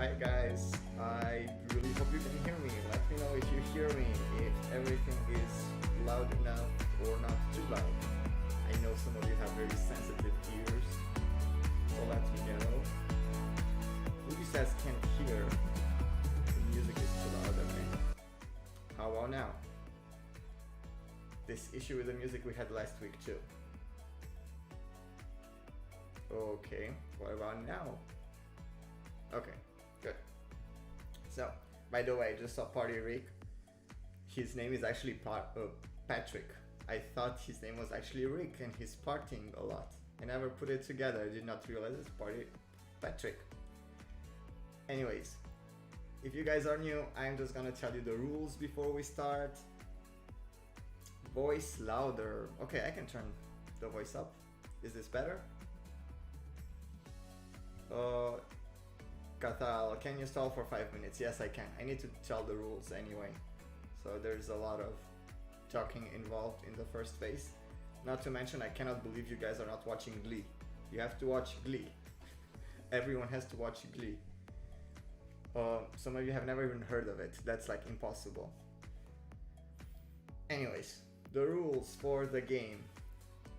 Hi guys, I really hope you can hear me. Let me know if you hear me, if everything is loud enough or not too loud. I know some of you have very sensitive ears, so let me know. Ruby says can't hear. The music is too loud, okay. How about now? This issue with the music we had last week too. Okay, what about now? Okay, good. So, by the way, I just saw Party Rick. His name is actually Patrick. I thought his name was actually Rick and he's partying a lot. I never put it together, I did not realize it's Party Patrick. Anyways, if you guys are new, I'm just gonna tell you the rules before we start. Voice louder. Okay, I can turn the voice up. Is this better? Kathal, can you stall for 5 minutes? Yes, I can. I need to tell the rules anyway. So there's a lot of talking involved in the first phase. Not to mention, I cannot believe you guys are not watching Glee. You have to watch Glee. Everyone has to watch Glee. Some of you have never even heard of it. That's like impossible. Anyways, the rules for the game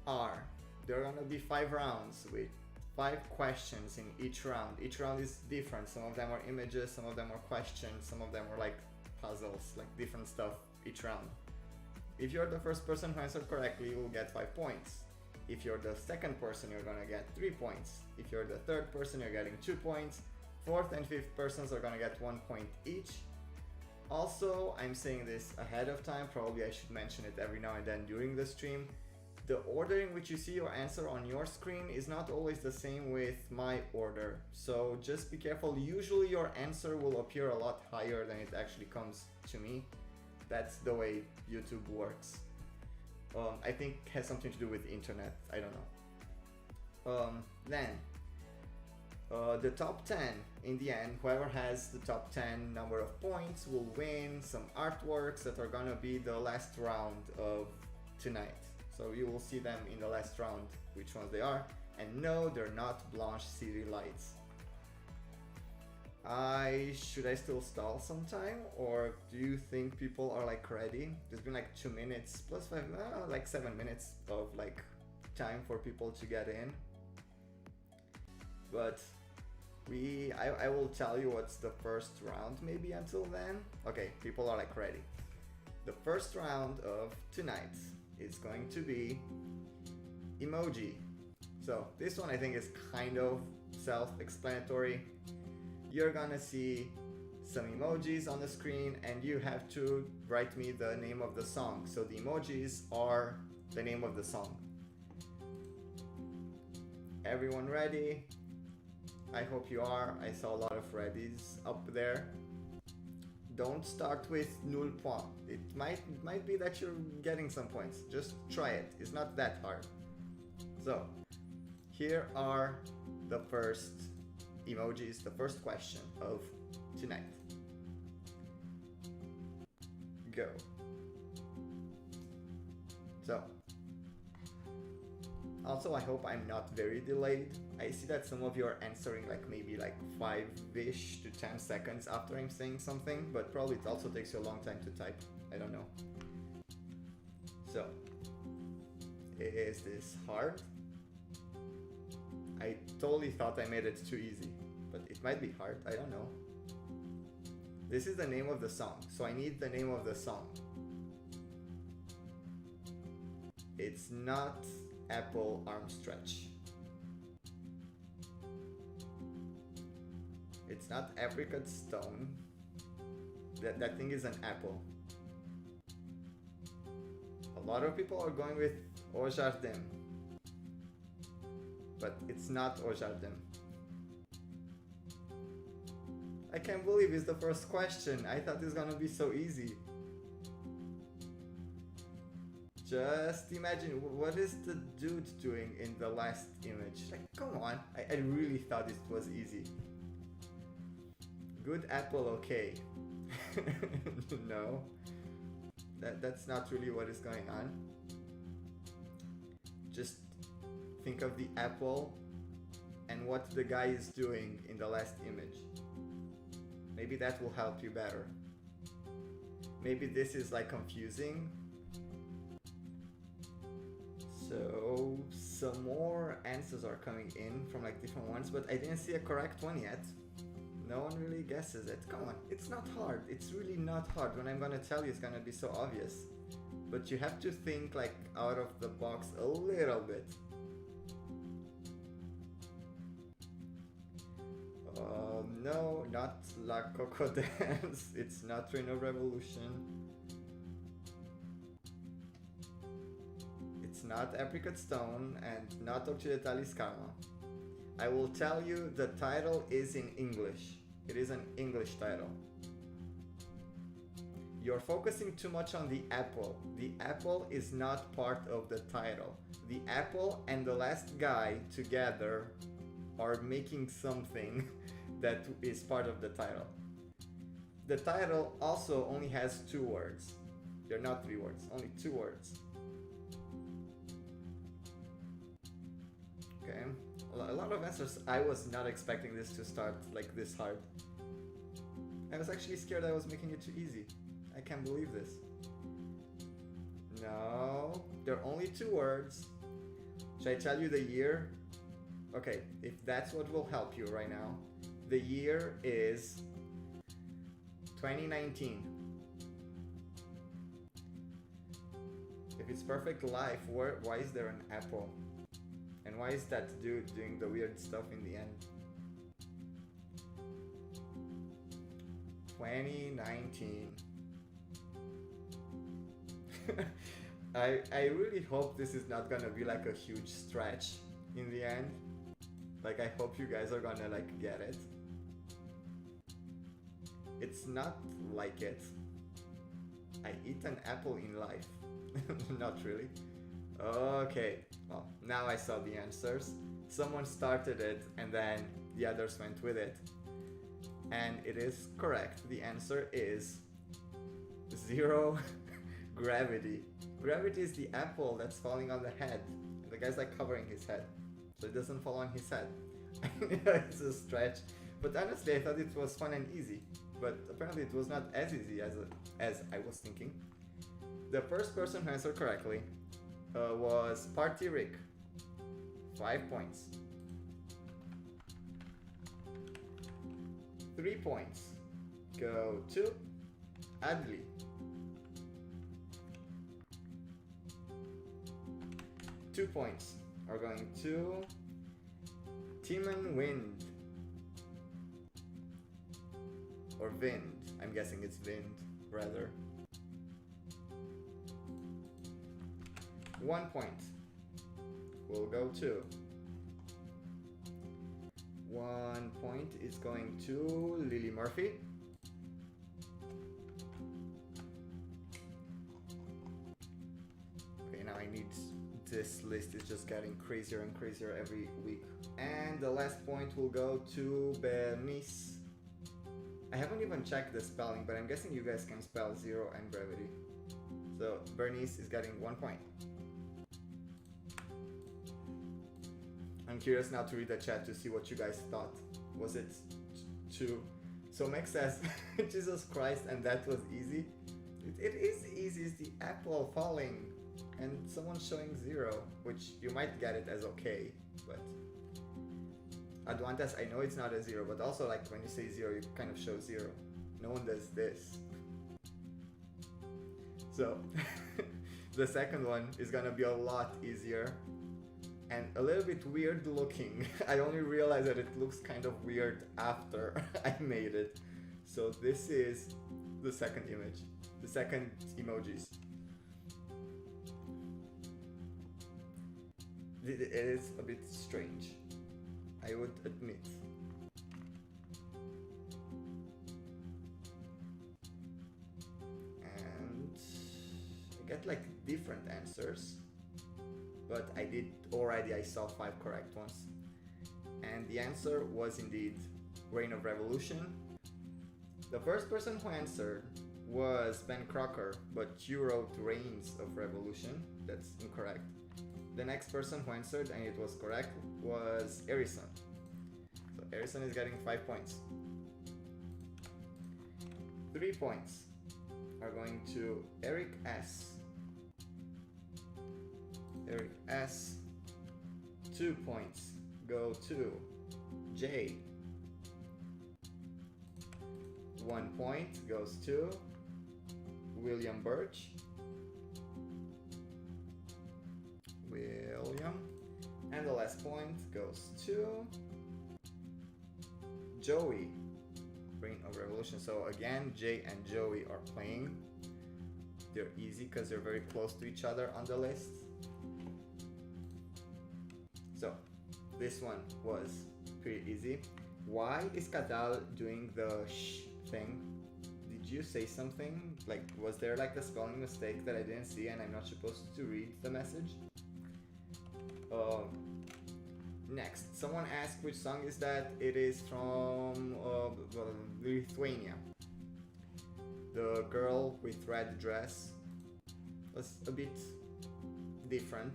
are there are gonna be 5 rounds with 5 questions in each round. Each round is different. Some of them are images, some of them are questions, some of them are like puzzles, like different stuff each round. If you're the first person who answered correctly, you will get 5 points. If you're the second person, you're gonna get 3 points. If you're the third person, you're getting 2 points. Fourth and fifth persons are gonna get 1 point each. Also, I'm saying this ahead of time, probably I should mention it every now and then during the stream. The order in which you see your answer on your screen is not always the same with my order. So just be careful. Usually your answer will appear a lot higher than it actually comes to me. That's the way YouTube works. I think it has something to do with the internet. I don't know. The top 10 in the end, whoever has the top 10 number of points will win some artworks that are gonna be the last round of tonight. So you will see them in the last round, which ones they are. And no, they're not Blanche City lights. Should I still stall some time? Or do you think people are like ready? There's been like 2 minutes plus 5, like 7 minutes of like time for people to get in. But I will tell you what's the first round maybe until then. Okay, people are like ready. The first round of tonight is going to be emoji. So this one I think is kind of self-explanatory. You're gonna see some emojis on the screen and you have to write me the name of the song. So the emojis are the name of the song. Everyone ready? I hope you are. I saw a lot of readies up there. Don't start with null point. It might be that you're getting some points. Just try it. It's not that hard. So here are the first emojis, the first question of tonight. Go. So also, I hope I'm not very delayed. I see that some of you are answering like maybe like 5-ish to 10 seconds after I'm saying something, but probably it also takes you a long time to type. I don't know. So, is this hard? I totally thought I made it too easy, but it might be hard. I don't know. This is the name of the song, so I need the name of the song. It's not Apple arm stretch. It's not apricot stone. That thing is an apple. A lot of people are going with Au Jardin, but it's not Au Jardin. I can't believe it's the first question. I thought it was gonna be so easy. Just imagine, what is the dude doing in the last image? Like, come on, I really thought it was easy. Good apple, okay. No, that's not really what is going on. Just think of the apple and what the guy is doing in the last image. Maybe that will help you better. Maybe this is like confusing. So some more answers are coming in from like different ones, but I didn't see a correct one yet. No one really guesses it. Come on, it's not hard. It's really not hard. When I'm gonna tell you, it's gonna be so obvious. But you have to think like out of the box a little bit. No, not La Coco Dance. It's not Reign of Revolution. It's not Apricot Stone and not Occidentalis Karma. I will tell you the title is in English. It is an English title. You're focusing too much on the apple. The apple is not part of the title. The apple and the last guy together are making something that is part of the title. The title also only has 2 words. They're not 3 words, only 2 words. Okay, a lot of answers. I was not expecting this to start like this hard. I was actually scared I was making it too easy. I can't believe this. No, there are only 2 words. Should I tell you the year? Okay, if that's what will help you right now. The year is 2019. If it's Perfect Life, why is there an apple? And why is that dude doing the weird stuff in the end? 2019. I really hope this is not gonna be like a huge stretch in the end. Like I hope you guys are gonna like get it. It's not like it. I eat an apple in life. Not really. Okay, well, now I saw the answers. Someone started it and then the others went with it. And it is correct. The answer is 0 gravity. Gravity is the apple that's falling on the head. And the guy's like covering his head, so it doesn't fall on his head. It's a stretch. But honestly, I thought it was fun and easy. But apparently it was not as easy as I was thinking. The first person who answered correctly was Party Rick. 5 points. 3 points go to Adli. 2 points are going to Timon Wind. Or Vind. I'm guessing it's Vind, rather. 1 point will go to. 1 point is going to Lily Murphy. Okay, now I need, this list is just getting crazier and crazier every week. And the last point will go to Bernice. I haven't even checked the spelling, but I'm guessing you guys can spell 0 and gravity. So Bernice is getting 1 point. I'm curious now to read the chat to see what you guys thought. Was it 2? So Meg says, Jesus Christ, and that was easy. It is easy, it's the apple falling and someone showing 0, which you might get it as okay, but Adwantas, I know it's not a 0, but also like when you say 0, you kind of show 0. No one does this. So the second one is gonna be a lot easier and a little bit weird looking. I only realized that it looks kind of weird after I made it. So this is the second image, the second emojis. It is a bit strange, I would admit. And I get like different answers, but I saw 5 correct ones. And the answer was indeed Reign of Revolution. The first person who answered was Ben Crocker, but you wrote Reigns of Revolution. That's incorrect. The next person who answered, and it was correct, was Erison. So Erison is getting 5 points. 3 points are going to Eric S. Eric S. 2 points go to J. 1 point goes to William Birch. William. And the last point goes to Joey. Brain of Revolution. So again, Jay and Joey are playing. They're easy because they're very close to each other on the list. So this one was pretty easy. Why is Kadal doing the sh thing? Did you say something? Like, was there like a spelling mistake that I didn't see and I'm not supposed to read the message? Next, someone asked which song is that. It is from Lithuania. The girl with red dress was a bit different,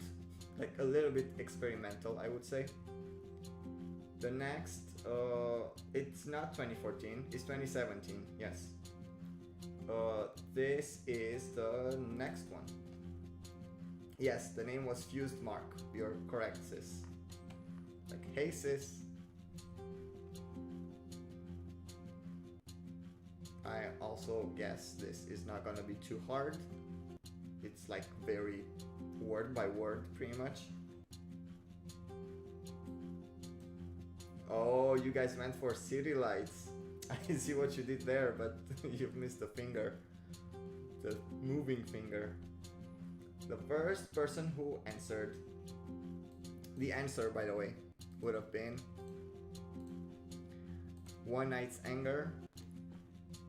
like a little bit experimental, I would say. The next, it's not 2014, it's 2017, yes. This is the next one. Yes, the name was Fused Mark. You're correct, sis. Like, hey, sis. I also guess this is not gonna be too hard. It's like very word by word, pretty much. Oh, you guys went for city lights. I see what you did there, but you've missed a finger. The moving finger. The first person who answered, the answer, by the way, would have been One Night's Anger.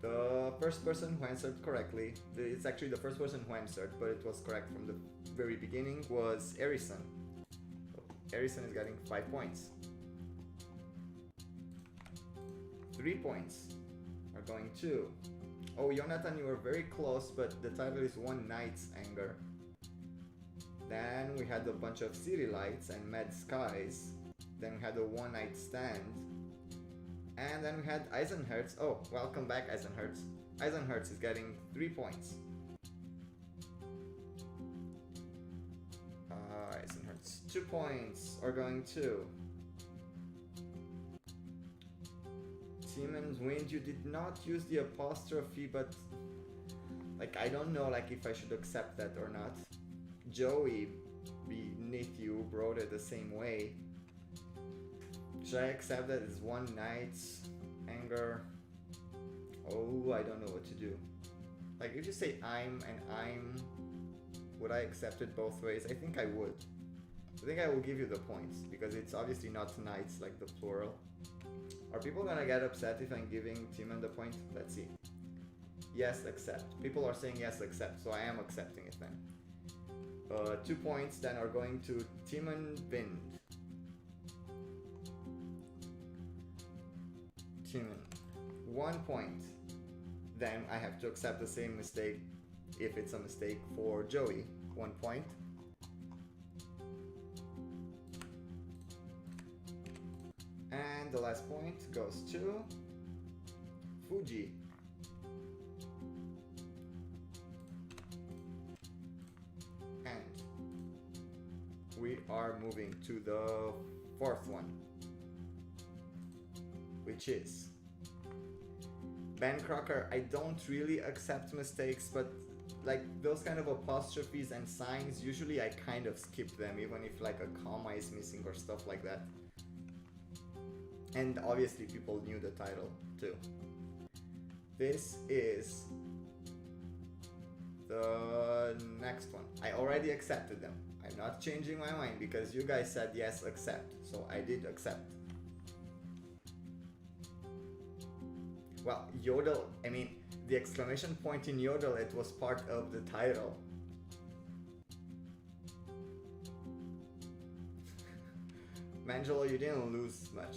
The first person who answered correctly, it's actually the first person who answered, but it was correct from the very beginning, was Erison. So Erison is getting 5 points. 3 points are going to... Oh, Jonathan, you were very close, but the title is One Night's Anger. Then we had a bunch of City Lights and Mad Skies. Then we had a One Night Stand. And then we had Eisenherz. Oh, welcome back, Eisenherz. Eisenherz is getting 3 points. Eisenherz, 2 points are going to Siemens Wind. You did not use the apostrophe, but like, I don't know like if I should accept that or not. Joey beneath you wrote it the same way. Should I accept that it's One Night's Anger? Oh, I don't know what to do. Like, if you say I'm and I'm, would I accept it both ways? I think I would. I think I will give you the points because it's obviously not nights like the plural. Are people gonna get upset if I'm giving Timon the point? Let's see. Yes, accept. People are saying yes, accept, so I am accepting it then. 2 points then are going to Timon Wind. Timon, 1 point. Then I have to accept the same mistake if it's a mistake for Joey. 1 point. And the last point goes to Fuji. And we are moving to the 4th one, which is Ben Crocker. I don't really accept mistakes, but like those kind of apostrophes and signs, usually I kind of skip them, even if like a comma is missing or stuff like that. And obviously people knew the title too. This is the next one. I already accepted them. I'm not changing my mind because you guys said yes, accept. So I did accept. Well, Yodel, I mean, the exclamation point in Yodel, it was part of the title. Mangelo, you didn't lose much.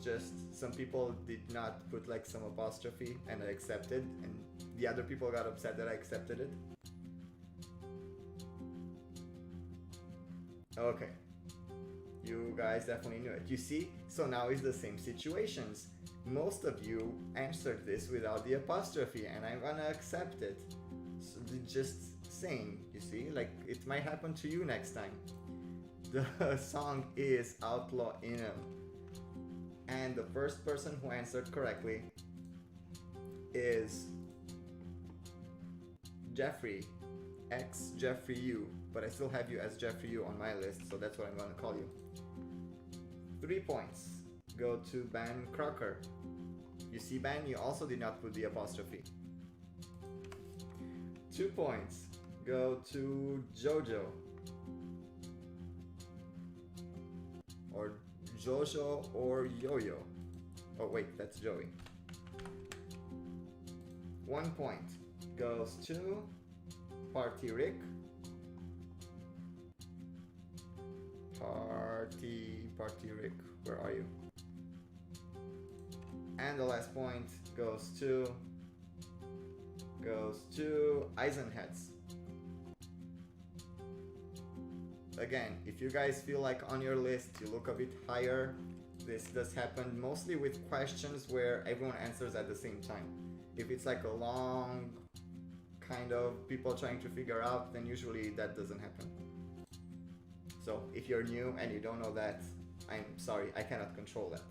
Just some people did not put like some apostrophe and I accepted, and the other people got upset that I accepted it. Okay. You guys definitely knew it. You see? So now it's the same situations. Most of you answered this without the apostrophe, and I'm gonna accept it. So just saying, you see? Like, it might happen to you next time. The song is Outlaw Inem. And the first person who answered correctly is Jeffrey, X Jeffrey U, but I still have you as Jeffrey U on my list, so that's what I'm gonna call you. 3 points go to Ben Crocker. You see, Ben, you also did not put the apostrophe. 2 points go to Jojo, or Jojo, or Yo-Yo. Oh wait, that's Joey. 1 point goes to Party Rick. Party Rick, where are you? And the last point goes to Eisenheads. Again, if you guys feel like on your list you look a bit higher, this does happen mostly with questions where everyone answers at the same time. If it's like a long kind of people trying to figure out, then usually that doesn't happen. So if you're new and you don't know that, I'm sorry, I cannot control that.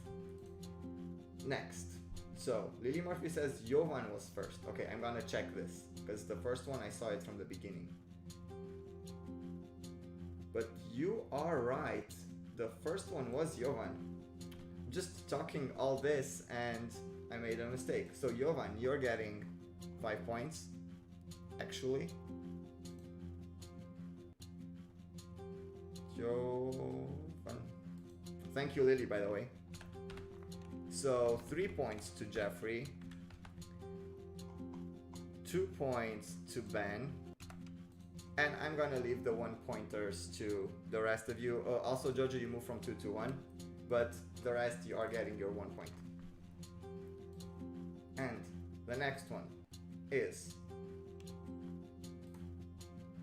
Next. So Lily Murphy says Jovan was first. Okay, I'm gonna check this, because the first one I saw it from the beginning. But you are right, the first one was Jovan. Just talking all this and I made a mistake. So Jovan, you're getting 5 points, actually. Jovan. Thank you, Lily, by the way. So 3 points to Jeffrey, 2 points to Ben, and I'm gonna leave the 1 pointers to the rest of you. Also, Jojo, you moved from 2 to 1, but the rest you are getting your 1 point. And the next one is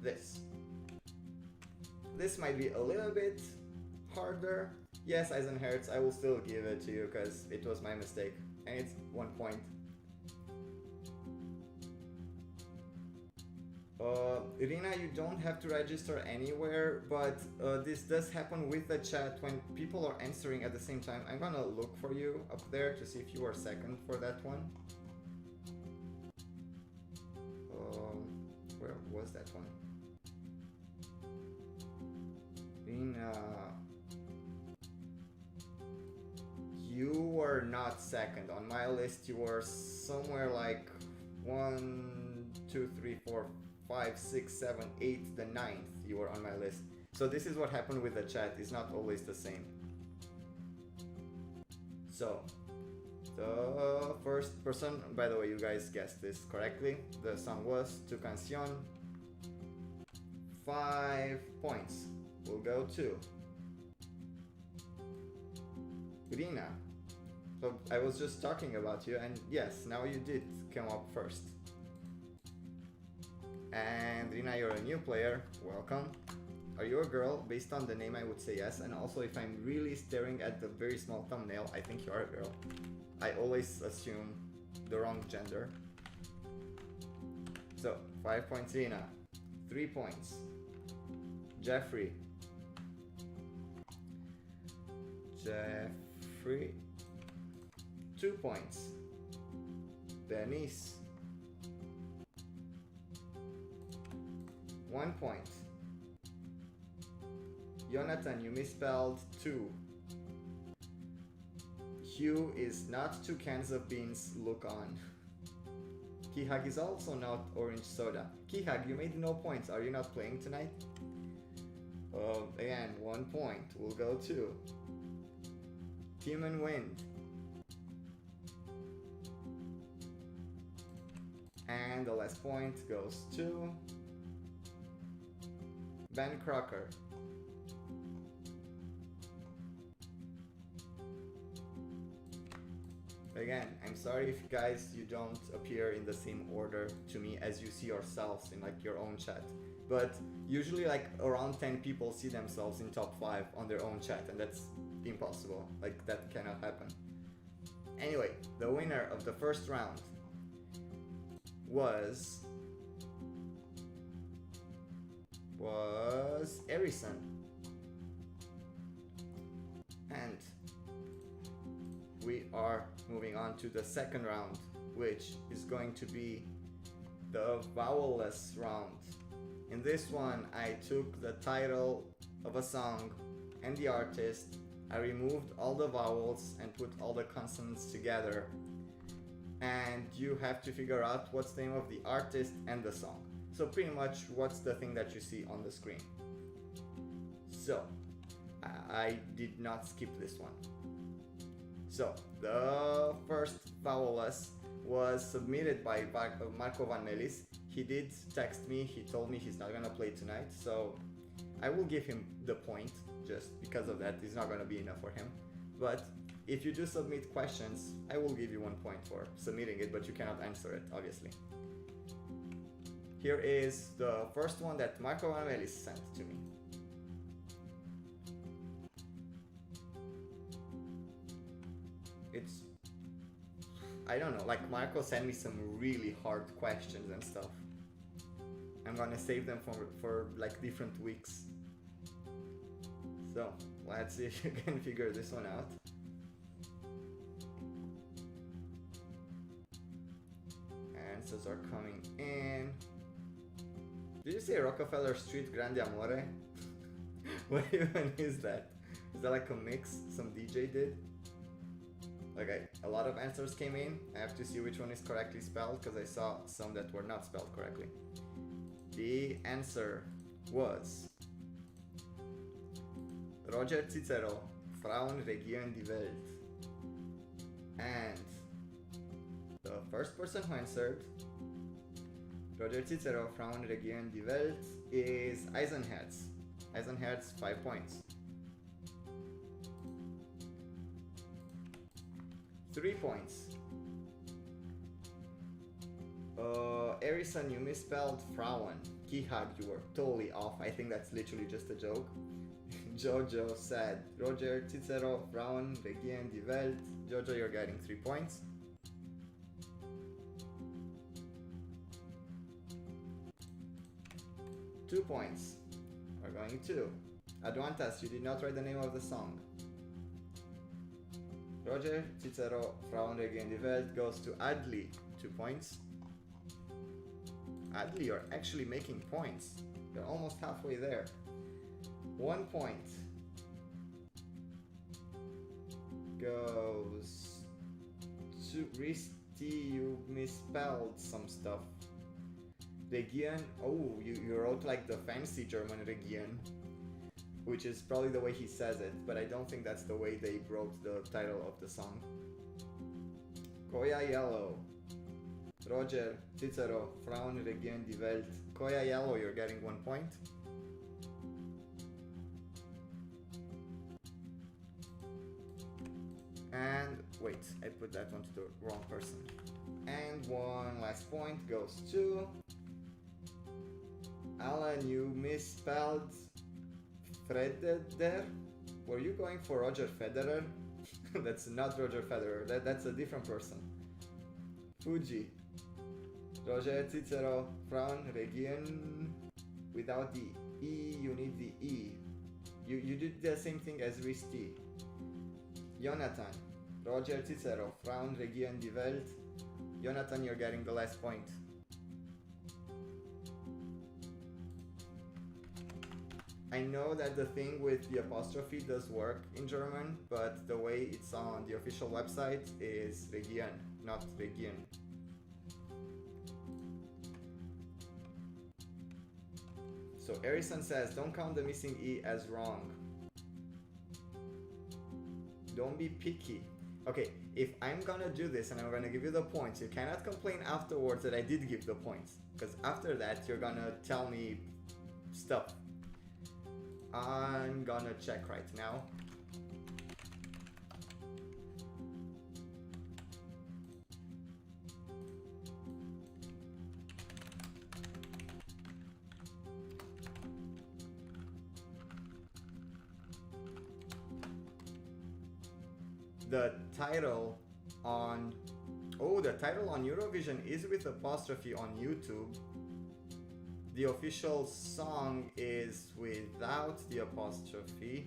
this. This might be a little bit harder. Yes, Eisenherz, I will still give it to you because it was my mistake. And it's 1 point. Irina, you don't have to register anywhere, but this does happen with the chat when people are answering at the same time. I'm gonna look for you up there to see if you are second for that one. Where was that one? Irina, you were not second. On my list, you were somewhere like 1, 2, 3, 4, 5, 6, 7, 8, the 9th you were on my list. So this is what happened with the chat, it's not always the same. So, the first person, by the way, you guys guessed this correctly, the song was Tu Canción. 5 points will go to Irina. So I was just talking about you, and yes, now you did come up first. And Rina, you're a new player, welcome. Are you a girl? Based on the name I would say yes, and also if I'm really staring at the very small thumbnail, I think you are a girl. I always assume the wrong gender. So, 5 points Rina, 3 points Jeffrey. 2 points Denise. 1 point. Jonathan, you misspelled 2. Hugh is not 2 cans of beans, look on. Kihag is also not orange soda. Kihag, you made no points. Are you not playing tonight? Again, 1 point will go to Team and Wind. And the last point goes to Ben Crocker. Again, I'm sorry if guys you don't appear in the same order to me as you see yourselves in like your own chat. But usually like around 10 people see themselves in top 5 on their own chat, and that's impossible. Like that cannot happen. Anyway, the winner of the first round was Erison. And we are moving on to the second round, which is going to be the vowelless round. In this one, I took the title of a song and the artist, I removed all the vowels and put all the consonants together, and you have to figure out what's the name of the artist and the song. So pretty much what's the thing that you see on the screen. So I did not skip this one. So the first vowelless was submitted by Marco Van Melis. He did text me, he told me he's not gonna play tonight, so I will give him the point just because of that. It's not gonna be enough for him. But if you do submit questions, I will give you 1 point for submitting it, but you cannot answer it, obviously. Here is the first one that Marco Van Melis sent to me. It's, I don't know, like Marco sent me some really hard questions and stuff. I'm gonna save them for like different weeks. So let's see if you can figure this one out. Answers are coming in. Did you say Rockefeller Street Grande Amore? What even is that? Is that like a mix some DJ did? Okay, a lot of answers came in. I have to see which one is correctly spelled because I saw some that were not spelled correctly. The answer was Roger Cicero, Frauen regieren die Welt. And the first person who answered Roger Cicero, Frauen regieren die Welt is Eisenherz. Eisenherz, 5 points. 3 points. Erison, you misspelled Frauen. Kihag, you were totally off. I think that's literally just a joke. Jojo said Roger Cicero, Frauen regieren die Welt. Jojo, you're getting 3 points. Two points. We're going to Adwantas, you did not write the name of the song. Roger Cicero, Frauen regieren die Welt goes to Adli, 2 points. Adli, you're actually making points. You're almost halfway there. 1 point goes to Risti, you misspelled some stuff. Region, oh, you wrote like the fancy German Region, which is probably the way he says it, but I don't think that's the way they wrote the title of the song. Koya Yellow, Roger Cicero, Frauen regieren die Welt. Koya Yellow, you're getting 1 point. And wait, I put that one to the wrong person. And one last point goes to Alan, you misspelled Federer. Were you going for Roger Federer? That's not Roger Federer, that's a different person. Fuji, Roger Cicero, Frauen regieren without the E, you need the E. You did the same thing as Risti. Jonathan, Roger Cicero, Frauen regieren die Welt. Jonathan, you're getting the last point. I know that the thing with the apostrophe does work in German, but the way it's on the official website is Region, not Region. So Erison says, don't count the missing E as wrong. Don't be picky. Okay, if I'm gonna do this and I'm gonna give you the points, you cannot complain afterwards that I did give the points, because after that you're gonna tell me stuff. I'm gonna check right now. the title on... Oh, the title on Eurovision is with apostrophe on YouTube. The official song is without the apostrophe.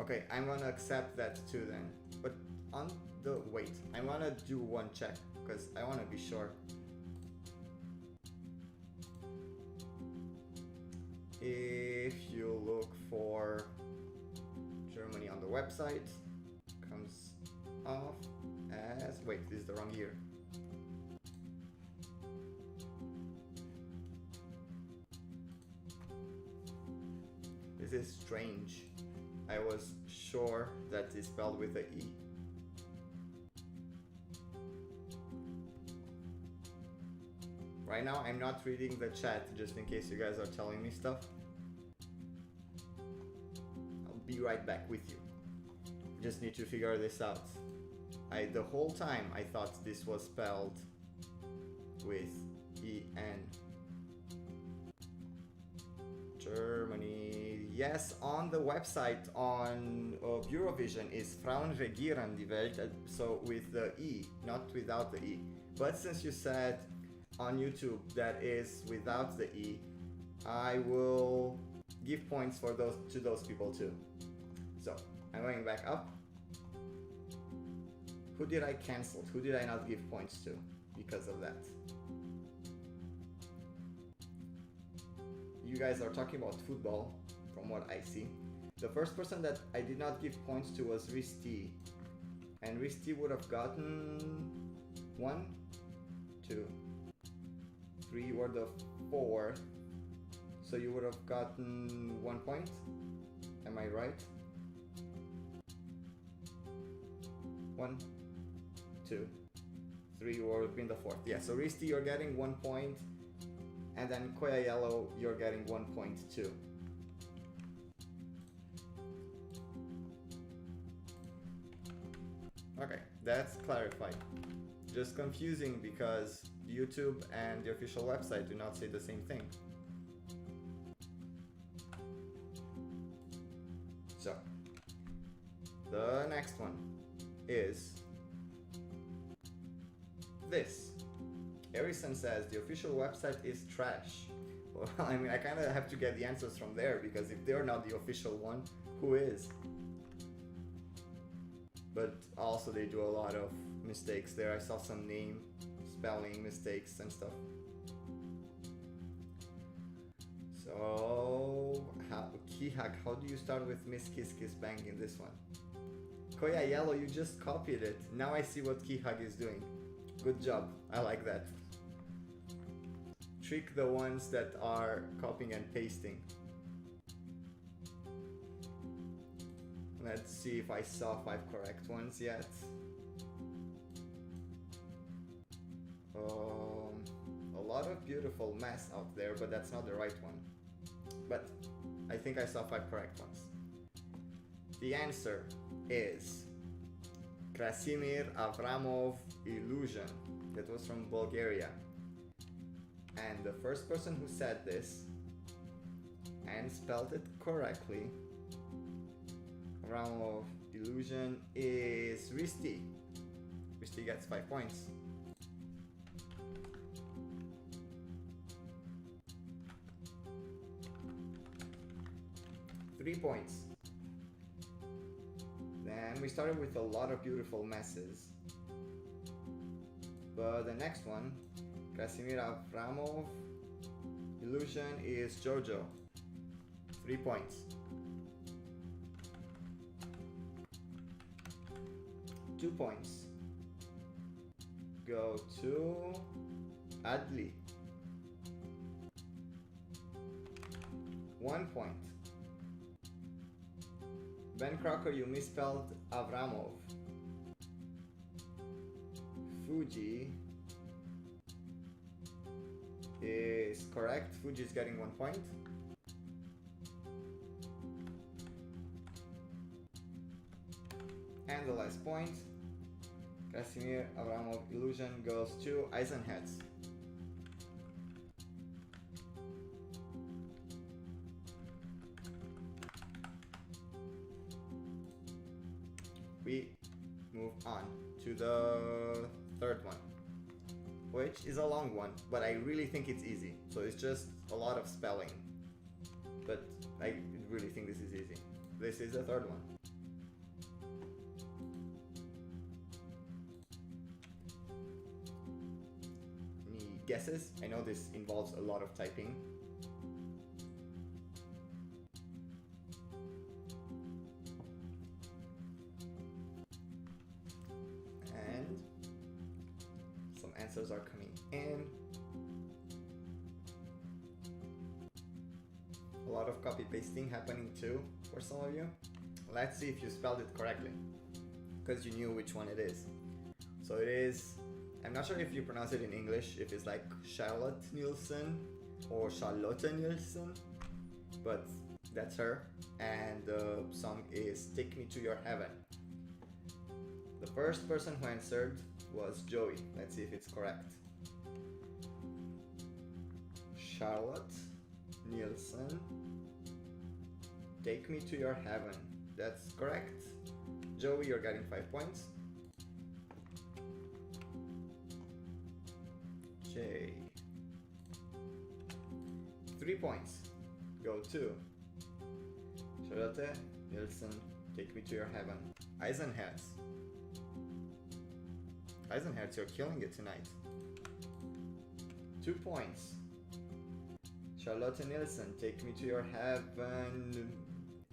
Okay, I'm gonna accept that too then. But on the... wait, I'm gonna do one check because I wanna be sure. If you look for Germany on the website, comes off as... wait, this is the wrong year. This is strange. I was sure that it's spelled with a E. Right now I'm not reading the chat just in case you guys are telling me stuff. I'll be right back with you. Just need to figure this out. The whole time I thought this was spelled with E-N. Germany. Yes, on the website on Eurovision is Frauen regieren die Welt, so with the E, not without the E. But since you said on YouTube that is without the E, I will give points for those to those people too. So I'm going back up. Who did I cancel? Who did I not give points to because of that? You guys are talking about football, from what I see. The first person that I did not give points to was Risti. And Risti would have gotten 1, 2, 3, you were the 4th. So you would have gotten 1 point. Am I right? 1, 2, 3, you would have been the 4th. Yeah, so Risti, you're getting 1 point. And then Koya Yellow, you're getting 1 point too. Okay, that's clarified. Just confusing because YouTube and the official website do not say the same thing. So, the next one is this. Harrison says the official website is trash. Well, I mean, I kind of have to get the answers from there because if they're not the official one, who is? But also they do a lot of mistakes there. I saw some name spelling mistakes and stuff. So, Kihak, how do you start with Miss Kiss Kiss Bang in this one? Koya Yellow, you just copied it. Now I see what Kihak is doing. Good job. I like that. Trick the ones that are copying and pasting. Let's see if I saw 5 correct ones yet. A lot of beautiful mess out there, but that's not the right one. But I think I saw 5 correct ones. The answer is Krasimir Avramov Illusion. That was from Bulgaria. And the first person who said this and spelled it correctly, Avramov Illusion, is Risti. Risti gets 5 points. Three points. Then we started with a lot of beautiful messes. But the next one, Krasimir Avramov Illusion, is Jojo. 3 points. 2 points go to Adli. 1 point. Ben Crocker, you misspelled Avramov. Fuji is correct. Fuji is getting 1 point. And the last point, Krasimir Avramov Illusion, goes to Eisenherz. We the third one, which is a long one, but I really think it's easy. So it's just a lot of spelling, but I really think this is easy. This is the third one. Any guesses? I know this involves a lot of typing. And some answers are coming in. A lot of copy pasting happening too for some of you. Let's see if you spelled it correctly, because you knew which one it is. So it is, I'm not sure if you pronounce it in English, if it's like Charlotte Nielsen or Charlotte Nielsen, but that's her, and the song is Take Me to Your Heaven. The first person who answered was Joey. Let's see if it's correct. Charlotte Nielsen, Take Me to Your Heaven. That's correct. Joey, you're getting 5 points. Jay, 3 points. Go to Charlotte Nielsen, Take Me to Your Heaven. Eisenherz. Eisenherz, you're killing it tonight. 2 points. Charlotte Nielsen, Take Me to Your Heaven.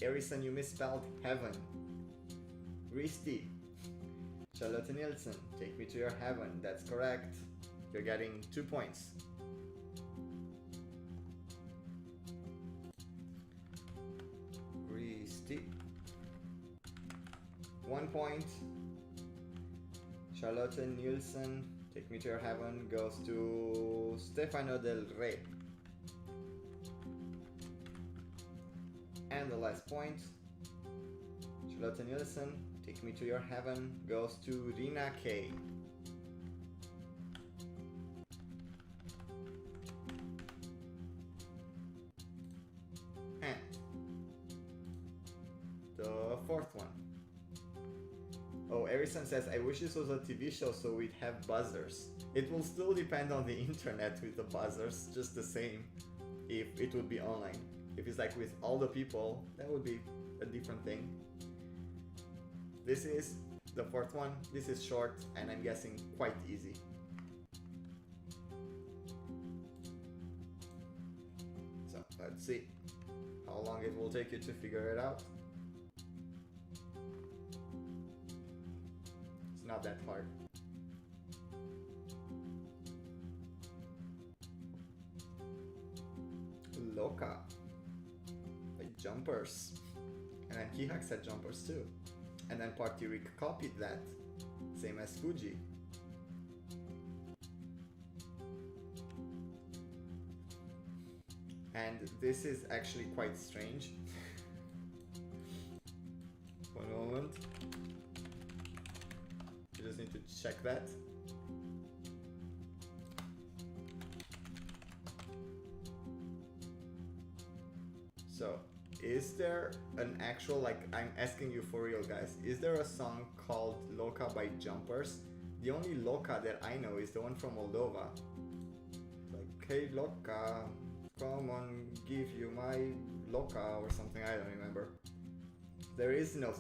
Erison, you misspelled heaven. Risti. Charlotte Nielsen, Take Me to Your Heaven. That's correct. You're getting 2 points. Risti. 1 point. Charlotte Nielsen, Take Me to Your Heaven goes to Stefano Del Rey. And the last point, Charlotte Nielsen, Take Me to Your Heaven goes to Rina K. And the fourth one. Oh, Erison says, I wish this was a TV show so we'd have buzzers. It will still depend on the internet with the buzzers, just the same, if it would be online. If it's like with all the people, that would be a different thing. This is the fourth one. This is short and I'm guessing quite easy. So let's see how long it will take you to figure it out. It's not that hard. Loca. Jumpers, and then Kihak said Jumpers too, and then Party Rick copied that, same as Fuji. And this is actually quite strange. One moment, you just need to check that. So is there an actual, like, I'm asking you for real guys, is there a song called Loca by Jumpers? The only Loca that I know is the one from Moldova. Like, hey Loca, come on, give you my Loca or something, I don't remember. There is no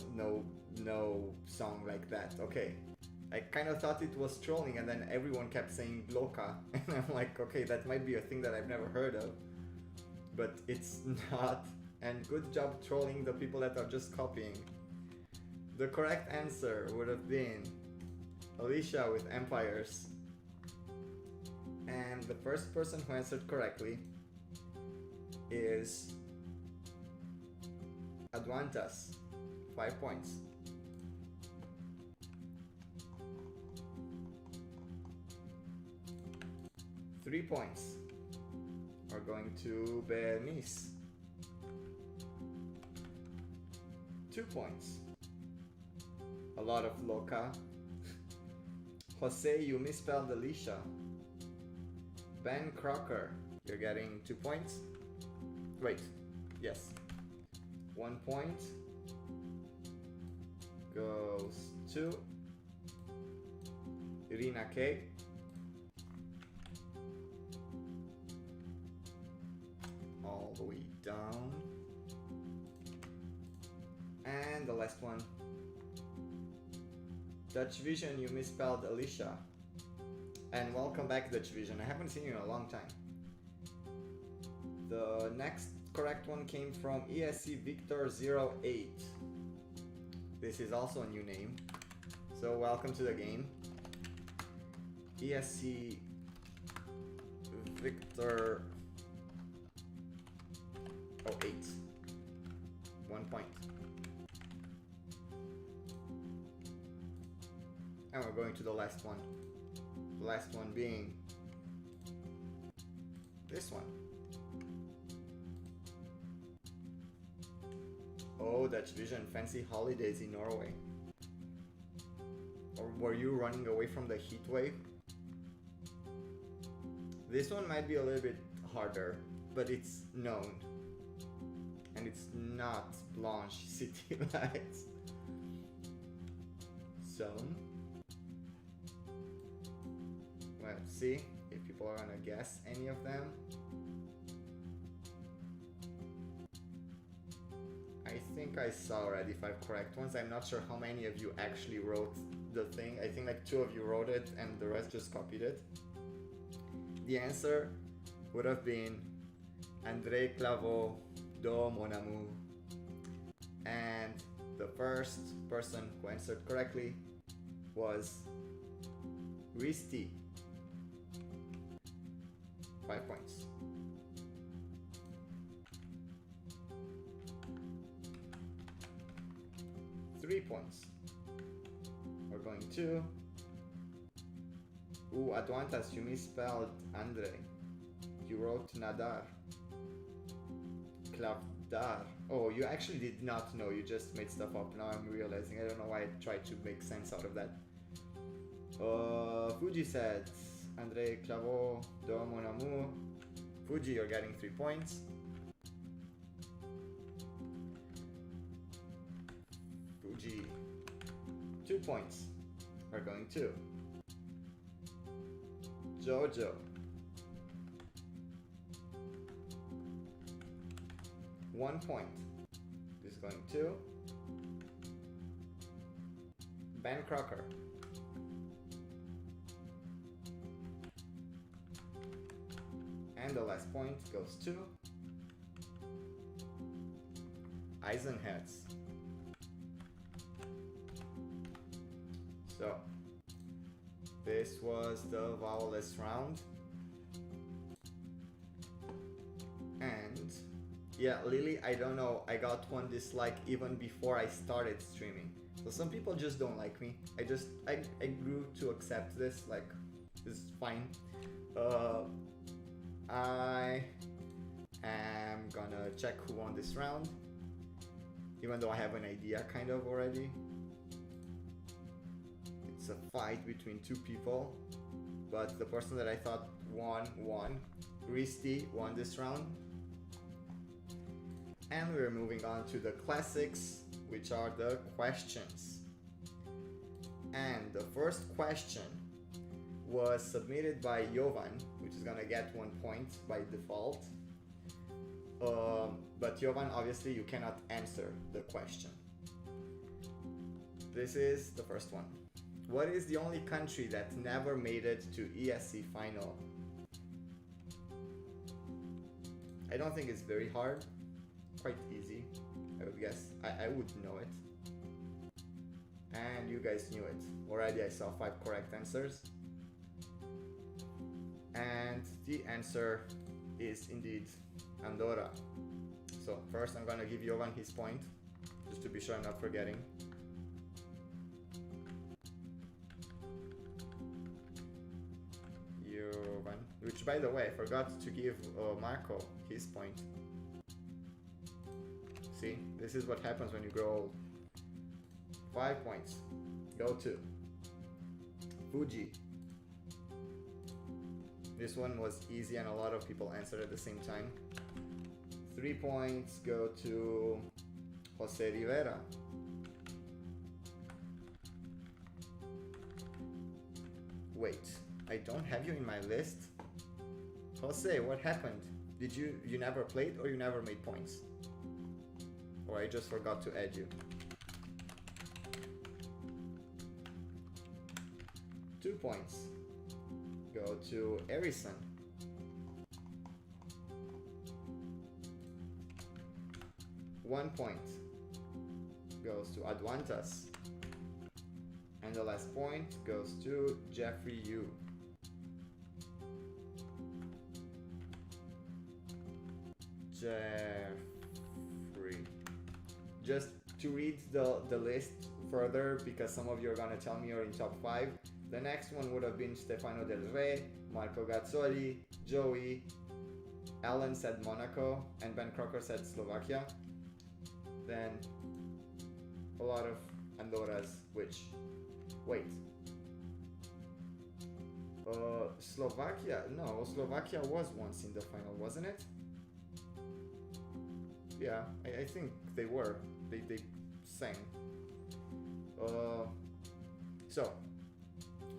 song like that. Okay, I kind of thought it was trolling and then everyone kept saying Loca and I'm like, okay, that might be a thing that I've never heard of, but it's not. And good job trolling the people that are just copying. The correct answer would have been Alicia with Empires. And the first person who answered correctly is Adwantas. 5 points. Three points are going to Bernice. 2 points. A lot of Loca. Jose, you misspelled Alicia. Ben Crocker, you're getting 2 points. Wait, yes. 1 point goes to Rina K. All the way down. And the last one. Dutch Vision, you misspelled Alicia. And welcome back, Dutch Vision. I haven't seen you in a long time. The next correct one came from ESC Victor 08. This is also a new name. So welcome to the game. ESC Victor 08. 1 point. And we're going to the last one. The last one being this one. Oh, Dutch Vision, fancy holidays in Norway. Or were you running away from the heat wave? This one might be a little bit harder, but it's known. And it's not Blanche City Lights. Zone. Let's see if people are gonna guess any of them. I think I saw already 5 correct ones. I'm not sure how many of you actually wrote the thing. I think like 2 of you wrote it and the rest just copied it. The answer would have been André Claveau, Do Mon Amour. And the first person who answered correctly was Risti. 5 points. Three points. We're going to. Ooh, Atlantas, you misspelled Andre. You wrote Nadar. Klavdar. Oh, you actually did not know. You just made stuff up. Now I'm realizing. I don't know why I tried to make sense out of that. Fuji said André Claveau, Do Mon Amour. Fuji, you're getting 3 points. Fuji, 2 points. We're going to Jojo. 1 point. This is going to Ben Crocker. And the last point goes to Eisenherz. So, this was the vowelless round. And yeah, Lily, I don't know, I got 1 dislike even before I started streaming. So some people just don't like me. I grew to accept this, like, this is fine. I am gonna check who won this round, even though I have an idea kind of already. It's a fight between 2 people, but the person that I thought won. Risti won this round. And we're moving on to the classics, which are the questions. And the first question was submitted by Jovan, which is gonna get 1 point by default. But Jovan, obviously you cannot answer the question. This is the first one. What is the only country that never made it to ESC final? I don't think it's very hard. Quite easy, I would guess. I would know it. And you guys knew it. Already I saw 5 correct answers. And the answer is indeed Andorra. So first I'm gonna give Jovan his point, just to be sure I'm not forgetting. Jovan, which by the way, I forgot to give Marco his point. See, this is what happens when you grow old. 5 points. Go to Fuji. This one was easy and a lot of people answered at the same time. 3 points go to Jose Rivera. Wait, I don't have you in my list? Jose, what happened? Did you never played or you never made points? Or I just forgot to add you? 2 points go to Erison. 1 point goes to Adwantas. And the last point goes to Jeffrey Yu. Jeffrey. Just to read the list further, because some of you are gonna tell me you're in top 5. The next one would have been Stefano Del Re, Marco Gazzoli, Joey, Alan said Monaco, and Ben Crocker said Slovakia. Then a lot of Andorras, which, wait. Slovakia was once in the final, wasn't it? Yeah, I think they were. They sang. So,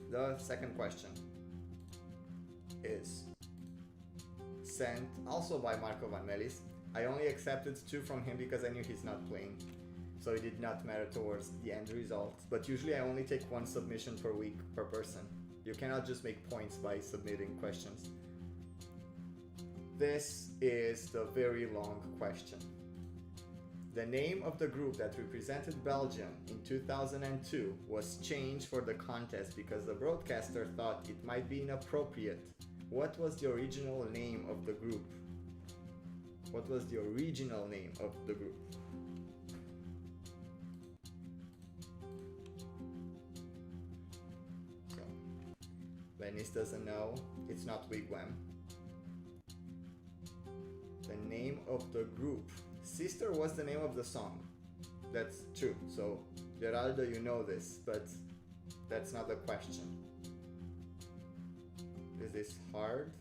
the second question is sent also by Marco Van Melis. I only accepted 2 from him because I knew he's not playing, so it did not matter towards the end result. But usually I only take 1 submission per week per person. You cannot just make points by submitting questions. This is the very long question. The name of the group that represented Belgium in 2002 was changed for the contest because the broadcaster thought it might be inappropriate. What was the original name of the group? What was the original name of the group? So, Lenis doesn't know. It's not Wigwam. The name of the group. Sister was the name of the song. That's true. So, Geraldo, you know this, but that's not the question. Is this hard?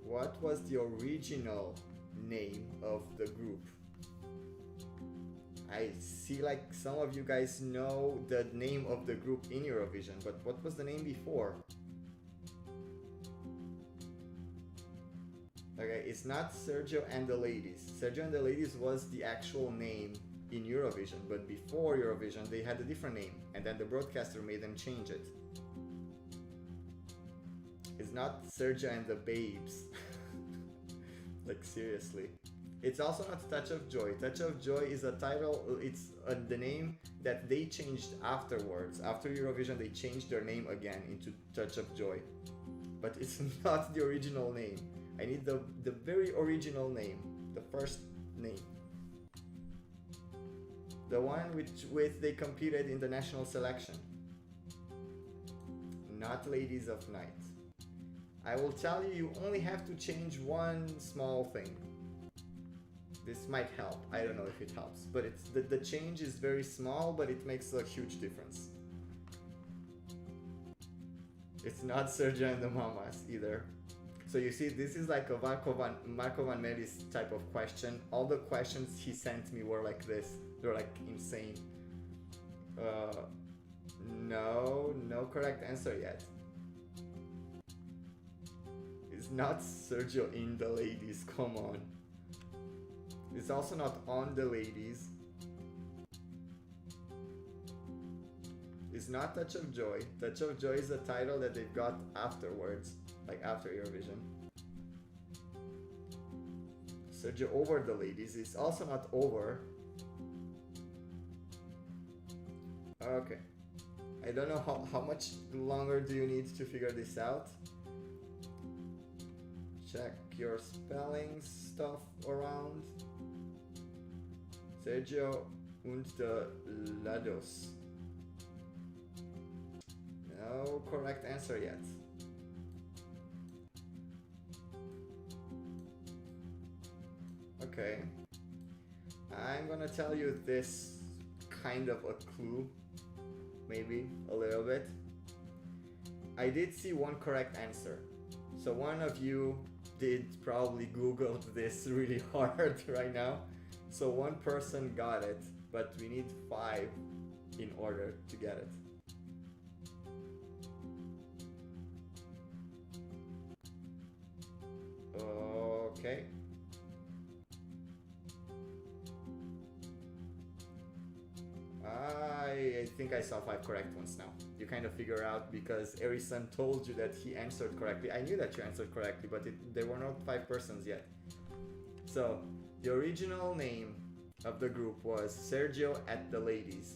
What was the original name of the group? I see like some of you guys know the name of the group in Eurovision, but what was the name before? Okay, it's not Sergio and the Ladies. Sergio and the Ladies was the actual name in Eurovision, but before Eurovision they had a different name, and then the broadcaster made them change it. It's not Sergio and the Babes. Like seriously. It's also not Touch of Joy. Touch of Joy is a title, it's the name that they changed afterwards. After Eurovision they changed their name again into Touch of Joy. But it's not the original name. I need the very original name, the first name. The one with they competed in the national selection. Not Ladies of Night. I will tell you, you only have to change one small thing. This might help. I don't know if it helps, but it's the change is very small, but it makes a huge difference. It's not Sergio and the Mamas either. So you see, this is like a Marco Van Melis type of question. All the questions he sent me were like this. They're like insane. No correct answer yet. It's not Sergio in the Ladies, come on. It's also not on the Ladies. It's not Touch of Joy. Touch of Joy is a title that they've got afterwards, like after Eurovision. Sergio over the Ladies is also not over. Okay. I don't know how much longer do you need to figure this out. Check your spelling stuff around. Sergio und the Lados. No correct answer yet. Okay. I'm gonna tell you this kind of a clue. Maybe a little bit. I did see one correct answer. So one of you did probably Google this really hard right now. So one person got it, but we need 5 in order to get it. Okay. I think I saw 5 correct ones now. You kind of figure out because Erison told you that he answered correctly. I knew that you answered correctly, but there were not 5 persons yet. So, the original name of the group was Sergio at the Ladies.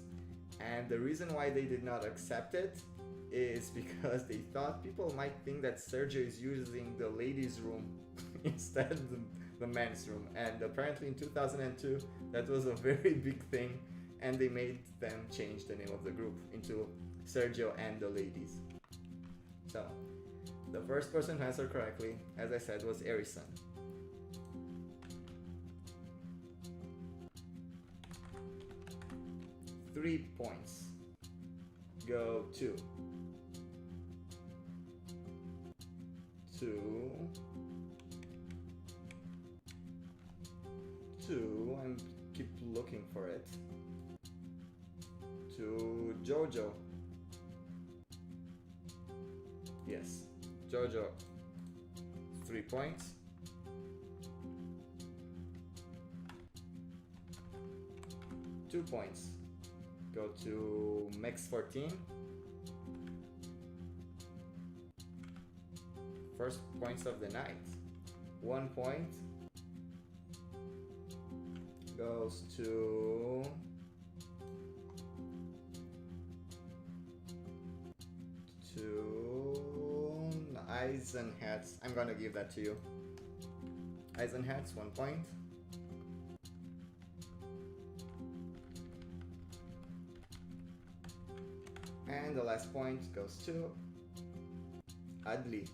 And the reason why they did not accept it is because they thought people might think that Sergio is using the ladies' room instead of the men's room. And apparently in 2002, that was a very big thing. And they made them change the name of the group into Sergio and the Ladies. So, the first person who answered correctly, as I said, was Erison. Three points go to and keep looking for it, to Jojo. Yes, Jojo, 3 points. Two points go to Max14. First points of the night. 1 point goes to Eyes and Hats. I'm gonna give that to you. Eyes and Hats, 1 point. And the last point goes to Adli.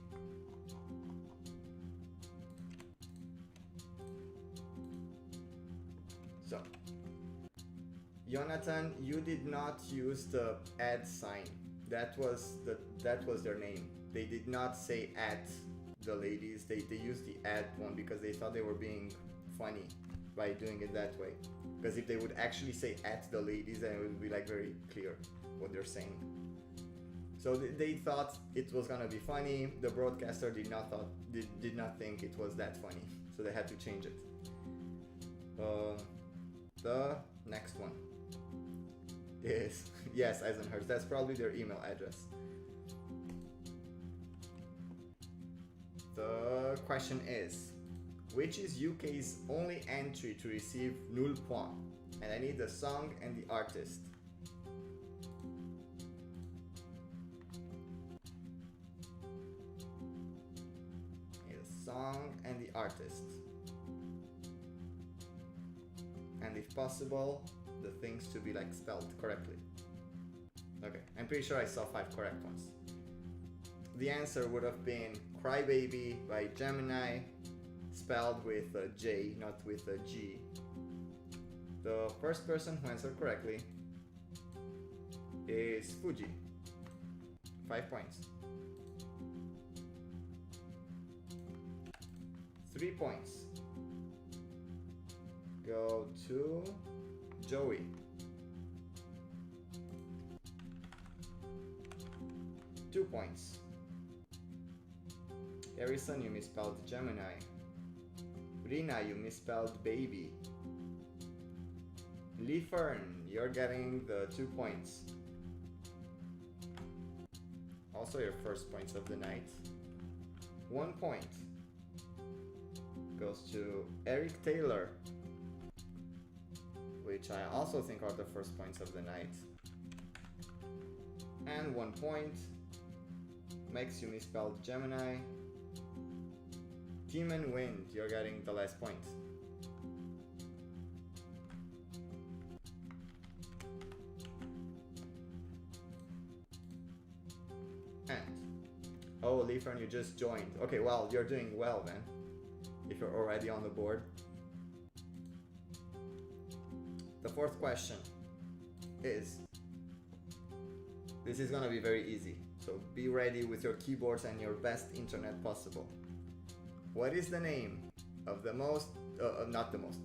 So, Jonathan, you did not use the add sign. That was their name. They did not say at the Ladies. They used the add one because they thought they were being funny by doing it that way. Because if they would actually say at the Ladies, then it would be like very clear what they're saying. So they thought it was gonna be funny. The broadcaster did not think it was that funny, so they had to change it. The next one is yes, Eisenherz. That's probably their email address. The question is, which is UK's only entry to receive 0 point? And I need the song and the artist. Song and the artist, and if possible the things to be like spelled correctly. Okay, I'm pretty sure I saw 5 correct ones. The answer would have been Crybaby by Gemini, spelled with a J, not with a G. The first person who answered correctly is Fuji, 5 points. 3 points go to Joey. 2 points. Harrison, you misspelled Gemini. Rina, you misspelled baby. Lee Fern, you're getting the 2 points. Also your first points of the night. 1 point goes to Eric Taylor, which I also think are the first points of the night. And 1 point makes you misspelled Gemini. Team and Wind, you're getting the last point. And oh, Leafern, you just joined. Okay, well, you're doing well then, if you're already on the board. The fourth question is, this is gonna be very easy, so be ready with your keyboards and your best internet possible. What is the name of the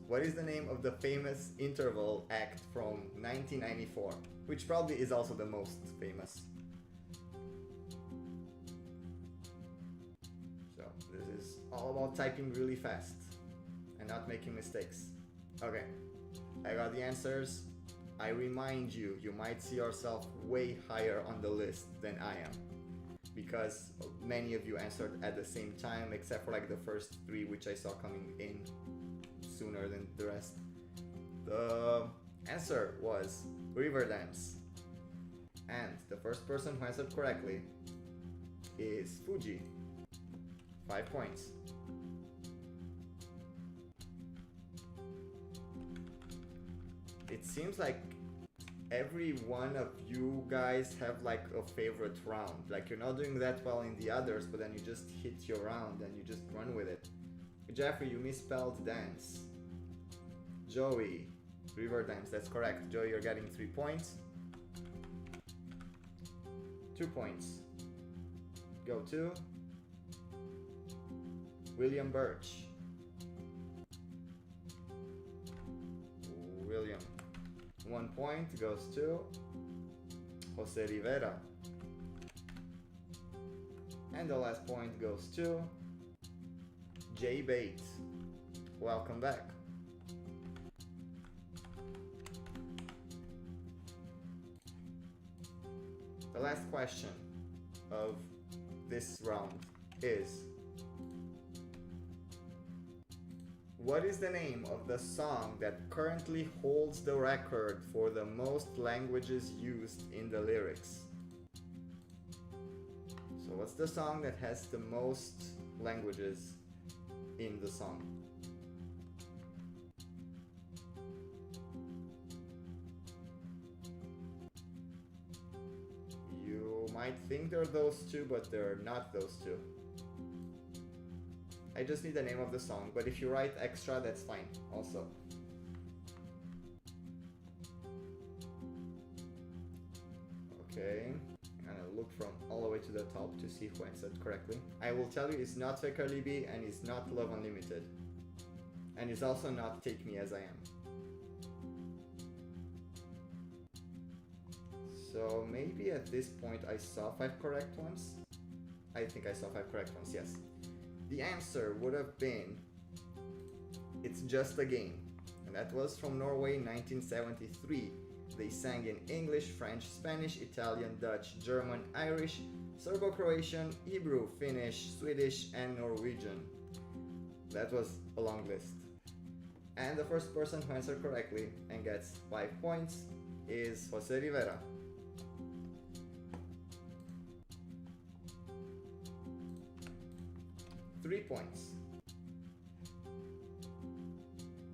what is the name of the famous interval act from 1994? which probably is also the most famous. So this is all about typing really fast and not making mistakes. Okay, I got the answers. I remind you, you might see yourself way higher on the list than I am, because many of you answered at the same time, except for like the first three, which I saw coming in sooner than the rest. The answer was river dance, and the first person who answered correctly is Fuji. 5 points. It seems like every one of you guys have like a favorite round. Like you're not doing that well in the others, but then you just hit your round and you just run with it. Jeffrey, you misspelled dance. Joey, river dance, that's correct. Joey, you're getting 3 points. 2 points go to William Birch. William. 1 point goes to Jose Rivera. And the last point goes to Jay Bate. Welcome back. The last question of this round is: what is the name of the song that currently holds the record for the most languages used in the lyrics? So what's the song that has the most languages in the song? You might think they're those two, but they're not those two. I just need the name of the song, but if you write extra, that's fine also. Okay, I'm gonna look from all the way to the top to see who answered correctly. I will tell you, it's not Fake Carly B, and it's not Love Unlimited. And it's also not Take Me As I Am. So maybe at this point I saw 5 correct ones. I think I saw 5 correct ones, yes. The answer would have been It's Just a Game, and that was from Norway, 1973. They sang in English, French, Spanish, Italian, Dutch, German, Irish, Serbo-Croatian, Hebrew, Finnish, Swedish, and Norwegian. That was a long list. And the first person who answered correctly and gets 5 points is Jose Rivera. Three points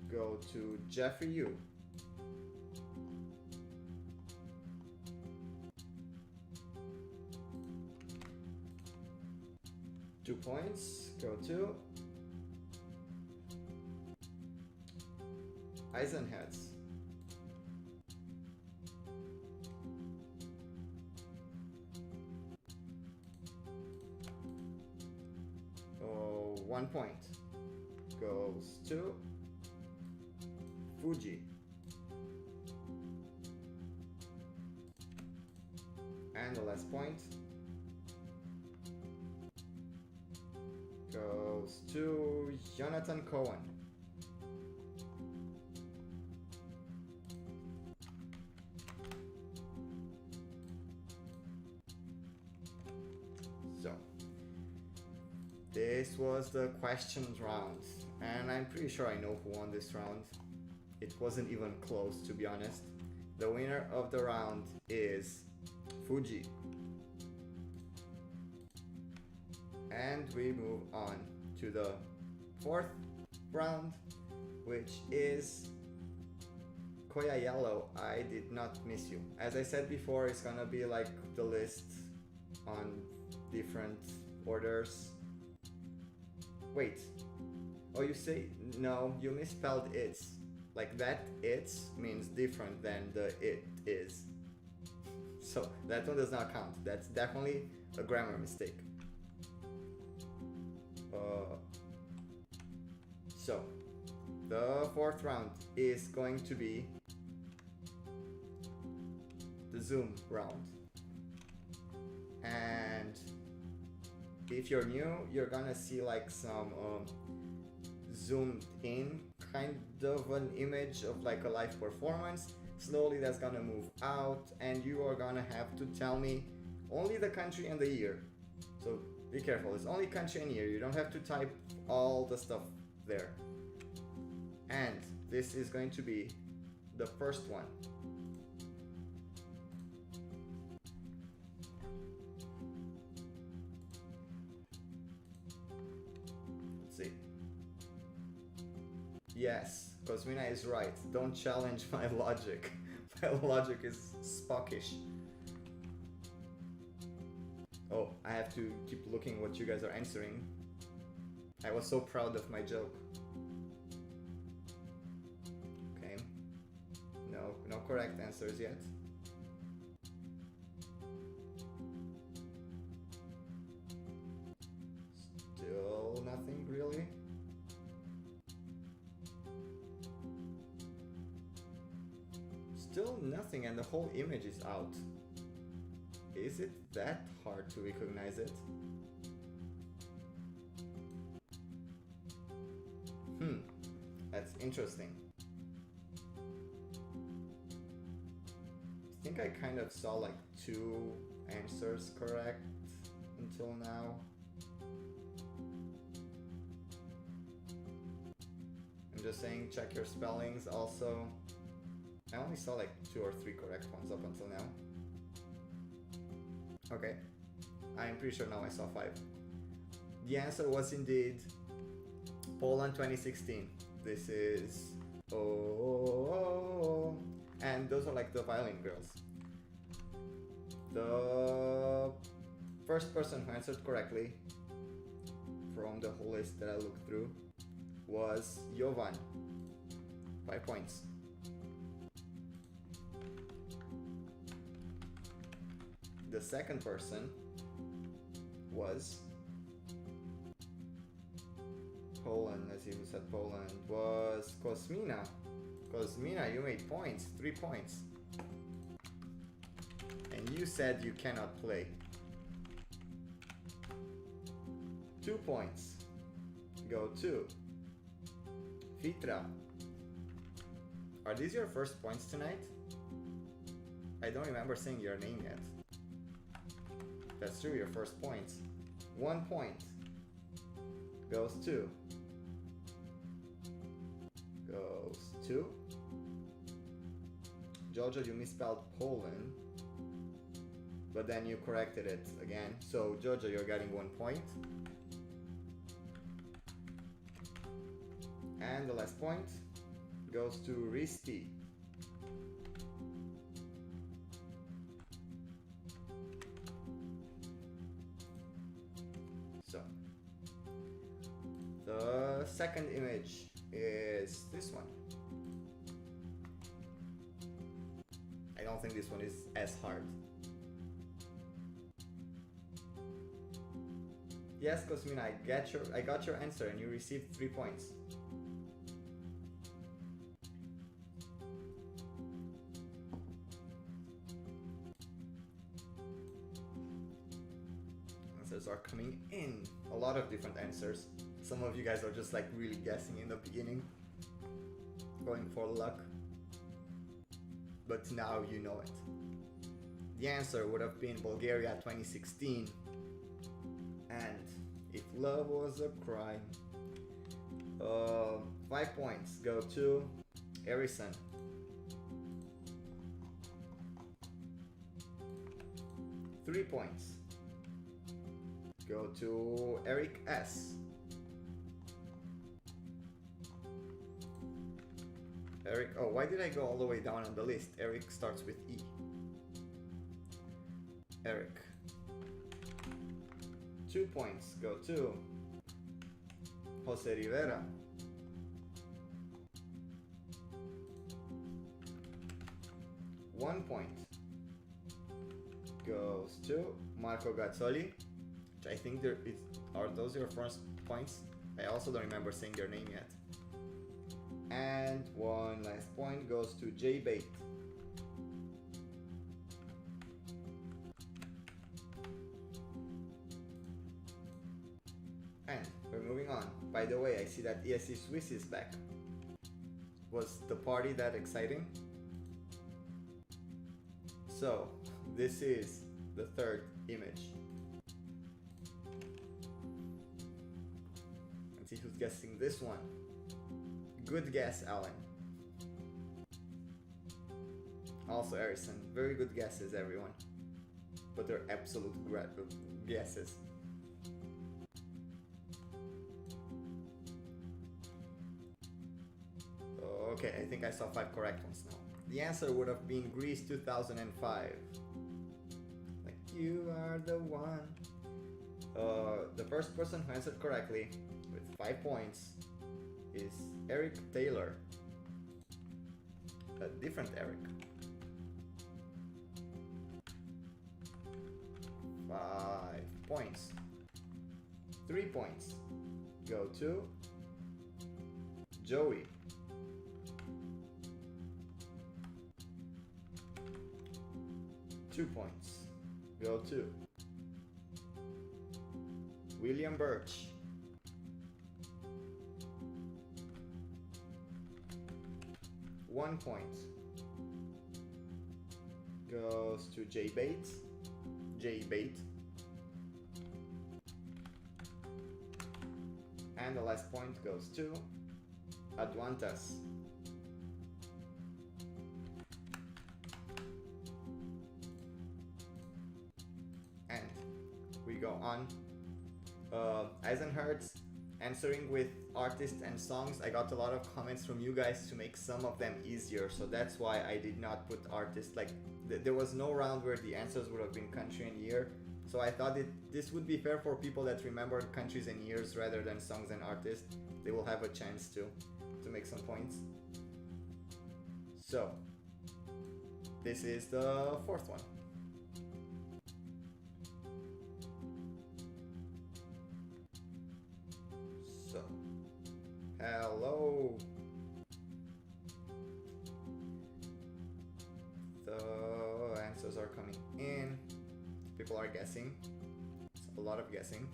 go to Jeffrey Yu. Two points go to Eisenheads. Oh, 1 point goes to Fuji. And the last point goes to Jonathan Cohen. So, this was the questions round, and I'm pretty sure I know who won this round. It wasn't even close, to be honest. The winner of the round is Fuji. And we move on to the fourth round, which is Koya Yellow, I Did Not Miss You. As I said before, it's gonna be like the list on different orders. Wait. Oh, you say, no, you misspelled it's. Like that it's means different than the it is. So that one does not count. That's definitely a grammar mistake. So the fourth round is going to be the Zoom round. And if you're new, you're gonna see like some zoomed in kind of an image of like a live performance. Slowly that's gonna move out, and you are gonna have to tell me only the country and the year. So be careful, it's only country and year. You don't have to type all the stuff there. And this is going to be the first one. Let's see. Yes, Cosmina is right. Don't challenge my logic. My logic is Spockish. Oh, I have to keep looking what you guys are answering. I was so proud of my joke. Okay. No correct answers yet. Still nothing really. Still nothing, and the whole image is out. Is it that hard to recognize it? That's interesting. I think I kind of saw like 2 answers correct until now. I'm just saying, check your spellings also. I only saw like 2 or 3 correct ones up until now. Okay, I'm pretty sure now I saw 5. The answer was indeed Poland 2016. This is oh, and those are like the violin girls. The first person who answered correctly from the whole list that I looked through was Jovan. 5 points. The second person was Poland, as you said Poland, was Kosmina. Kosmina, you made points, 3 points. And you said you cannot play. 2 points go to Fitra. Are these your first points tonight? I don't remember saying your name yet. That's true, your first points. 1 point goes to Jojo. You misspelled Poland, but then you corrected it again. So Jojo, you're getting 1 point. And the last point goes to Risti. So the second image is this one. I don't think this one is as hard. Yes, Cosmina, I got your answer and you received 3 points. Answers are coming in. A lot of different answers. Some of you guys are just like really guessing in the beginning, going for luck. But now you know it. The answer would have been Bulgaria 2016. And if love was a crime, 5 points go to Erison. 3 points go to Eric S. Eric, oh, why did I go all the way down on the list? Eric starts with E. Eric. 2 points go to Jose Rivera. 1 point goes to Marco Gazzoli, which I think are those your first points? I also don't remember saying their name yet. And 1 last point goes to J Bait. And we're moving on. By the way, I see that ESC Swiss is back. Was the party that exciting? So, this is the third image. Let's see who's guessing this one. Good guess, Alan. Also, Harrison. Very good guesses, everyone. But they're absolute guesses. Okay, I think I saw 5 correct ones now. The answer would have been Greece 2005. Like, you are the one. The first person who answered correctly with 5 points is Eric Taylor. A different Eric. 5 points. 3 points go to Joey. 2 points go to William Birch. 1 point goes to Jay Bate. And the last point goes to Adwantas. And we go on. Eisenherz answering with artists and songs. I got a lot of comments from you guys to make some of them easier, so that's why I did not put artists. Like there was no round where the answers would have been country and year, so I thought this would be fair for people that remember countries and years rather than songs and artists. They will have a chance to make some points. So this is the fourth one. So hello. The answers are coming in. People are guessing. It's a lot of guessing.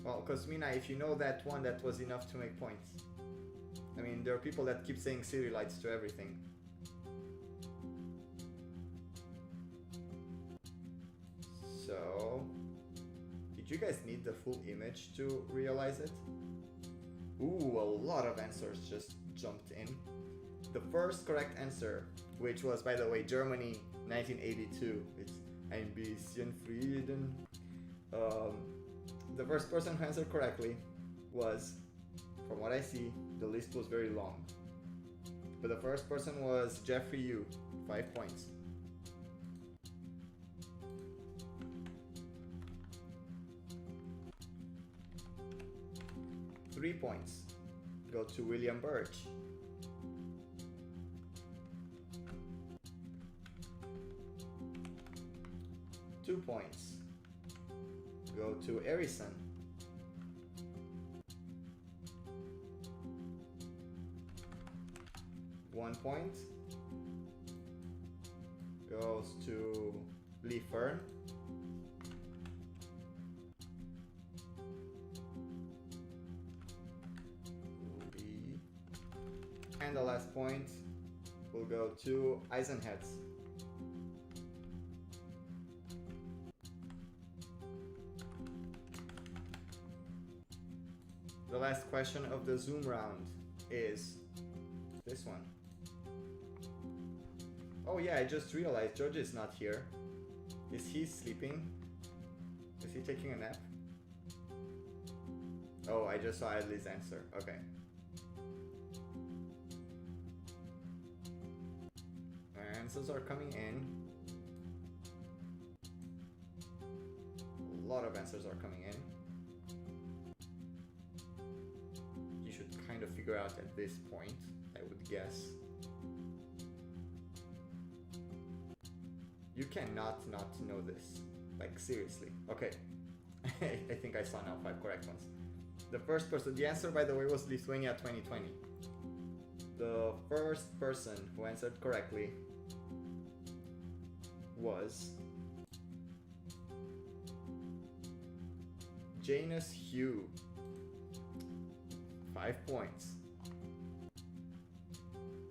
Well, Cosmina, if you know that one, that was enough to make points. I mean, there are people that keep saying city lights to everything. So, did you guys need the full image to realize it? Ooh, a lot of answers just jumped in. The first correct answer, which was, by the way, Germany 1982. It's Ein bisschen Frieden. The first person who answered correctly was, from what I see, the list was very long. But the first person was Jeffrey Yu, 5 points. Three points go to William Birch. Two points go to Harrison. One point goes to Lee Fern. And the last point will go to Eisenherz. The last question of the Zoom round is this one. Oh yeah, I just realized George is not here. Is he sleeping? Is he taking a nap? Oh, I just saw Adley's answer. Okay. Answers are coming in. A lot of answers are coming in. You should kind of figure out at this point, I would guess. You cannot not know this. Like, seriously. Okay. I think I saw now 5 correct ones. The first person, the answer, by the way, was Lithuania 2020. The first person who answered correctly was Janus Hugh. 5 points.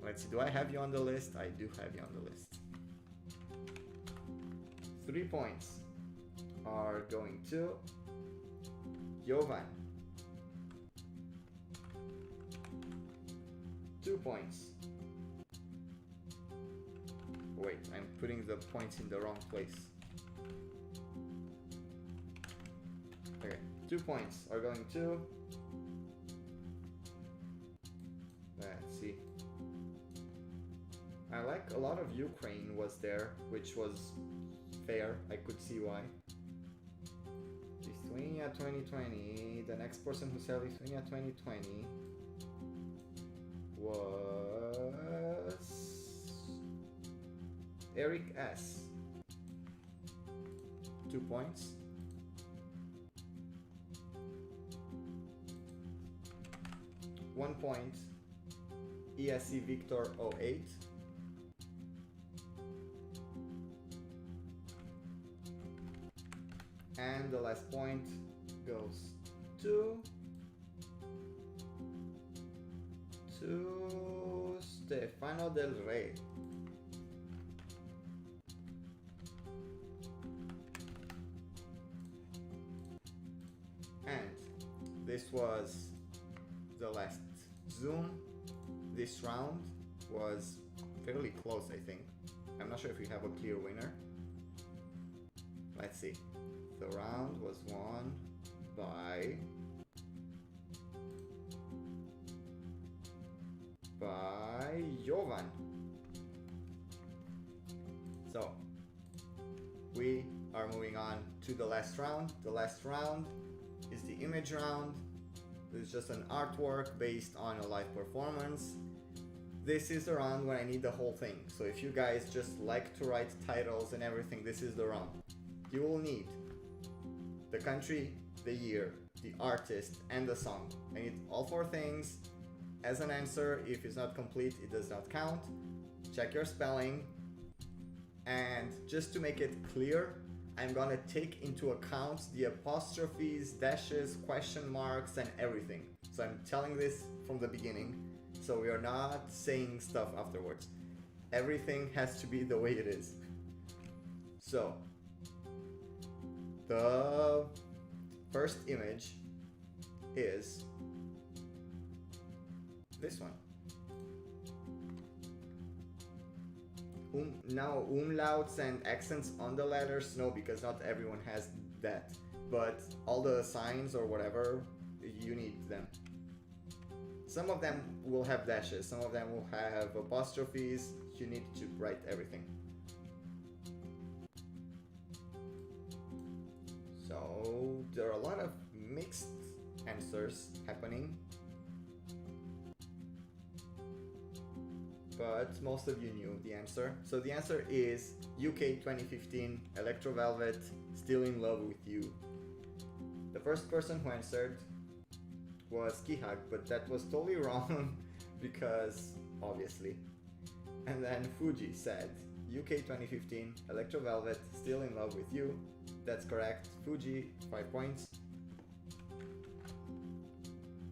Let's see, do I have you on the list? I do have you on the list. 3 points are going to Jovan. 2 points. Wait, I'm putting the points in the wrong place. Okay, 2 points are going to... Let's see. I like a lot of Ukraine was there, which was fair. I could see why. Lithuania 2020. The next person who said Lithuania 2020 was Eric S. 2 points. One point. ESC Victor 08. And the last point goes to Stefano Del Rey. And this was the last Zoom. This round was fairly close, I think. I'm not sure if we have a clear winner. Let's see. The round was won by Jovan. So we are moving on to the last round. The last round is the image round. It's just an artwork based on a live performance. This is the round when I need the whole thing. So if you guys just like to write titles and everything, this is the round. You will need the country, the year, the artist, and the song. I need all 4 things as an answer. If it's not complete, it does not count. Check your spelling. And just to make it clear, I'm gonna take into account the apostrophes, dashes, question marks, and everything. So I'm telling this from the beginning, so we are not saying stuff afterwards. Everything has to be the way it is. So, the first image is this one. Now umlauts and accents on the letters, no, because not everyone has that. But all the signs or whatever, you need them. Some of them will have dashes, some of them will have apostrophes. You need to write everything. So there are a lot of mixed answers happening, but most of you knew the answer. So the answer is UK 2015, Electro Velvet, Still in Love with You. The first person who answered was Kihag, but that was totally wrong because obviously. And then Fuji said UK 2015, Electro Velvet, Still in Love with You. That's correct. Fuji, 5 points.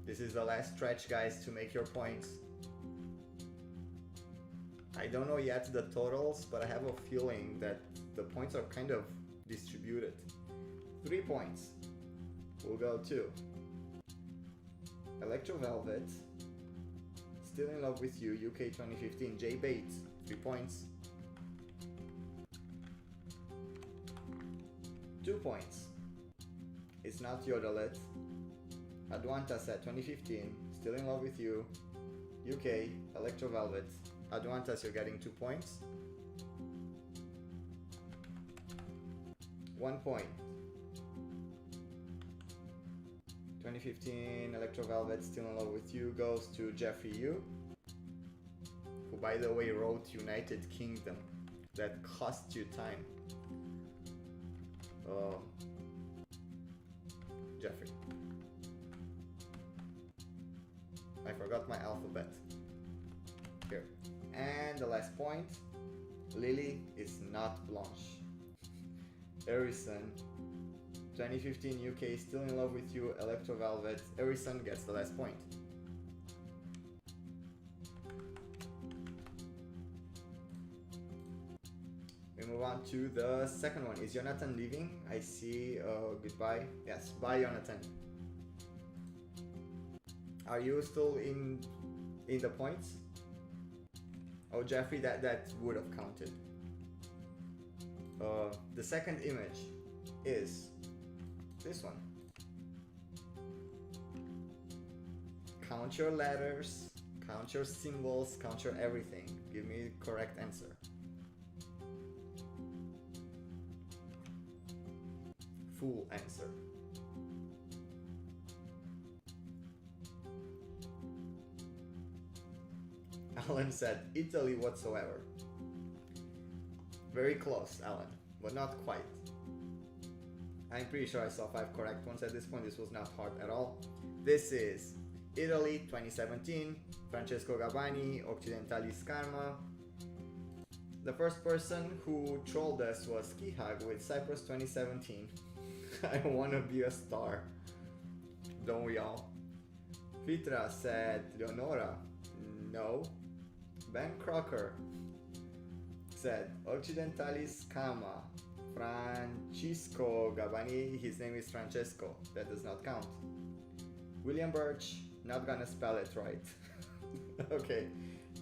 This is the last stretch, guys, to make your points. I don't know yet the totals, but I have a feeling that the points are kind of distributed. 3 points will go to Electro Velvet, Still in Love with You, UK 2015, Jay Bates, 3 points. 2 points. It's Not Yodelet, Adwanta said 2015, Still in Love with You, UK, Electro Velvet. Adwantas, you're getting 2 points. 1 point. 2015 Electro Velvet, Still in Love with You goes to Jeffrey Yu, who by the way wrote United Kingdom. That cost you time. Jeffrey. I forgot my alphabet. Here. And the last point, Lily is not Blanche. Harrison, 2015 UK, Still in Love with You, Electro Velvet, Erison gets the last point. We move on to the second one. Is Jonathan leaving? I see. Goodbye. Yes, bye, Jonathan. Are you still in the points? Oh, Jeffrey, that would have counted. The second image is this one. Count your letters, count your symbols, count your everything. Give me the correct answer. Full answer. Alan said Italy whatsoever. Very close, Alan, but not quite. I'm pretty sure I saw 5 correct ones at this point. This was not hard at all. This is Italy 2017, Francesco Gabbani, Occidentalis Karma. The first person who trolled us was Kihag with Cyprus 2017. I wanna be a star. Don't we all? Fitra said Leonora. No. Ben Crocker said Occidentalis Kama. Francisco Gabbani, his name is Francesco. That does not count. William Birch, not gonna spell it right. Okay.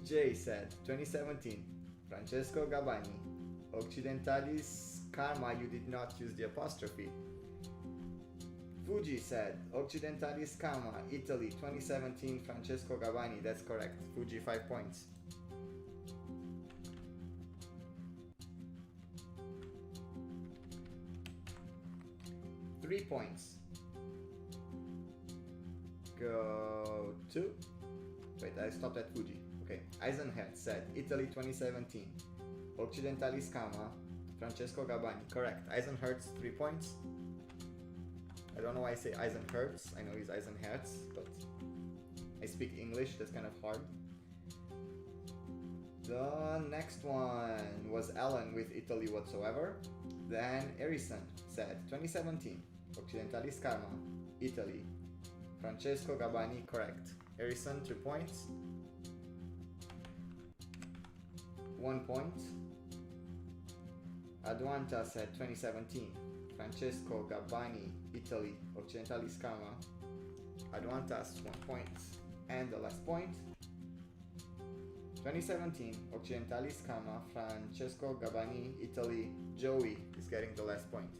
Jay said 2017. Francesco Gabbani. Occidentalis Karma, you did not use the apostrophe. Fuji said Occidentalis Karma, Italy 2017, Francesco Gabbani. That's correct. Fuji, 5 points. Three points. Go to... Wait, I stopped at Fuji. Okay. Eisenherz said Italy 2017. Occidentalis Karma, Francesco Gabbani. Correct. Eisenherz, 3 points. I don't know why I say Eisenherz. I know he's Eisenherz, but I speak English. That's kind of hard. The next one was Alan with Italy whatsoever. Then Erison said 2017. Occidentalis Karma, Italy. Francesco Gabbani, correct. Erison, 2 points. 1 point. Aduanta said 2017. Francesco Gabbani, Italy. Occidentalis Karma. Aduantas, 1 point. And the last point. 2017. Occidentalis Karma. Francesco Gabbani, Italy. Joey is getting the last point.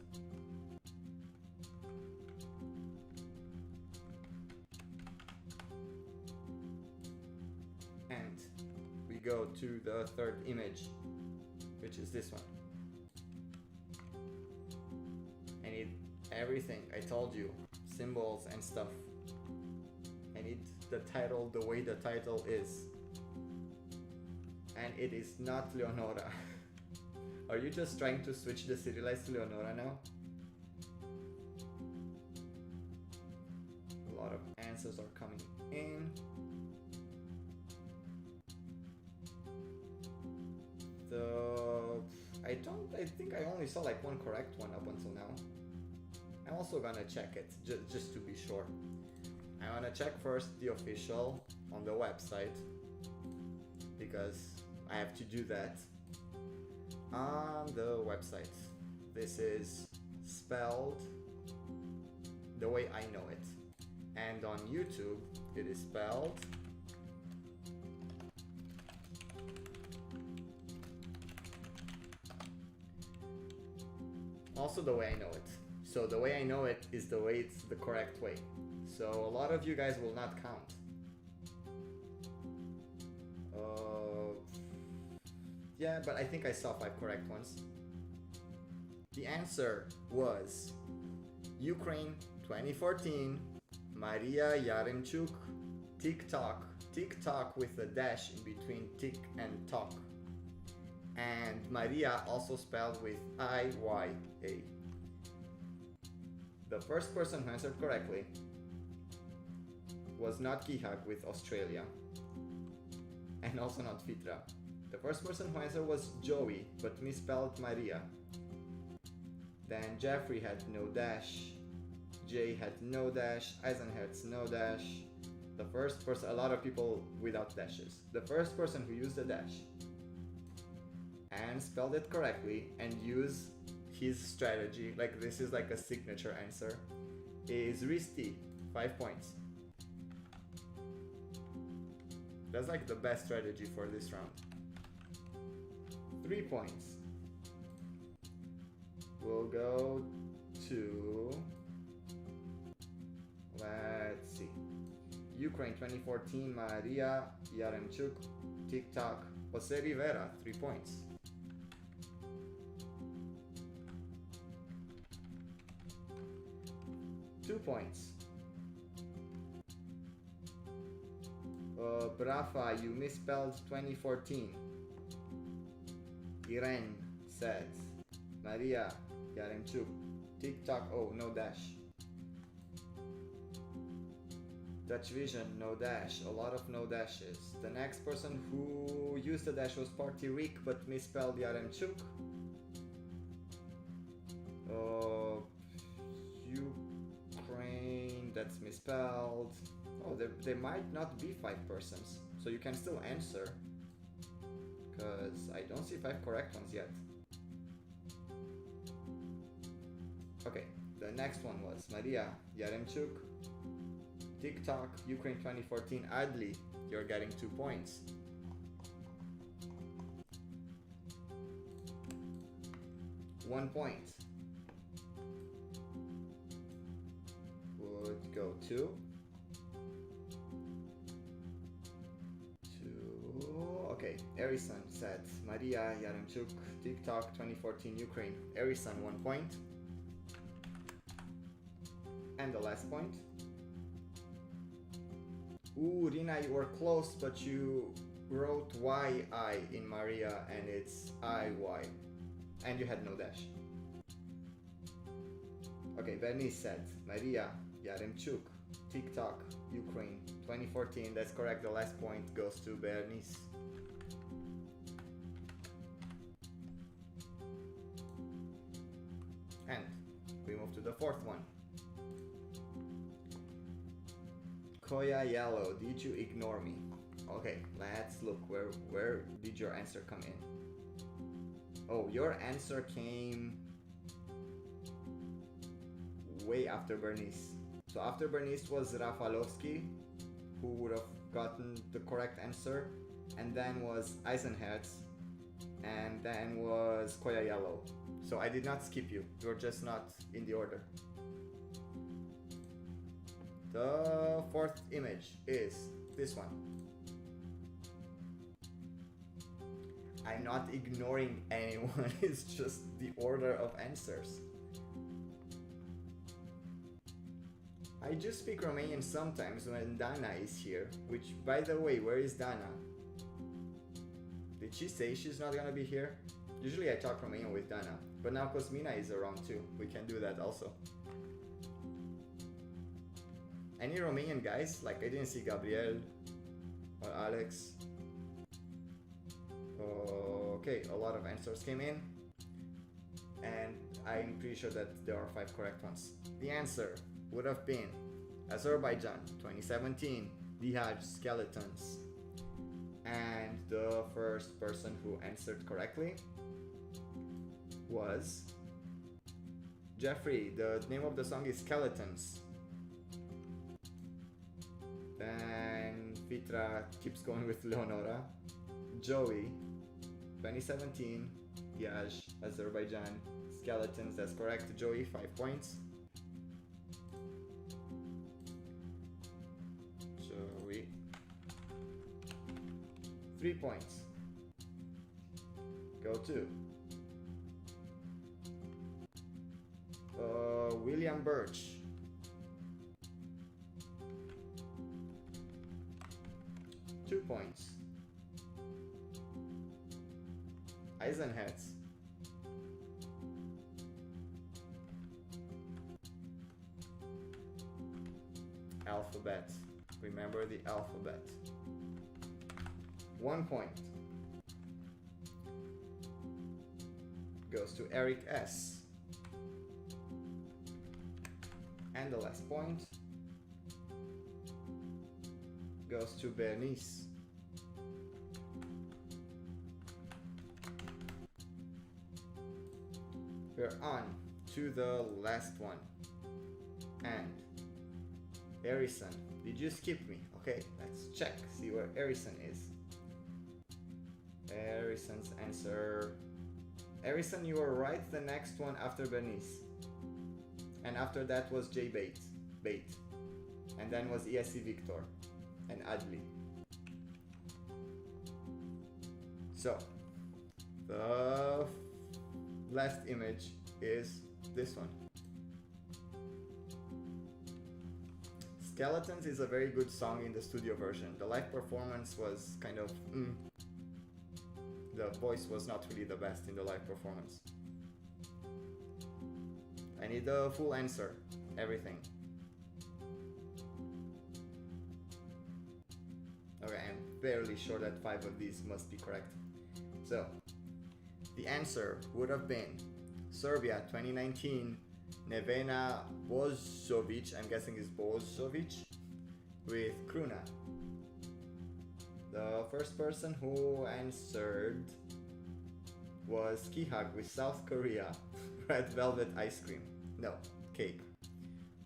And we go to the third image, which is this one. I need everything, I told you, symbols and stuff. I need the title the way the title is. And it is not Leonora. Are you just trying to switch the city lights to Leonora now? A lot of answers are coming in. I think I only saw like 1 correct one up until now. I'm also gonna check it, just to be sure. I wanna check first the official on the website, because I have to do that on the website. This is spelled the way I know it. And on YouTube, it is spelled also the way I know it. So the way I know it is the way it's the correct way. So a lot of you guys will not count. Yeah, but I think I saw 5 correct ones. The answer was Ukraine 2014, Maria Yaremchuk, TikTok, TikTok with a dash in between tick and talk. And Maria also spelled with I-Y-A. The first person who answered correctly was not Kihak with Australia, and also not Fitra. The first person who answered was Joey, but misspelled Maria. Then Jeffrey had no dash. Jay had no dash. Eisenherz no dash. The first person, a lot of people without dashes. The first person who used a dash and spelled it correctly and used his strategy, like this is like a signature answer, is Risti, 5 points. That's like the best strategy for this round. 3 points. We'll go to, let's see, Ukraine 2014, Maria Yaremchuk, TikTok, Jose Rivera, 3 points. Two points. Brafa, you misspelled 2014. Irene said, Maria Yaremchuk, TikTok, oh, no dash. Dutch Vision, no dash, a lot of no dashes. The next person who used the dash was Party Rick but misspelled Yaremchuk. Ukraine, that's misspelled. Oh, there might not be 5 persons, so you can still answer. Because I don't see 5 correct ones yet. Okay, the next one was Maria Yaremchuk, TikTok, Ukraine 2014, Adli, you're getting 2 points. One point would go to okay, Erison said Maria Yaremchuk, TikTok 2014, Ukraine. Erison, 1 point. And the last point. Ooh, Rina, you were close, but you wrote YI in Maria and it's IY. And you had no dash. Okay, Bernice said Maria Yaremchuk, TikTok, Ukraine, 2014. That's correct. The last point goes to Bernice. And we move to the fourth one. Koya Yellow, did you ignore me? Okay, let's look. Where did your answer come in? Oh, your answer came way after Bernice. So after Bernice was Rafalovsky, who would have gotten the correct answer, and then was Eisenherz, and then was Koya Yellow. So I did not skip you. You're just not in the order. The fourth image is this one. I'm not ignoring anyone, it's just the order of answers. I just speak Romanian sometimes when Dana is here, which, by the way, where is Dana? Did she say she's not gonna be here? Usually I talk Romanian with Dana, but now Cosmina is around too. We can do that also. Any Romanian guys? Like, I didn't see Gabriel or Alex. Okay, a lot of answers came in, and I'm pretty sure that there are 5 correct ones. The answer would have been Azerbaijan 2017, Dihaj Skeletons. And the first person who answered correctly was Jeffrey. The name of the song is Skeletons. Then Fitra keeps going with Leonora. Joey, 2017, Dihaj, Azerbaijan, Skeletons, that's correct. Joey, 5 points. Joey, 3 points. Go to William Birch. Two points. Eisenherz. Alphabet. Remember the alphabet. 1 point. Goes to Eric S. And the last point goes to Bernice. We're on to the last one. And Harrison, did you skip me? Okay, let's check, see where Harrison is. Harrison's answer. Harrison, you were right. The next one after Bernice. And after that was J Bait. And then was ESC Victor and Adli. So, the last image is this one. Skeletons is a very good song in the studio version. The live performance was kind of the voice was not really the best in the live performance. I need the full answer, everything. Okay, I'm fairly sure that 5 of these must be correct. So, the answer would have been Serbia 2019, Nevena Bozovic, I'm guessing is Bozovic, with Kruna. The first person who answered was Kihag with South Korea, Red Velvet Ice Cream. No, cake.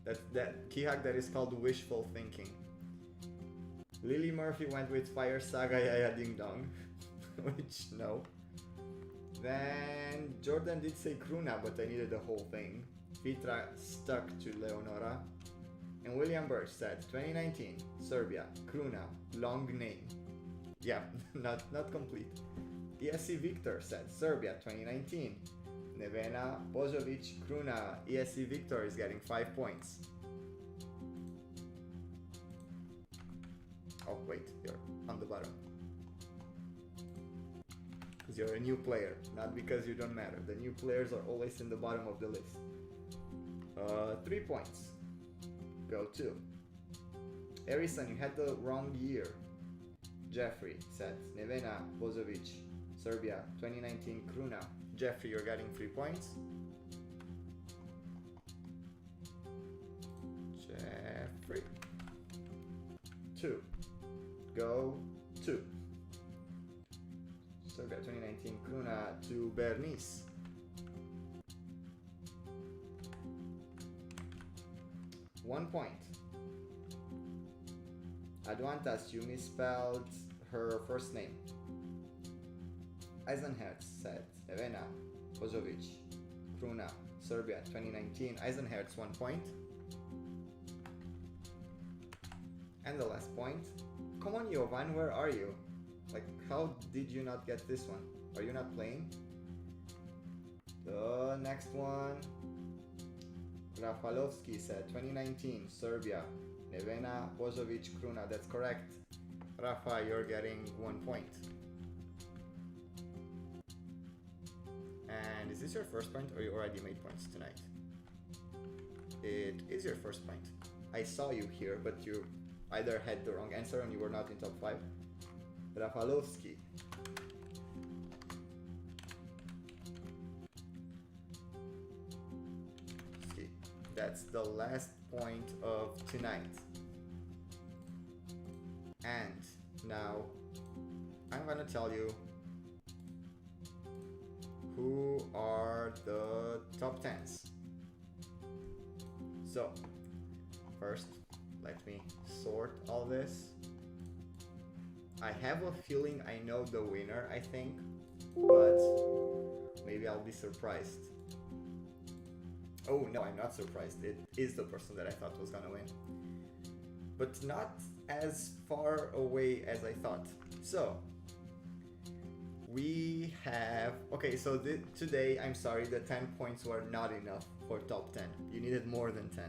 That Kihag, that is called wishful thinking. Lily Murphy went with Fire Saga Yaya Ding Dong, which no. Then Jordan did say Kruna, but I needed the whole thing. Fitra stuck to Leonora. And William Birch said 2019, Serbia, Kruna, long name. Yeah, not complete. ESC Victor said Serbia 2019, Nevena Bozovic, Kruna. ESC Victor is getting 5 points. Oh wait, you're on the bottom. Because you're a new player, not because you don't matter. The new players are always in the bottom of the list. 3 points. Go to Harrison, you had the wrong year. Jeffrey said Nevena Bozovic, Serbia 2019, Kruna. Jeffrey, you're getting 3 points. Jeffrey. 2. Go to Serbia 2019, Kruna to Bernice. 1 point. Adwantas, you misspelled her first name. Eisenherz said Nevena Bozovic, Kruna, Serbia 2019. Eisenherz 1 point. And the last point. Come on, Jovan, where are you? Like, how did you not get this one? Are you not playing? The next one. Rafalovski said 2019, Serbia, Nevena Bozovic, Kruna. That's correct. Rafa, you're getting 1 point. And is this your first point, or you already made points tonight? It is your first point. I saw you here, but you either had the wrong answer and you were not in top 5. Rafalovski. That's the last point of tonight. And now I'm gonna tell you who are the top 10s. So first, let me sort all this. I have a feeling I know the winner, I think, but maybe I'll be surprised. Oh no, I'm not surprised. It is the person that I thought was gonna win. But not as far away as I thought. So, we have... Okay, so today, I'm sorry, the 10 points were not enough for top 10. You needed more than 10.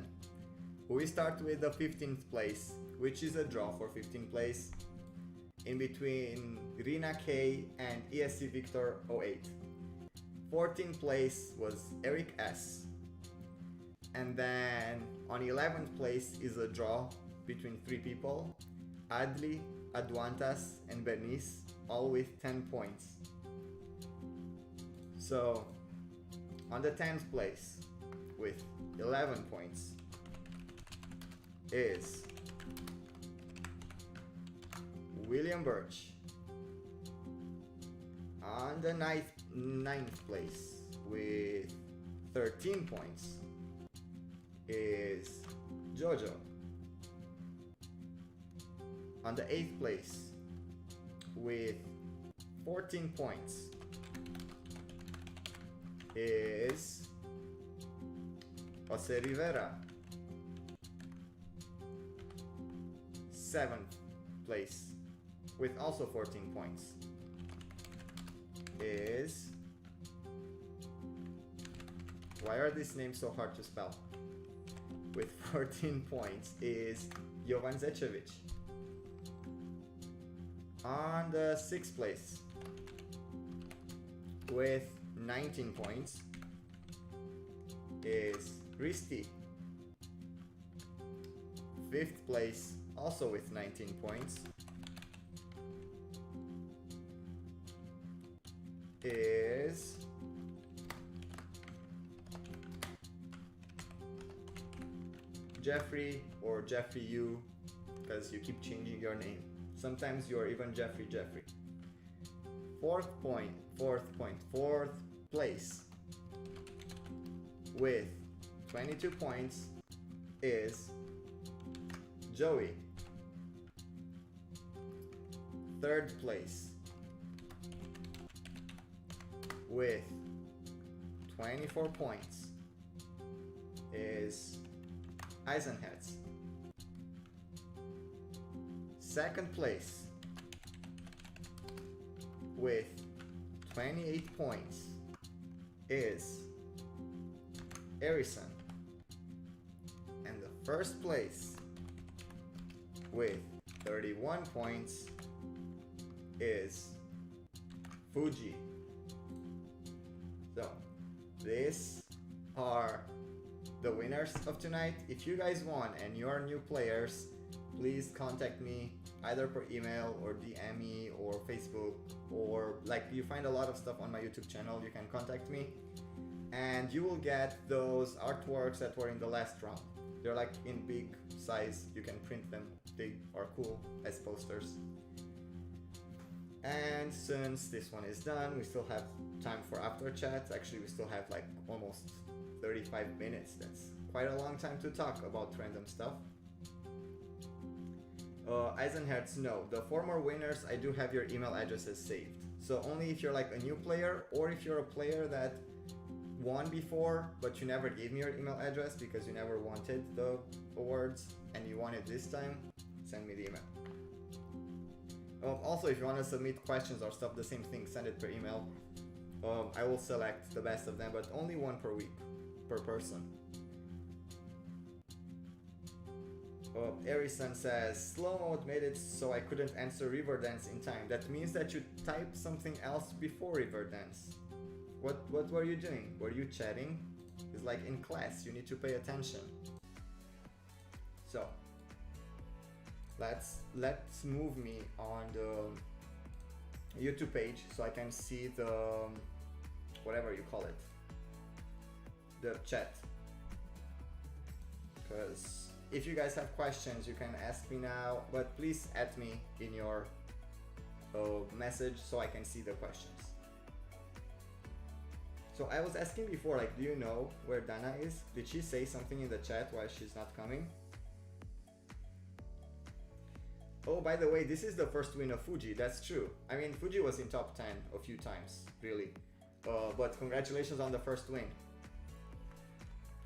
We start with the 15th place, which is a draw for 15th place, in between Rina K and ESC Victor 08. 14th place was Eric S. And then on 11th place is a draw between 3 people, Adli, Adwantas and Bernice, all with 10 points. So on the 10th place with 11 points is William Birch. On the ninth place with 13 points is Jojo. On the 8th place with 14 points is Jose Rivera. 7th place with also 14 points is... Why are these names so hard to spell? With 14 points is Jovan Zečević. On the 6th place with 19 points is Risti. 5th place also with 19 points is Jeffrey, or Jeffrey U, because you keep changing your name. Sometimes you are even Jeffrey. Fourth place with 22 points is Joey. 3rd place with 24 points is Eisenherz. 2nd place with 28 points is Erison. And the 1st place with 31 points is Fuji. So these are the winners of tonight. If you guys won and you're new players, please contact me either per email or DM me or Facebook, or like you find a lot of stuff on my YouTube channel, you can contact me and you will get those artworks that were in the last round. They're like in big size, you can print them big or cool as posters. And since this one is done, we still have time for after chat. Actually, we still have like almost 35 minutes. That's quite a long time to talk about random stuff. Eisenherz, no. The former winners, I do have your email addresses saved. So only if you're like a new player, or if you're a player that won before, but you never gave me your email address because you never wanted the awards and you want it this time, send me the email. Also, if you want to submit questions or stuff, the same thing, send it per email. I will select the best of them, but only one per week, per person. Erison says, slow mode made it so I couldn't answer Riverdance in time. That means that you typed something else before Riverdance. What were you doing? Were you chatting? It's like in class, you need to pay attention. So, let's move me on the YouTube page so I can see the, whatever you call it, the chat. Because if you guys have questions, you can ask me now, but please add me in your message so I can see the questions. So I was asking before, like, do you know where Dana is? Did she say something in the chat why she's not coming? Oh, by the way, this is the first win of Fuji. That's true. I mean, Fuji was in top 10 a few times, really. But congratulations on the first win.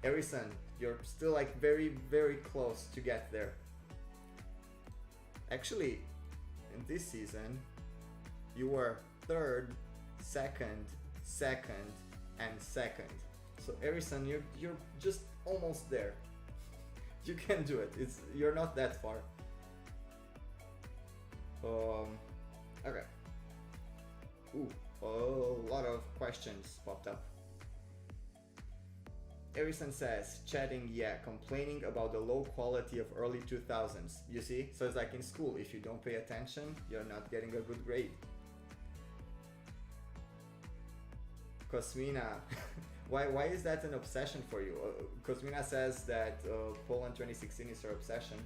Erison, you're still like very, very close to get there. Actually, in this season, you were 3rd, 2nd, 2nd, and 2nd. So Erison, you're just almost there. You can do it. You're not that far. Okay. Ooh, a lot of questions popped up. Erison says, chatting, yeah, complaining about the low quality of early 2000s. You see? So it's like in school, if you don't pay attention, you're not getting a good grade. Cosmina, Why is that an obsession for you? Kosmina says that Poland 2016 is her obsession.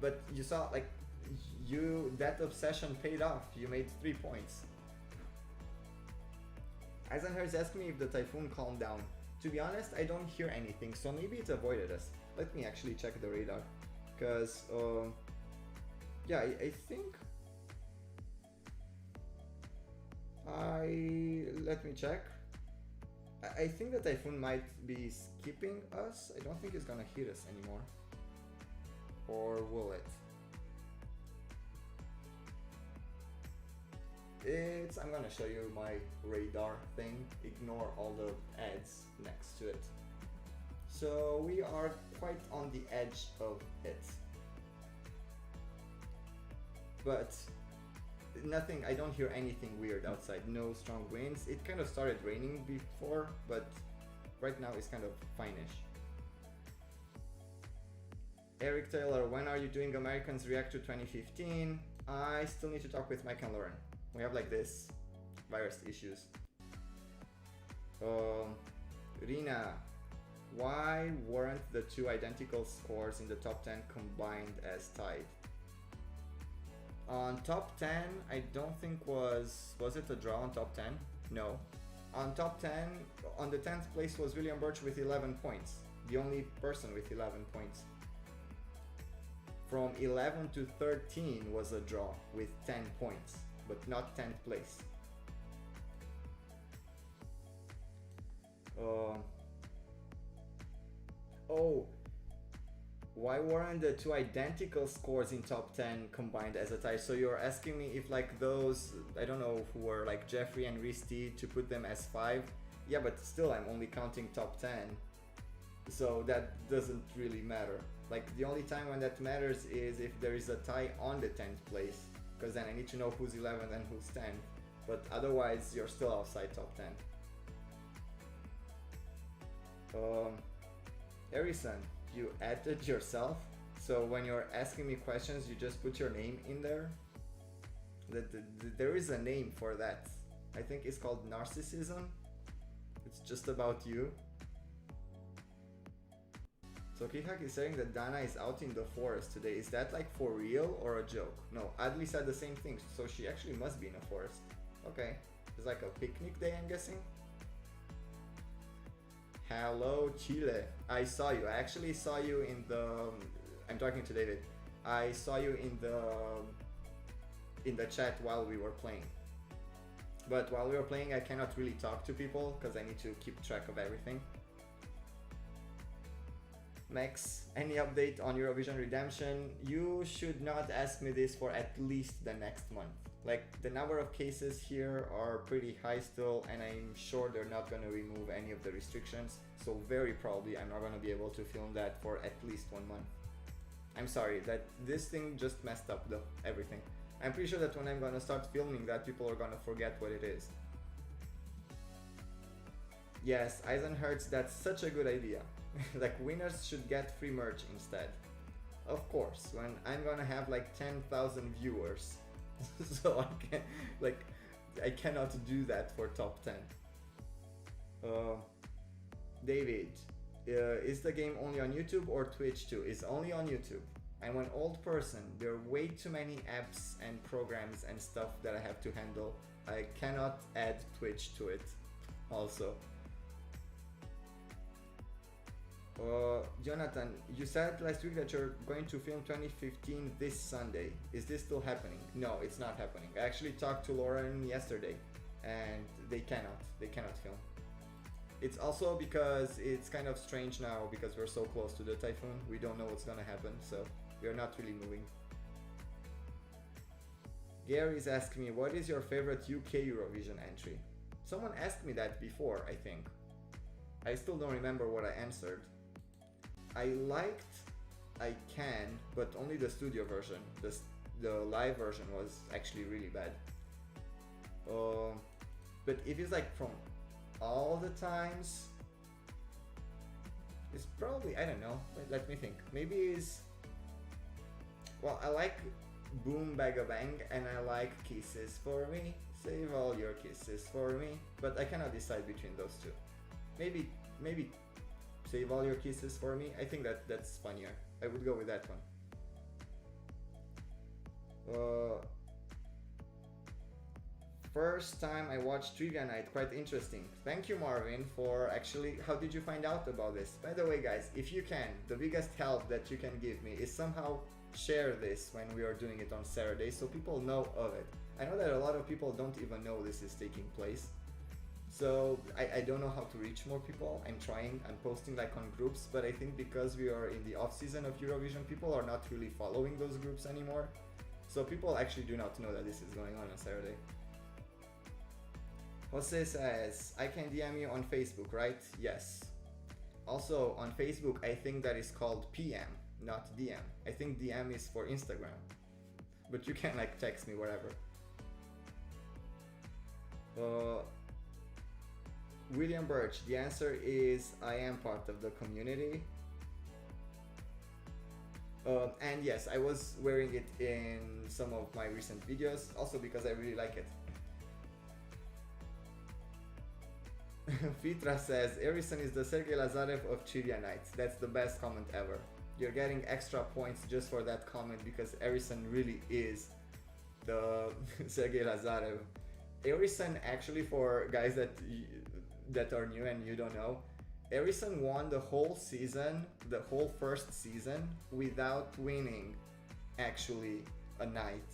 But you saw, like, that obsession paid off. You made 3 points. Eisenherz is asking me if the typhoon calmed down. To be honest, I don't hear anything, so maybe it avoided us. Let me actually check the radar. Because, yeah, I think... Let me check. I think the typhoon might be skipping us. I don't think it's gonna hit us anymore. Or will it? I'm gonna show you my radar thing. Ignore all the ads next to it. So we are quite on the edge of it. But nothing, I don't hear anything weird outside. No strong winds. It kind of started raining before, but right now it's kind of fine-ish. Eric Taylor, when are you doing Americans React to 2015? I still need to talk with Mike and Lauren. We have like this virus issues. Rina, why weren't the 2 identical scores in the top 10 combined as tied? On top 10, I don't think was it a draw on top 10? No. On top 10, on the 10th place was William Birch with 11 points. The only person with 11 points. From 11 to 13 was a draw with 10 points, but not 10th place. Oh, why weren't the 2 identical scores in top 10 combined as a tie? So you're asking me if like those, I don't know, who were like Jeffrey and Risti, to put them as 5? Yeah, but still I'm only counting top 10. So that doesn't really matter. Like the only time when that matters is if there is a tie on the 10th place, because then I need to know who's 11th and who's 10th. But otherwise you're still outside top 10. Harrison, you added yourself, so when you're asking me questions you just put your name in there. There is a name for that. I think it's called narcissism. It's just about you. So Kihak is saying that Dana is out in the forest today. Is that like for real or a joke? No, Adli said the same thing, so she actually must be in a forest. Okay, it's like a picnic day, I'm guessing. Hello Chile, I saw you. I actually saw you in the... I'm talking to David. I saw you in the chat while we were playing. But while we were playing I cannot really talk to people because I need to keep track of everything. Max, any update on Eurovision Redemption? You should not ask me this for at least the next month. Like, the number of cases here are pretty high still, and I'm sure they're not going to remove any of the restrictions, so very probably I'm not going to be able to film that for at least 1 month. I'm sorry, that this thing just messed up everything. I'm pretty sure that when I'm going to start filming that, people are going to forget what it is. Yes, Eisenherz, that's such a good idea. Like, winners should get free merch instead. Of course, when I'm gonna have like 10,000 viewers. So I cannot do that for top 10. David, is the game only on YouTube or Twitch too? It's only on YouTube. I'm an old person. There are way too many apps and programs and stuff that I have to handle. I cannot add Twitch to it also. Jonathan, you said last week that you're going to film 2015 this Sunday. Is this still happening? No, it's not happening. I actually talked to Lauren yesterday and they cannot film. It's also because it's kind of strange now because we're so close to the typhoon. We don't know what's gonna happen, so we're not really moving. Gary's asking me, what is your favorite UK Eurovision entry? Someone asked me that before, I think. I still don't remember what I answered. I liked I Can, but only the studio version. The live version was actually really bad. But if it's like from all the times, it's probably, I don't know, let me think. Maybe it's, well, I like Boom Bag a Bang and I like Kisses for Me, Save all your kisses for me, but I cannot decide between those two. Maybe save all your kisses for me. I think that's funnier. I would go with that one. First time I watched Trivia Night, quite interesting. Thank you, Marvin, for actually, how did you find out about this? By the way, guys, if you can, the biggest help that you can give me is somehow share this when we are doing it on Saturday so people know of it. I know that a lot of people don't even know this is taking place. So I don't know how to reach more people. I'm trying, I'm posting like on groups, but I think because we are in the off season of Eurovision, people are not really following those groups anymore. So people actually do not know that this is going on Saturday. Jose says, I can DM you on Facebook, right? Yes. Also on Facebook, I think that is called PM, not DM. I think DM is for Instagram. But you can like text me, whatever. William Birch, the answer is I am part of the community. And yes, I was wearing it in some of my recent videos, also because I really like it. Fitra says, Erison is the Sergei Lazarev of Trivia Nights. That's the best comment ever. You're getting extra points just for that comment because Erison really is the Sergei Lazarev. Erison, actually, for guys that are new and you don't know, Erison won the whole season, the whole first season, without winning actually a night.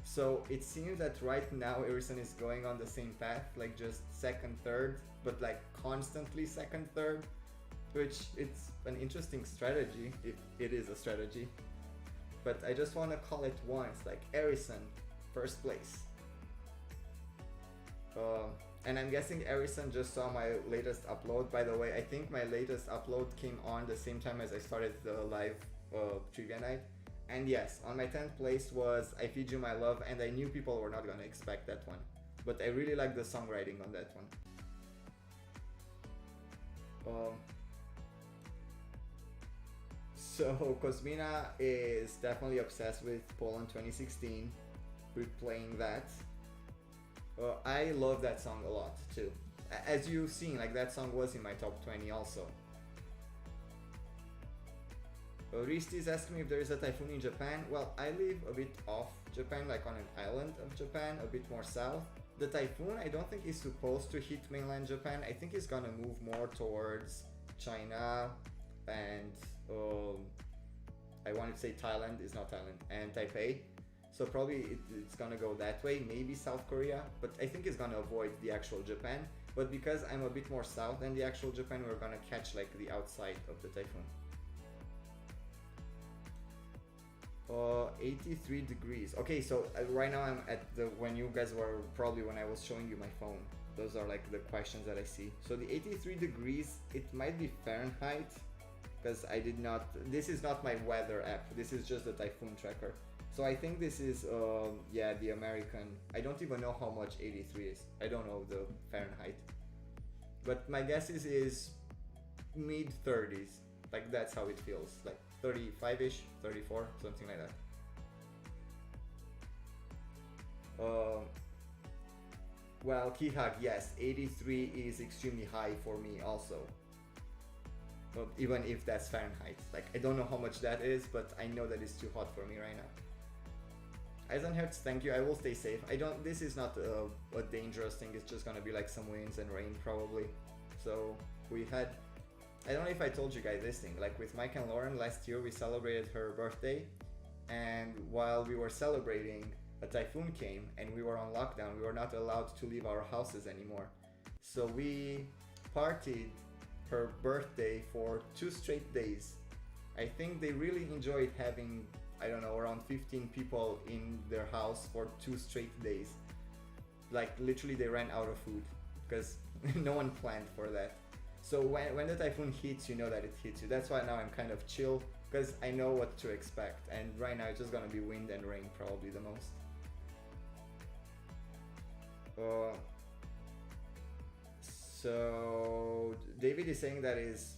So it seems that right now Erison is going on the same path, like just second, third, but like constantly second, third, which it's an interesting strategy, if it is a strategy. But I just want to call it once, like Erison, first place. And I'm guessing Erison just saw my latest upload. By the way, I think my latest upload came on the same time as I started the live Trivia Night. And yes, on my 10th place was I Feed You My Love, and I knew people were not gonna expect that one. But I really like the songwriting on that one. So Cosmina is definitely obsessed with Poland 2016, replaying that. I love that song a lot too. As you've seen, like that song was in my top 20 also. Risti is asking me if there is a typhoon in Japan. Well, I live a bit off Japan, like on an island of Japan, a bit more south. The typhoon I don't think is supposed to hit mainland Japan. I think it's gonna move more towards China and I wanted to say Thailand, is not Thailand, and Taipei. So probably it's gonna go that way, maybe South Korea, but I think it's gonna avoid the actual Japan. But because I'm a bit more south than the actual Japan, we're gonna catch like the outside of the typhoon. 83 degrees. Okay, so right now I'm at the, when you guys were, probably when I was showing you my phone, those are like the questions that I see. So the 83 degrees, it might be Fahrenheit, because I did not, this is not my weather app, this is just the typhoon tracker. So I think this is, yeah, the American, I don't even know how much 83 is. I don't know the Fahrenheit. But my guess is mid 30s, like that's how it feels, like 35-ish, 34, something like that. Well, Kihag, yes, 83 is extremely high for me also. Even if that's Fahrenheit. Like, I don't know how much that is, but I know that it's too hot for me right now. Eisenherz, thank you, I will stay safe. This is not a dangerous thing, it's just gonna be like some winds and rain probably. So, we had, I don't know if I told you guys this thing, like with Mike and Lauren last year we celebrated her birthday, and while we were celebrating, a typhoon came and we were on lockdown. We were not allowed to leave our houses anymore. So we partied her birthday for 2 straight days. I think they really enjoyed having, I don't know, around 15 people in their house for 2 straight days. Like literally they ran out of food because no one planned for that. So when the typhoon hits, you know that it hits you. That's why now I'm kind of chill, because I know what to expect. And right now it's just gonna be wind and rain probably the most. So David is saying that is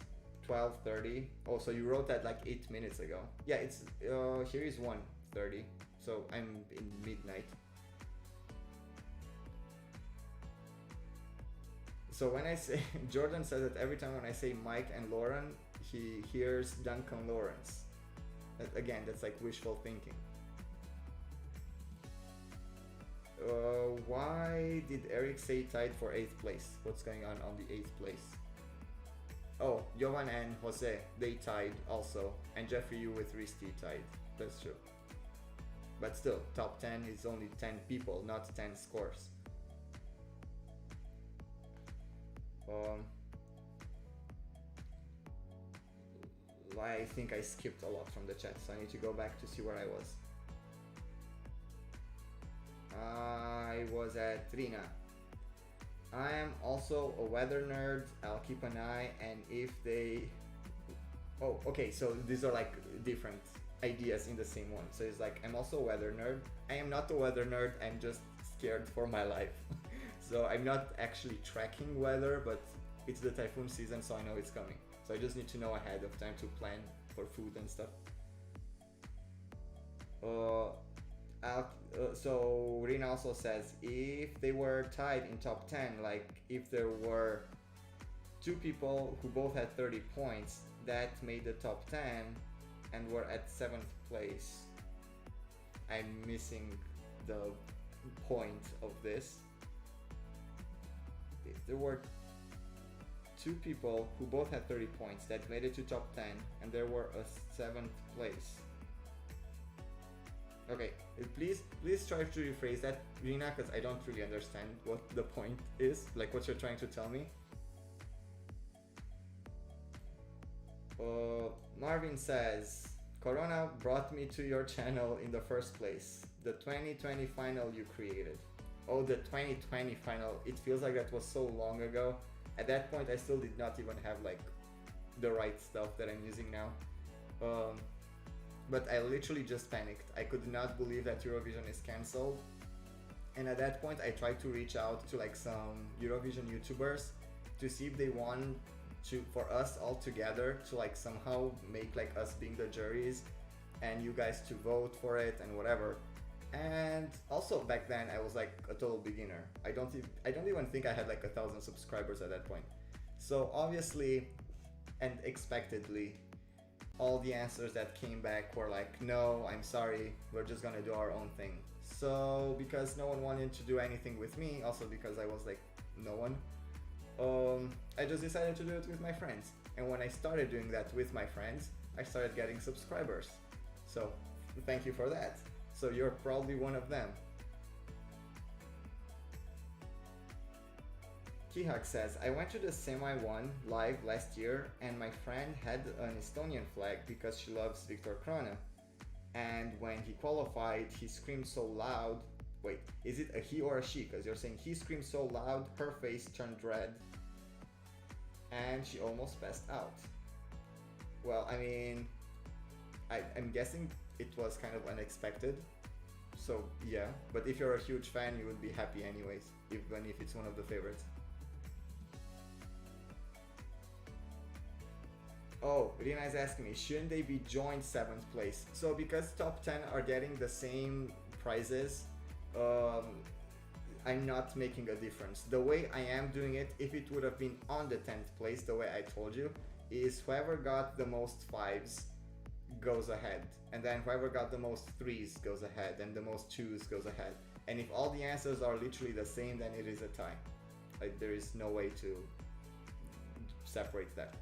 12:30. Oh, so you wrote that like 8 minutes ago. Yeah, it's here is 1:30. So I'm in midnight. So when I say Jordan says that every time when I say Mike and Lauren, he hears Duncan Lawrence. Again, that's like wishful thinking. Why did Eric say tied for 8th place? What's going on the 8th place? Oh, Jovan and Jose, they tied also. And Jeffrey, you with Risti tied. That's true. But still, top 10 is only 10 people, not 10 scores. I think I skipped a lot from the chat, so I need to go back to see where I was. I was at Rina. I am also a weather nerd. I'll keep an eye, and if they... Oh, okay, so these are like different ideas in the same one. So it's like, I'm also a weather nerd. I am not a weather nerd, I'm just scared for my life. So I'm not actually tracking weather, but it's the typhoon season, so I know it's coming. So I just need to know ahead of time to plan for food and stuff. So Rina also says, if they were tied in top 10, like if there were 2 people who both had 30 points that made the top 10 and were at 7th place. I'm missing the point of this. If there were 2 people who both had 30 points that made it to top 10 and there were a 7th place. Okay, please try to rephrase that, Rina, because I don't really understand what the point is, like what you're trying to tell me. Marvin says, Corona brought me to your channel in the first place. The 2020 final you created. Oh, the 2020 final. It feels like that was so long ago. At that point, I still did not even have like the right stuff that I'm using now. But I literally just panicked. I could not believe that Eurovision is cancelled. And at that point, I tried to reach out to like some Eurovision YouTubers to see if they want for us all together to like somehow make like us being the juries and you guys to vote for it and whatever. And also back then I was like a total beginner. I don't even think I had like 1,000 subscribers at that point. So obviously and expectedly, all the answers that came back were like, no, I'm sorry, we're just gonna do our own thing. So because no one wanted to do anything with me, also because I was like no one, I just decided to do it with my friends. And when I started doing that with my friends, I started getting subscribers. So thank you for that. So you're probably one of them. Kihak says, I went to the semi-1 live last year and my friend had an Estonian flag because she loves Victor Krone. And when he qualified, he screamed so loud. Wait, is it a he or a she? Because you're saying he screamed so loud, her face turned red and she almost passed out. Well, I mean, I'm guessing it was kind of unexpected. So yeah, but if you're a huge fan, you would be happy anyways, even if it's one of the favorites. Oh, Rina is asking me, shouldn't they be joint 7th place? So because top 10 are getting the same prizes, I'm not making a difference. The way I am doing it, if it would have been on the 10th place, the way I told you, is whoever got the most 5s goes ahead. And then whoever got the most 3s goes ahead, and the most 2s goes ahead. And if all the answers are literally the same, then it is a tie. Like, there is no way to separate that.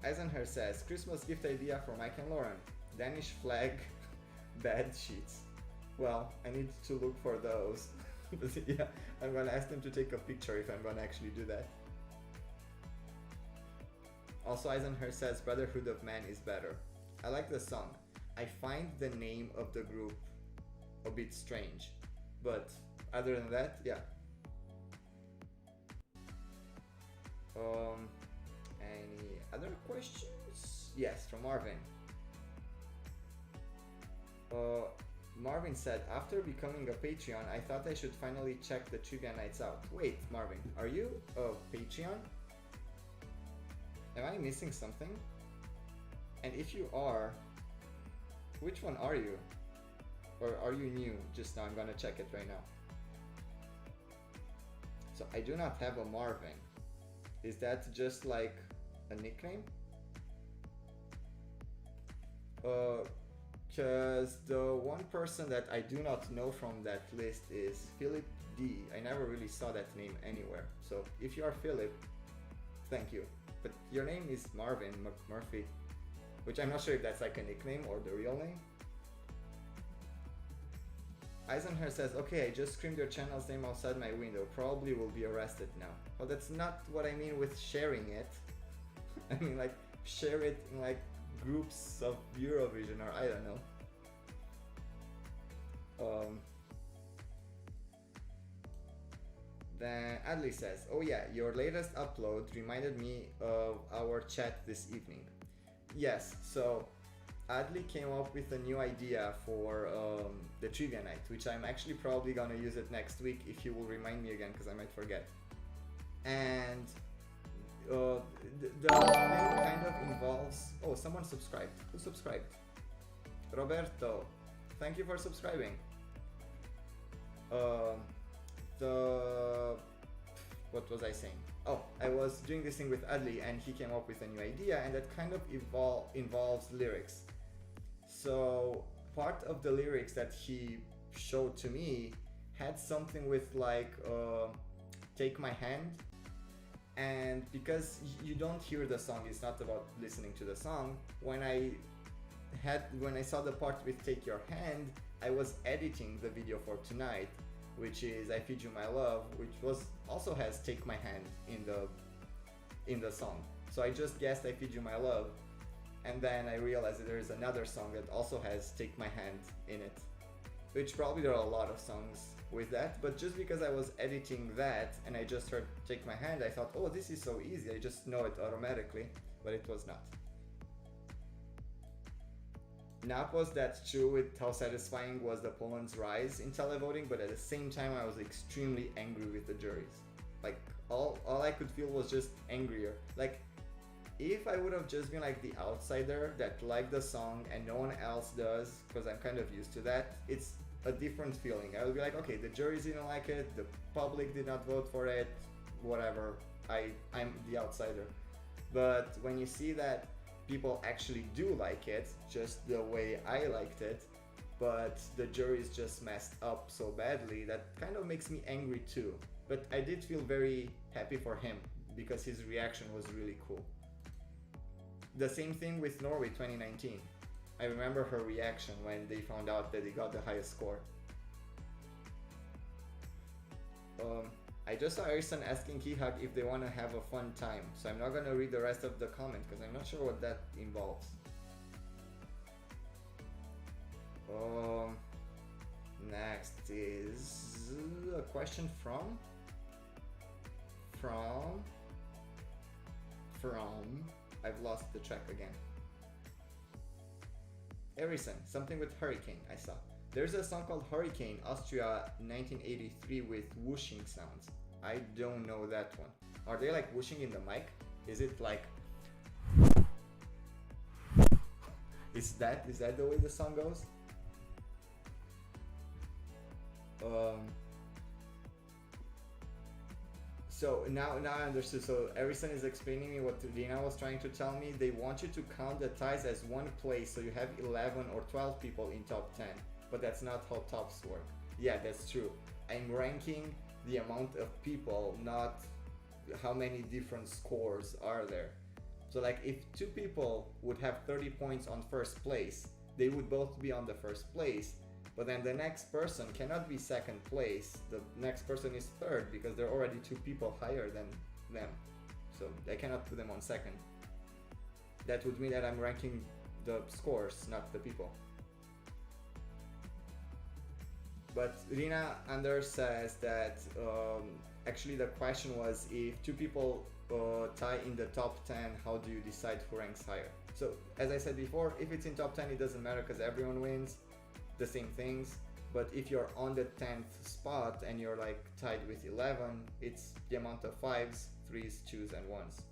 Eisenher says, Christmas gift idea for Mike and Lauren. Danish flag bed sheets. Well, I need to look for those. Yeah, I'm gonna ask them to take a picture if I'm gonna actually do that. Also, Eisenher says, Brotherhood of Man is better. I like the song. I find the name of the group a bit strange. But other than that, yeah. Any other questions? Yes, from Marvin. Marvin said, after becoming a Patreon, I thought I should finally check the trivia nights out. Wait, Marvin, are you a Patreon? Am I missing something? And if you are, which one are you? Or are you new just now? I'm gonna check it right now. So I do not have a Marvin. Is that just like a nickname? Because the one person that I do not know from that list is Philip D. I never really saw that name anywhere. So if you are Philip, thank you. But your name is Marvin Murphy, which I'm not sure if that's like a nickname or the real name. Eisenher says, okay, I just screamed your channel's name outside my window. Probably will be arrested now. Well, that's not what I mean with sharing it. I mean like share it in like groups of Eurovision or I don't know. Then Adley says, oh yeah, your latest upload reminded me of our chat this evening. Yes, so Adley came up with a new idea for the trivia night, which I'm actually probably gonna use it next week if you will remind me again, because I might forget. And the thing kind of involves... Oh, someone subscribed. Who subscribed? Roberto. Thank you for subscribing. What was I saying? Oh, I was doing this thing with Adley and he came up with a new idea, and that kind of involves lyrics. So part of the lyrics that he showed to me had something with like take my hand, and because you don't hear the song, it's not about listening to the song. When I saw the part with take your hand, I was editing the video for tonight, which is I Feed You My Love, which also has Take My Hand in the song. So I just guessed I Feed You My Love, and then I realized that there is another song that also has Take My Hand in it, which probably there are a lot of songs with that, but just because I was editing that and I just heard Take My Hand, I thought, oh, this is so easy, I just know it automatically, but it was not. Napos, that's true with how satisfying was the Poland's rise in televoting, but at the same time I was extremely angry with the juries. Like all I could feel was just angrier. Like if I would have just been like the outsider that liked the song and no one else does, because I'm kind of used to that, it's a different feeling. I would be like, okay, the juries didn't like it, the public did not vote for it, whatever, I'm the outsider. But when you see that people actually do like it, just the way I liked it, but the juries just messed up so badly, that kind of makes me angry too. But I did feel very happy for him, because his reaction was really cool. The same thing with Norway 2019. I remember her reaction when they found out that they got the highest score. I just saw Erison asking Kihag if they want to have a fun time, so I'm not going to read the rest of the comment because I'm not sure what that involves. Next is a question from I've lost the track again. Erison, something with hurricane, I saw. There's a song called Hurricane, Austria 1983 with whooshing sounds. I don't know that one. Are they like whooshing in the mic? Is it like... Is that the way the song goes? So now I understood. So Erison is explaining me what Lina was trying to tell me. They want you to count the ties as one place, so you have 11 or 12 people in top 10. But that's not how tops work. Yeah, that's true. I'm ranking the amount of people, not how many different scores are there. So like if two people would have 30 points on first place, they would both be on the first place, but then the next person cannot be second place. The next person is third because there are already two people higher than them. So I cannot put them on second. That would mean that I'm ranking the scores, not the people. But Rina Anders says that actually the question was, if two people tie in the top 10, how do you decide who ranks higher? So as I said before, if it's in top 10 it doesn't matter because everyone wins the same things. But if you're on the 10th spot and you're like tied with 11, it's the amount of 5s, 3s, 2s and 1s.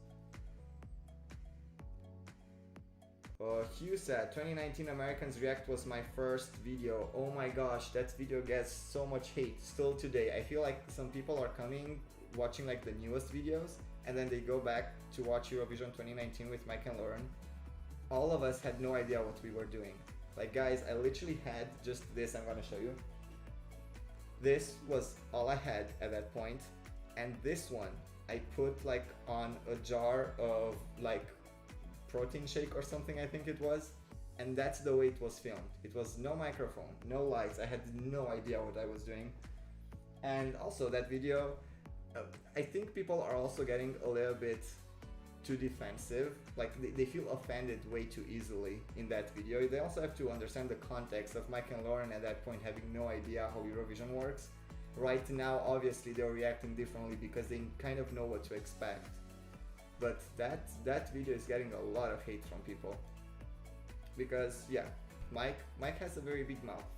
Hugh said 2019 Americans React was my first video. Oh my gosh, that video gets so much hate still today. I feel like some people are coming, watching like the newest videos, and then they go back to watch Eurovision 2019 with Mike and Lauren. All of us had no idea what we were doing. Like guys, I literally had just this, I'm gonna show you. This was all I had at that point, and this one I put like on a jar of like protein shake or something, I think it was, and that's the way it was filmed. It was no microphone, no lights, I had no idea what I was doing. And also that video, I think people are also getting a little bit too defensive, like they feel offended way too easily in that video. They also have to understand the context of Mike and Lauren at that point having no idea how Eurovision works. Right now, obviously they're reacting differently because they kind of know what to expect. But that video is getting a lot of hate from people. Because yeah, Mike has a very big mouth,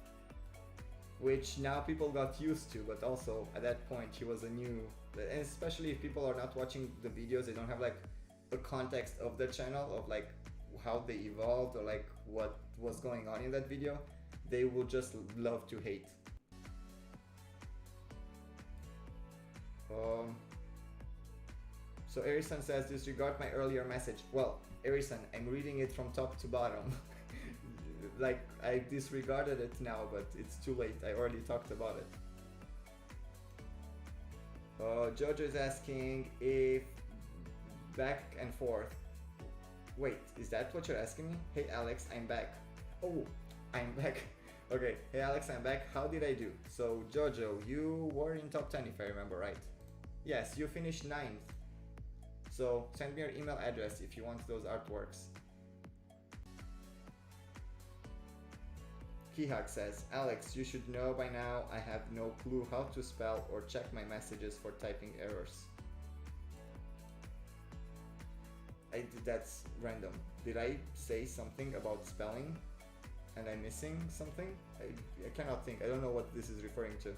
which now people got used to, but also at that point he was a new, and especially if people are not watching the videos, they don't have like a context of the channel, of like how they evolved or like what was going on in that video, they will just love to hate. So Erison says, disregard my earlier message. Well, Erison, I'm reading it from top to bottom. Like, I disregarded it now, but it's too late. I already talked about it. Jojo is asking if back and forth. Wait, is that what you're asking me? Hey Alex, I'm back. Oh, I'm back. Okay, hey Alex, I'm back. How did I do? So Jojo, you were in top 10 if I remember right. Yes, you finished 9th. So send me your email address if you want those artworks. Kihak says, Alex, you should know by now I have no clue how to spell or check my messages for typing errors. That's random. Did I say something about spelling and I'm missing something? I cannot think. I don't know what this is referring to.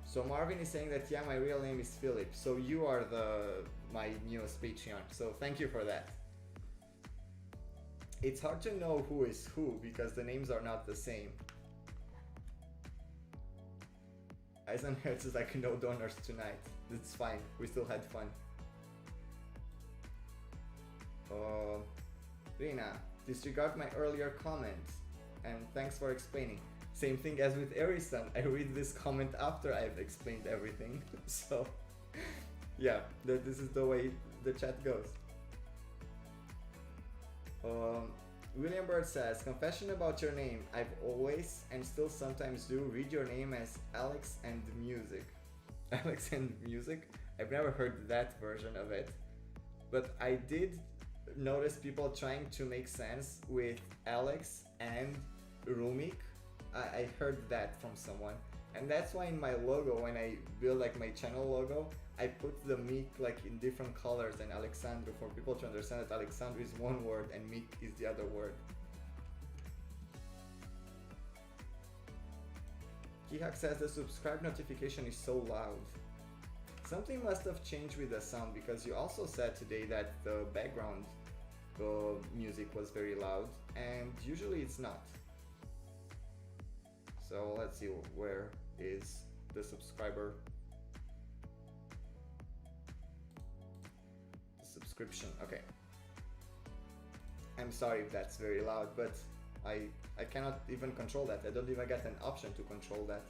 So Marvin is saying that yeah, my real name is Philip. So you are my newest Patreon. So thank you for that. It's hard to know who is who because the names are not the same. Eisenherz is like no donors tonight. It's fine. We still had fun. Rina, disregard my earlier comment and thanks for explaining. Same thing as with Erison, I read this comment after I've explained everything. So yeah, this is the way the chat goes. William Bird says, confession about your name. I've always and still sometimes do read your name as Alex and Music. Alex and Music? I've never heard that version of it. But I did notice people trying to make sense with Alex and Rumik. I heard that from someone. And that's why in my logo, when I build like my channel logo, I put the Meek like in different colors than Alexandru for people to understand that Alexandru is one word and Meek is the other word. Kihak says the subscribe notification is so loud. Something must have changed with the sound because you also said today that the background music was very loud and usually it's not. So let's see, where is the subscriber? The subscription, okay. I'm sorry if that's very loud, but I cannot even control that. I don't even get an option to control that.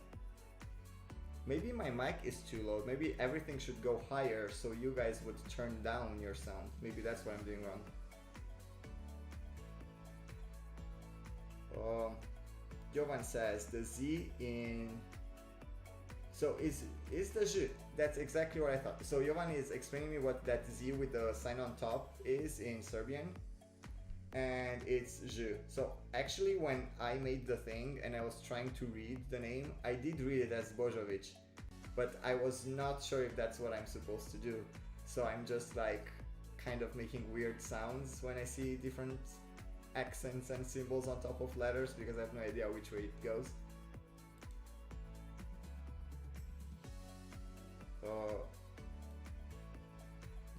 Maybe my mic is too low. Maybe everything should go higher so you guys would turn down your sound. Maybe that's what I'm doing wrong. Jovan says the Z in... So is the Z? That's exactly what I thought. So Jovan is explaining me what that Z with the sign on top is in Serbian. And it's Z. So actually when I made the thing and I was trying to read the name, I did read it as Božović. But I was not sure if that's what I'm supposed to do. So I'm just like kind of making weird sounds when I see different accents and symbols on top of letters because I have no idea which way it goes.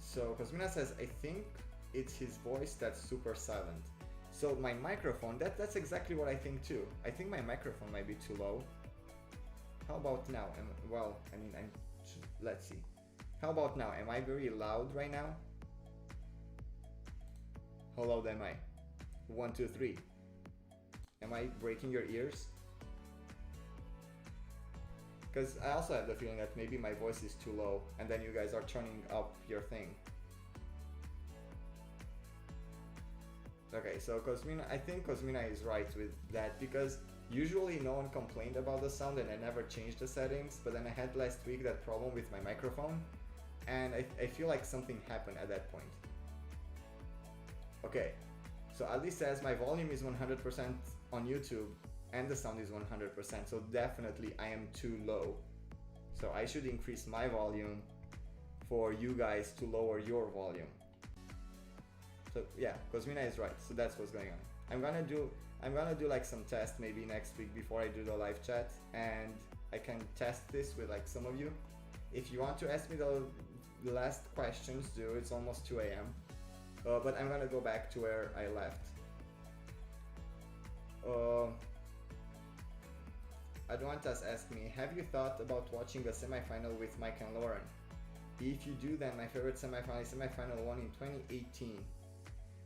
So Cosmina says, I think it's his voice that's super silent. So my microphone, that's exactly what I think too. I think my microphone might be too low. How about now? Let's see. How about now? Am I very loud right now? How loud am I? 1, 2, 3. Am I breaking your ears? Because I also have the feeling that maybe my voice is too low and then you guys are turning up your thing. Okay, so Cosmina, I think Cosmina is right with that, because usually no one complained about the sound and I never changed the settings, but then I had last week that problem with my microphone and I feel like something happened at that point. Okay, so Ali says my volume is 100% on YouTube and the sound is 100%, so definitely I am too low. So I should increase my volume for you guys to lower your volume. So yeah, Cosmina is right, so that's what's going on. I'm gonna do like some tests maybe next week before I do the live chat, and I can test this with like some of you. If you want to ask me the last questions, do. It's almost 2 a.m. But I'm gonna go back to where I left. Adwantas asked me, have you thought about watching a semi-final with Mike and Lauren? If you do, then my favorite semi-final is semi-final 1 in 2018.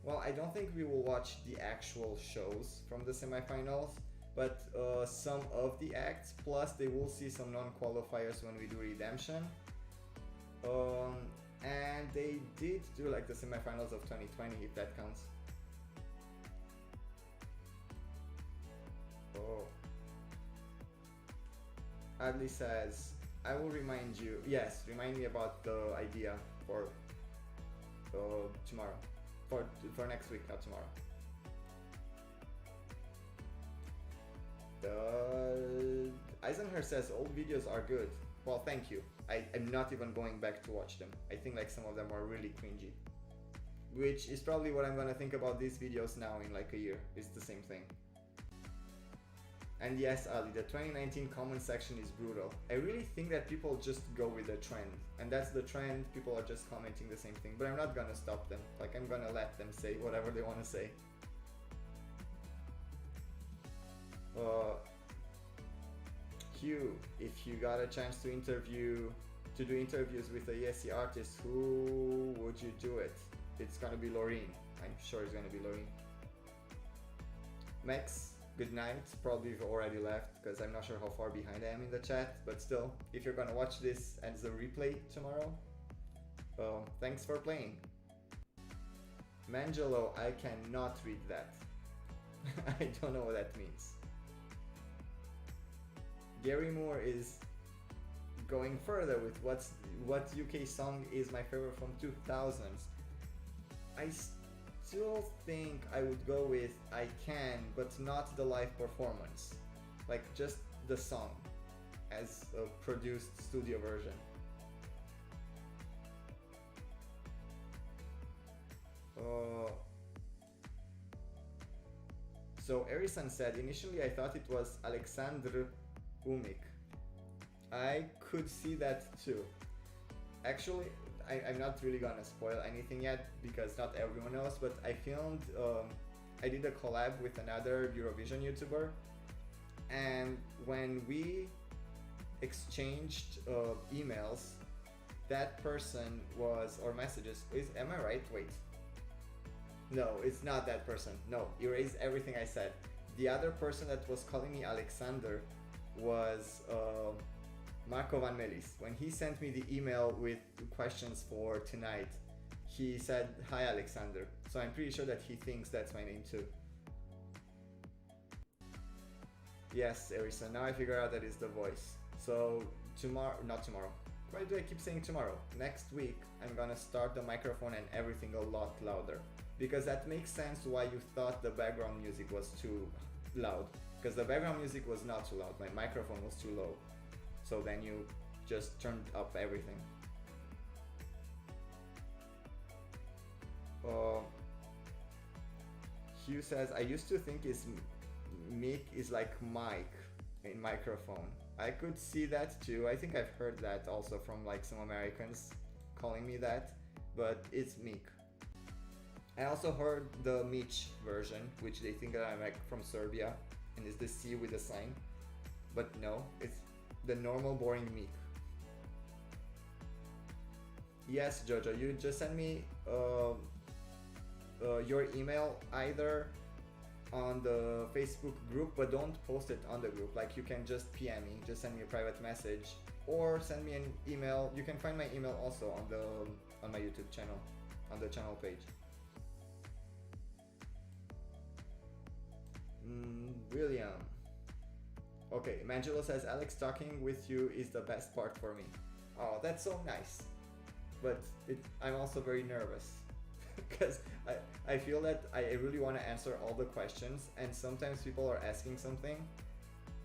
Well, I don't think we will watch the actual shows from the semi-finals, but some of the acts, plus they will see some non-qualifiers when we do Redemption. And they did do like the semi-finals of 2020, if that counts. Oh. Adley says, I will remind you, yes, remind me about the idea for tomorrow. For next week, not tomorrow. Eisenher says old videos are good. Well, thank you. I'm not even going back to watch them. I think like some of them are really cringy. Which is probably what I'm gonna think about these videos now in like a year. It's the same thing. And yes, Ali, the 2019 comment section is brutal. I really think that people just go with the trend. And that's the trend, people are just commenting the same thing. But I'm not gonna stop them. Like, I'm gonna let them say whatever they wanna say. Hugh, if you got a chance to do interviews with a ESC artist, who would you do it? It's gonna be Laureen. I'm sure it's gonna be Laureen. Max, good night. Probably you've already left because I'm not sure how far behind I am in the chat, but still, if you're gonna watch this as a replay tomorrow, thanks for playing. Mangelo, I cannot read that. I don't know what that means. Gary Moore is going further with what UK song is my favorite from 2000s. I still think I would go with I Can, but not the live performance. Like just the song as a produced studio version. So Erison said, initially I thought it was alexandrumic. I could see that too. Actually, I'm not really gonna spoil anything yet because not everyone knows, but I did a collab with another Eurovision YouTuber, and when we exchanged emails, that person was, or messages, am I right? Wait. No, it's not that person. No, erase everything I said. The other person that was calling me Alexander was Marco Van Melis. When he sent me the email with questions for tonight, he said, hi Alexander. So I'm pretty sure that he thinks that's my name too. Yes, Erisa, now I figure out that is the voice. So not tomorrow. Why do I keep saying tomorrow? Next week, I'm gonna start the microphone and everything a lot louder. Because that makes sense why you thought the background music was too loud. Because the background music was not too loud, my microphone was too low. So then you just turned up everything. Hugh says, I used to think mic is like mic in microphone. I could see that too. I think I've heard that also from like some Americans calling me that. but it's Meek. I also heard the Mich version, which they think that I'm like from Serbia, and it's the C with a sign. But no, it's the normal boring Meek. Yes, Jojo, you just send me your email either on the Facebook group, but don't post it on the group. Like, you can just PM me, just send me a private message, or send me an email. You can find my email also on my YouTube channel, on the channel page. William. Okay, Mangelo says, Alex, talking with you is the best part for me. Oh, that's so nice. But I'm also very nervous because I feel that I really want to answer all the questions, and sometimes people are asking something,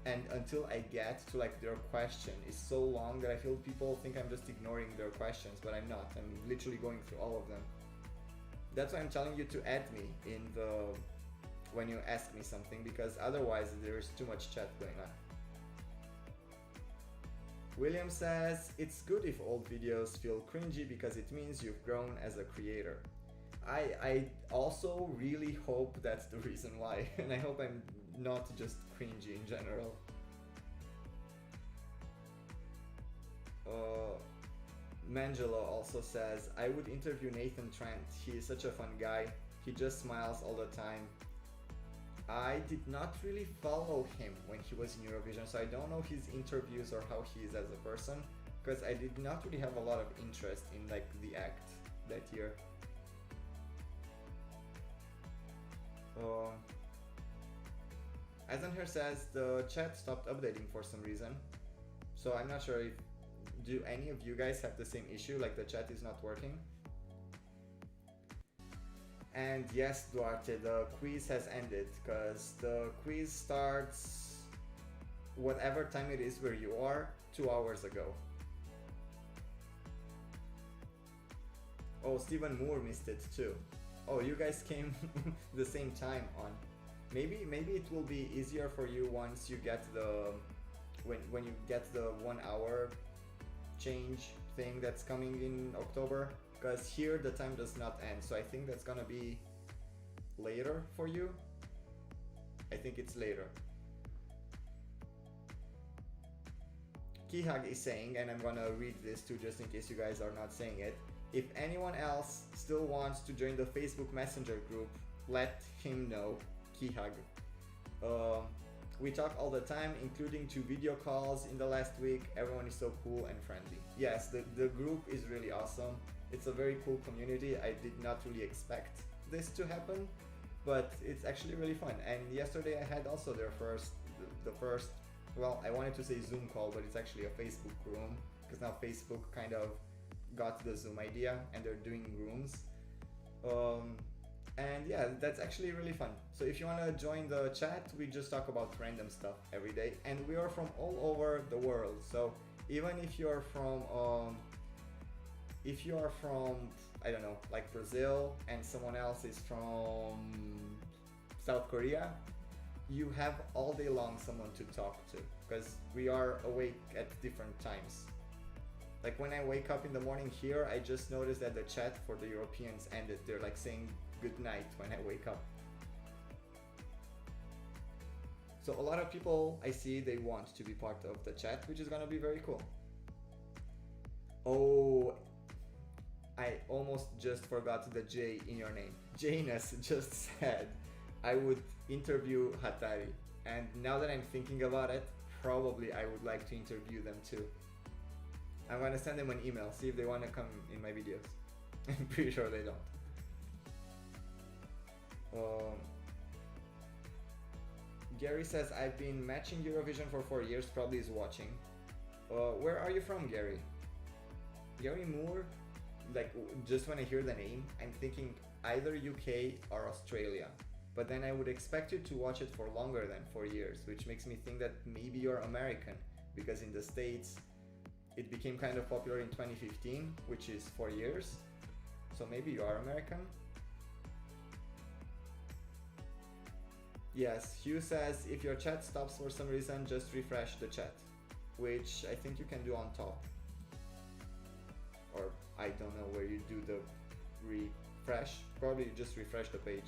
and until I get to like their question is so long that I feel people think I'm just ignoring their questions, but I'm not. I'm literally going through all of them. That's why I'm telling you to add me in when you ask me something, because otherwise there's too much chat going on. William says, it's good if old videos feel cringy because it means you've grown as a creator. I also really hope that's the reason why, and I hope I'm not just cringy in general. Mangelo also says, I would interview Nathan Trent. He is such a fun guy. He just smiles all the time. I did not really follow him when he was in Eurovision, so I don't know his interviews or how he is as a person, because I did not really have a lot of interest in like the act that year. Eisenher says the chat stopped updating for some reason, so I'm not sure if do any of you guys have the same issue, like the chat is not working. And yes, Duarte, the quiz has ended, because the quiz starts whatever time it is where you are 2 hours ago. Oh, Stephen Moore missed it too. Oh, you guys came the same time on. Maybe it will be easier for you once you get the when you get the 1 hour change thing that's coming in October, because here the time does not end, so I think that's gonna be later for you. I think it's later. Kihag is saying, and I'm gonna read this too just in case you guys are not saying it, if anyone else still wants to join the Facebook Messenger group, let him know. Kihag. We talk all the time, including 2 video calls in the last week. Everyone is so cool and friendly. Yes, the group is really awesome. It's a very cool community. I did not really expect this to happen, but it's actually really fun. And yesterday I had also the first, well, I wanted to say Zoom call, but it's actually a Facebook room, because now Facebook kind of got the Zoom idea and they're doing rooms. And yeah, that's actually really fun. So if you want to join the chat, we just talk about random stuff every day, and we are from all over the world. So even if you're from I don't know, like Brazil, and someone else is from South Korea, you have all day long someone to talk to, because we are awake at different times. Like when I wake up in the morning here, I just noticed that the chat for the Europeans ended. They're like saying good night when I wake up. So a lot of people I see, they want to be part of the chat, which is gonna be very cool. Oh, I almost just forgot the J in your name. Janus just said I would interview Hatari, and now that I'm thinking about it, probably I would like to interview them too. I'm gonna send them an email, see if they wanna come in my videos. I'm pretty sure they don't. Gary says, I've been matching Eurovision for 4 years, probably is watching. Where are you from, Gary? Gary Moore? Like, just when I hear the name, I'm thinking either UK or Australia. But then I would expect you to watch it for longer than 4 years, which makes me think that maybe you're American, because in the States, it became kind of popular in 2015, which is 4 years. So maybe you are American? Yes, Hugh says, if your chat stops for some reason, just refresh the chat, which I think you can do on top. Or I don't know where you do the refresh. Probably you just refresh the page.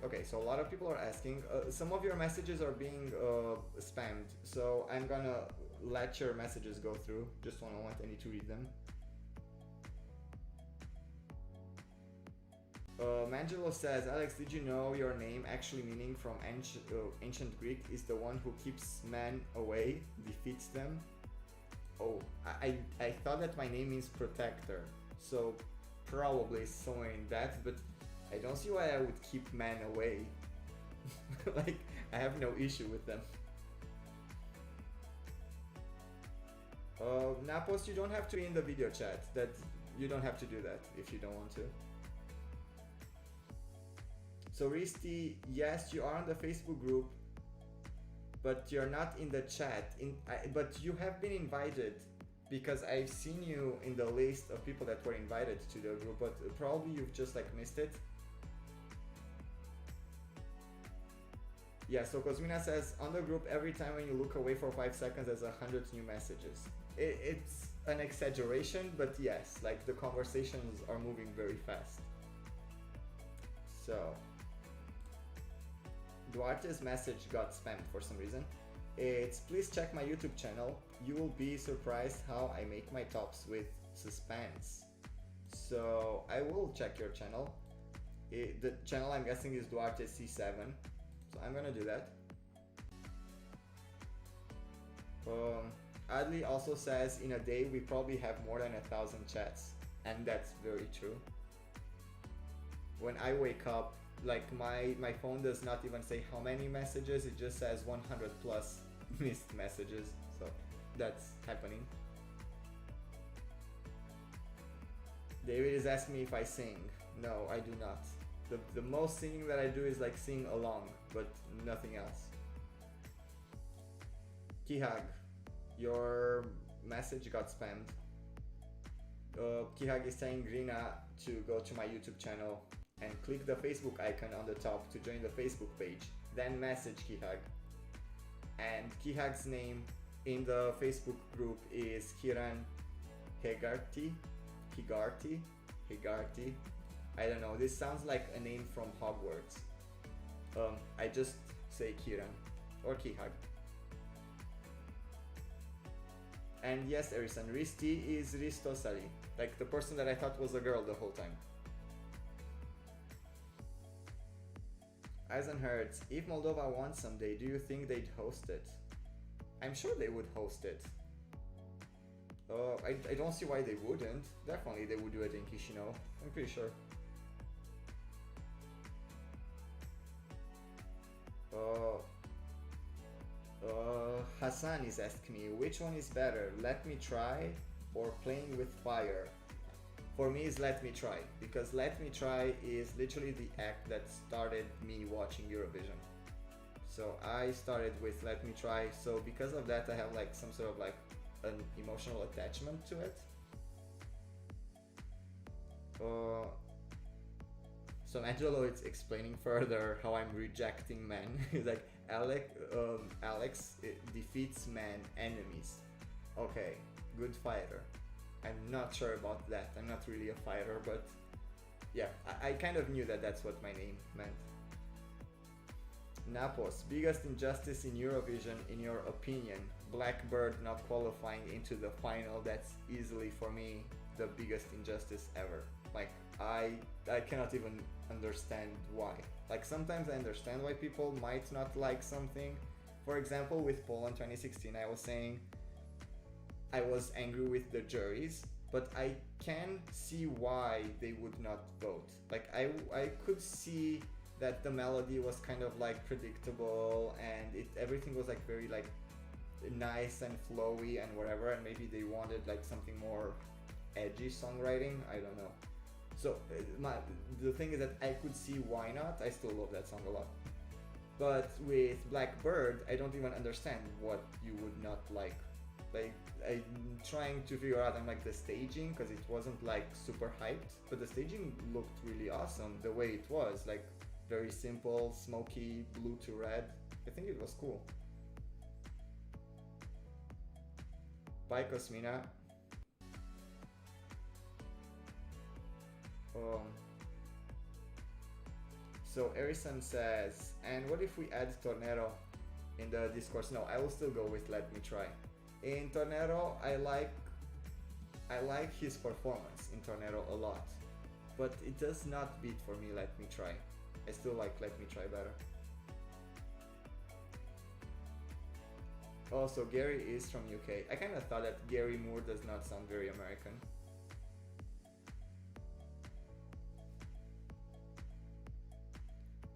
Okay, so a lot of people are asking. Some of your messages are being spammed, so I'm gonna let your messages go through. Just one moment, I need to read them. Mangelo says, Alex, did you know your name actually meaning from ancient Greek is the one who keeps men away, defeats them? Oh, I thought that my name means protector, so probably somewhere in that, but I don't see why I would keep men away. Like, I have no issue with them. Napos, you don't have to be in the video chat. You don't have to do that if you don't want to. So Risti, yes, you are on the Facebook group, but you're not in the chat. But you have been invited, because I've seen you in the list of people that were invited to the group, but probably you've just like missed it. Yeah, so Cosmina says, on the group, every time when you look away for 5 seconds, there's 100 new messages. It's an exaggeration, but yes, like the conversations are moving very fast. So, Duarte's message got spammed for some reason. It's, please check my YouTube channel. You will be surprised how I make my tops with suspense. So, I will check your channel. The channel I'm guessing is Duarte C7. So I'm gonna do that. Adli also says, in a day we probably have more than 1,000 chats, and that's very true. When I wake up, like my phone does not even say how many messages, it just says 100 plus missed messages, so that's happening. David is asking me if I sing. No, I do not. The most singing that I do is like sing along, but nothing else. Kihag, your message got spammed. Kihag is saying Grina to go to my YouTube channel and click the Facebook icon on the top to join the Facebook page. Then message Kihag. And Kihag's name in the Facebook group is Kiran Hegarty. I don't know, this sounds like a name from Hogwarts. I just say Kiran or Kihag. And yes, Erison, Risti is Ristosali, like the person that I thought was a girl the whole time. Eisenherz, if Moldova won someday, do you think they'd host it? I'm sure they would host it. I don't see why they wouldn't. Definitely they would do it in Chisinau, I'm pretty sure. Hassan is asking me, which one is better, Let Me Try or Playing with Fire? For me it's Let Me Try, because Let Me Try is literally the act that started me watching Eurovision. So I started with Let Me Try, so because of that I have like some sort of like an emotional attachment to it. So Angelo is explaining further how I'm rejecting men. He's like, Alex defeats men enemies. Okay, good fighter. I'm not sure about that. I'm not really a fighter, but yeah, I kind of knew that that's what my name meant. Napos, biggest injustice in Eurovision in your opinion? Blackbird not qualifying into the final, that's easily for me the biggest injustice ever. Like, I cannot even understand why. Like, sometimes I understand why people might not like something. For example, with Poland 2016, I was saying I was angry with the juries, but I can see why they would not vote. Like, I could see that the melody was kind of like predictable and everything was like very like nice and flowy and whatever, and maybe they wanted like something more edgy songwriting, I don't know. So the thing is that I could see why not. I still love that song a lot. But with Blackbird, I don't even understand what you would not like. Like, I'm trying to figure out, I'm like, the staging, because it wasn't like super hyped, but the staging looked really awesome the way it was, like very simple, smoky, blue to red. I think it was cool. Bye, Cosmina. Um, so Erison says, and what if we add Tornero in the discourse? No, I will still go with Let Me Try. In Tornero, I like his performance in Tornero a lot, but it does not beat for me Let Me Try. I still like Let Me Try better. Also, Gary is from UK. I kind of thought that Gary Moore does not sound very American.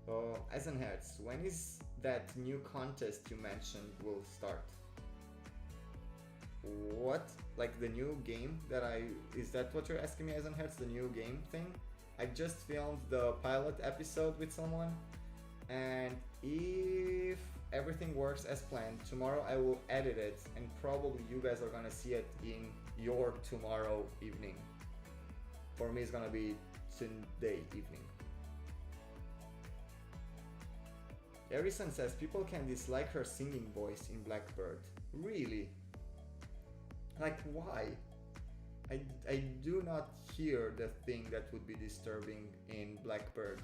Oh, Eisenherz, when is that new contest you mentioned will start? What? Like the new game that is that what you're asking me, Eisenherz? The new game thing? I just filmed the pilot episode with someone, and if everything works as planned, tomorrow I will edit it, and probably you guys are gonna see it in your tomorrow evening. For me, it's gonna be today evening. Erison says people can dislike her singing voice in Blackbird. Really? Like, why? I do not hear the thing that would be disturbing in Blackbird.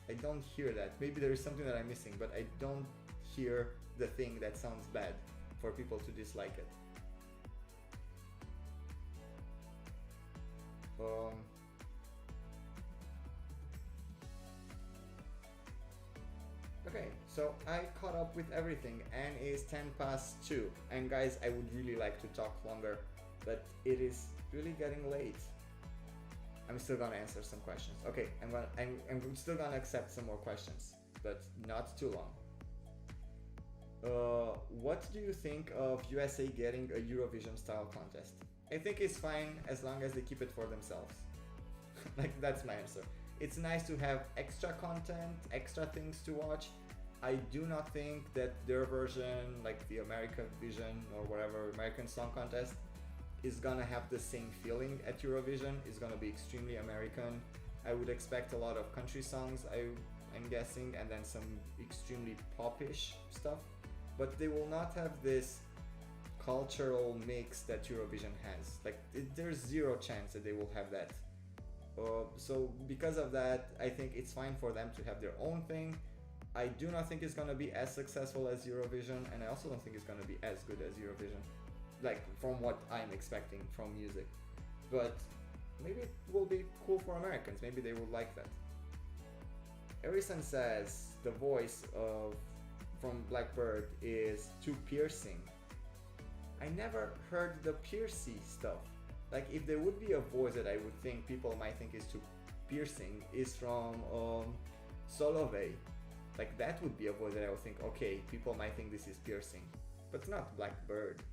I don't hear that. Maybe there is something that I'm missing, but I don't hear the thing that sounds bad for people to dislike it. Okay, so I caught up with everything and it's 2:10. And guys, I would really like to talk longer, but it is really getting late. I'm still gonna answer some questions. Okay, I'm still gonna accept some more questions, but not too long. What do you think of USA getting a Eurovision style contest? I think it's fine as long as they keep it for themselves. Like, that's my answer. It's nice to have extra content, extra things to watch. I do not think that their version, like the American Vision or whatever, American Song Contest, is gonna have the same feeling at Eurovision. It's gonna be extremely American. I would expect a lot of country songs, I'm guessing, and then some extremely popish stuff. But they will not have this cultural mix that Eurovision has. Like, there's zero chance that they will have that. So because of that, I think it's fine for them to have their own thing. I do not think it's gonna be as successful as Eurovision, and I also don't think it's gonna be as good as Eurovision, like from what I'm expecting from music. But maybe it will be cool for Americans. Maybe they will like that. Erison says the voice from Blackbird is too piercing. I never heard the piercy stuff. Like, if there would be a voice that I would think people might think is too piercing, is from Solove. Like, that would be a voice that I would think, okay, people might think this is piercing, but not Blackbird.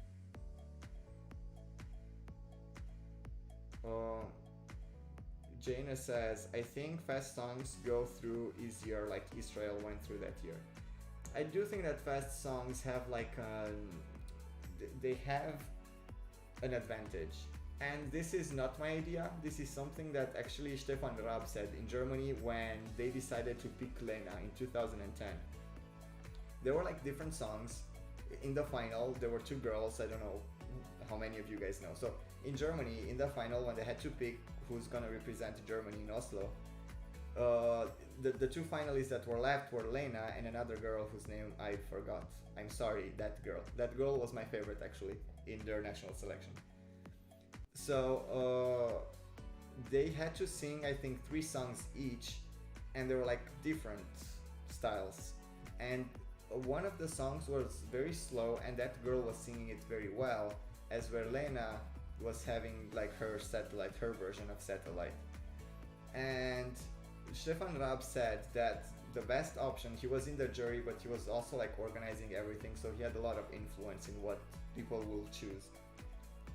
Jaina says, I think fast songs go through easier, like Israel went through that year. I do think that fast songs have like they have an advantage. And this is not my idea. This is something that actually Stefan Raab said in Germany when they decided to pick Lena in 2010. There were like different songs. In the final, there were two girls. I don't know how many of you guys know. So in Germany, in the final, when they had to pick who's gonna represent Germany in Oslo, the two finalists that were left were Lena and another girl whose name I forgot. I'm sorry, that girl. That girl was my favorite actually in their national selection. So they had to sing, I think, 3 songs each, and they were like different styles. And one of the songs was very slow, and that girl was singing it very well, as where Lena was having like her satellite, her version of Satellite. And Stefan Raab said that the best option, he was in the jury, but he was also like organizing everything, so he had a lot of influence in what people will choose.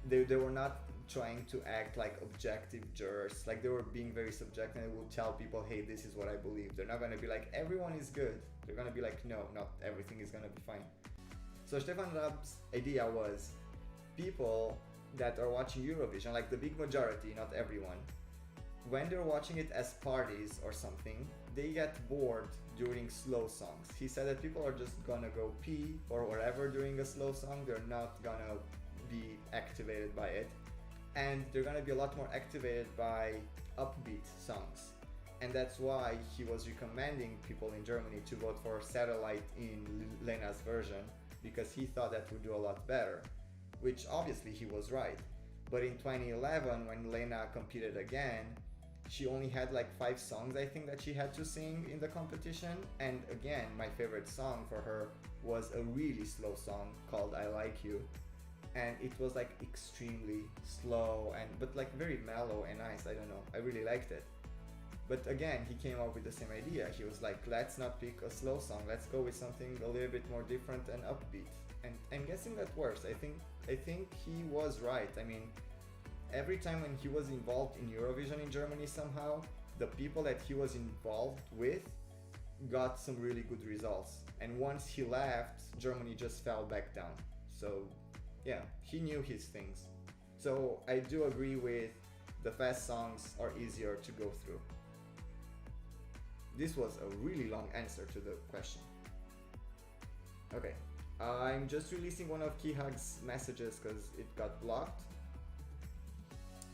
They were not trying to act like objective jurors, like they were being very subjective, and they would tell people, hey, this is what I believe. They're not gonna be like, everyone is good. They're gonna be like, no, not everything is gonna be fine. So Stefan Raab's idea was, people that are watching Eurovision, like the big majority, not everyone, when they're watching it as parties or something, they get bored during slow songs. He said that people are just gonna go pee or whatever during a slow song. They're not gonna be activated by it, and they're gonna be a lot more activated by upbeat songs. And that's why he was recommending people in Germany to vote for Satellite in Lena's version, because he thought that would do a lot better, which obviously he was right. But in 2011, when Lena competed again, she only had like 5 songs, I think, that she had to sing in the competition. And again, my favorite song for her was a really slow song called I Like You. And it was like extremely slow and but like very mellow and nice. I don't know, I really liked it. But again, he came up with the same idea. He was like, let's not pick a slow song, let's go with something a little bit more different and upbeat. And I'm guessing that works. I think he was right. I mean, every time when he was involved in Eurovision in Germany, somehow the people that he was involved with got some really good results. And once he left, Germany just fell back down. So yeah, he knew his things. So I do agree with the fast songs are easier to go through. This was a really long answer to the question. Okay, I'm just releasing one of Kihag's messages because it got blocked.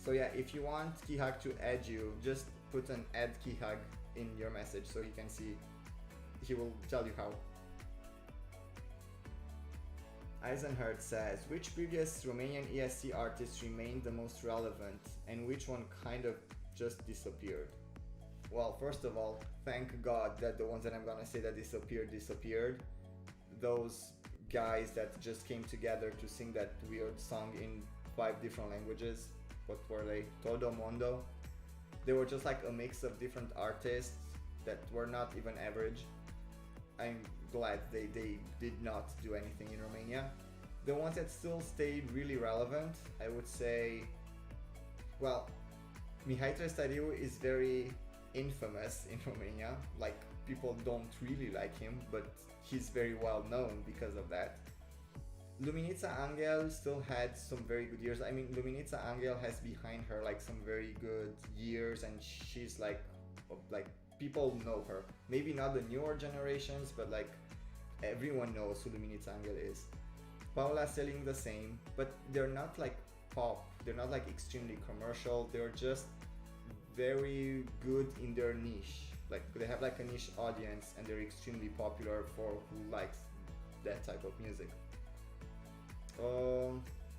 So yeah, if you want Kihag to add you, just put an add Kihag in your message so he can see, he will tell you how. Eisenhardt says, which previous Romanian ESC artist remained the most relevant and which one kind of just disappeared? Well, first of all, thank God that the ones that I'm gonna say that disappeared. Those guys that just came together to sing that weird song in 5 different languages. What were they? Todo Mondo. They were just like a mix of different artists that were not even average. I'm glad they did not do anything in Romania. The ones that still stayed really relevant, I would say, well, Mihai Trestariu is very infamous in Romania. Like, people don't really like him, but he's very well known because of that. Luminița Angel still had some very good years. I mean, Luminița Angel has behind her like some very good years, and she's like people know her. Maybe not the newer generations, but like everyone knows who Luminița Angel is. Paula Selling the same, but they're not like pop. They're not like extremely commercial. They're just very good in their niche. Like they have like a niche audience, and they're extremely popular for who likes that type of music.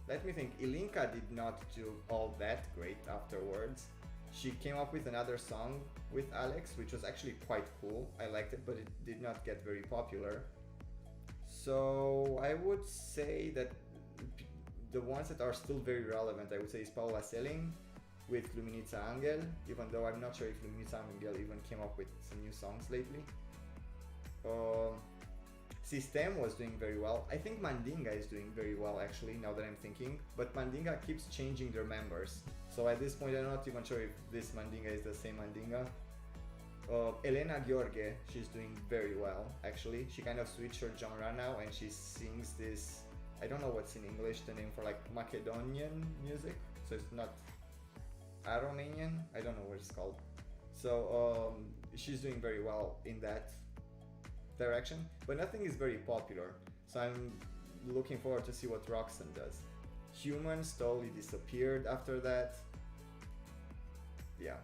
Let me think. Ilinka did not do all that great afterwards. She came up with another song with Alex, which was actually quite cool. I liked it, but it did not get very popular. So I would say that the ones that are still very relevant, I would say, is Paula Selling with Luminița Angel, even though I'm not sure if Luminița Angel even came up with some new songs lately. System was doing very well. I think Mandinga is doing very well actually, now that I'm thinking, but Mandinga keeps changing their members. So at this point I'm not even sure if this Mandinga is the same Mandinga. Elena Gheorghe, she's doing very well actually. She kind of switched her genre now and she sings this, I don't know what's in English, the name for like Macedonian music. So it's not Aromanian, I don't know what it's called. So she's doing very well in that direction, but nothing is very popular, so I'm looking forward to see what Roxanne does. Humans totally disappeared after that. Yeah,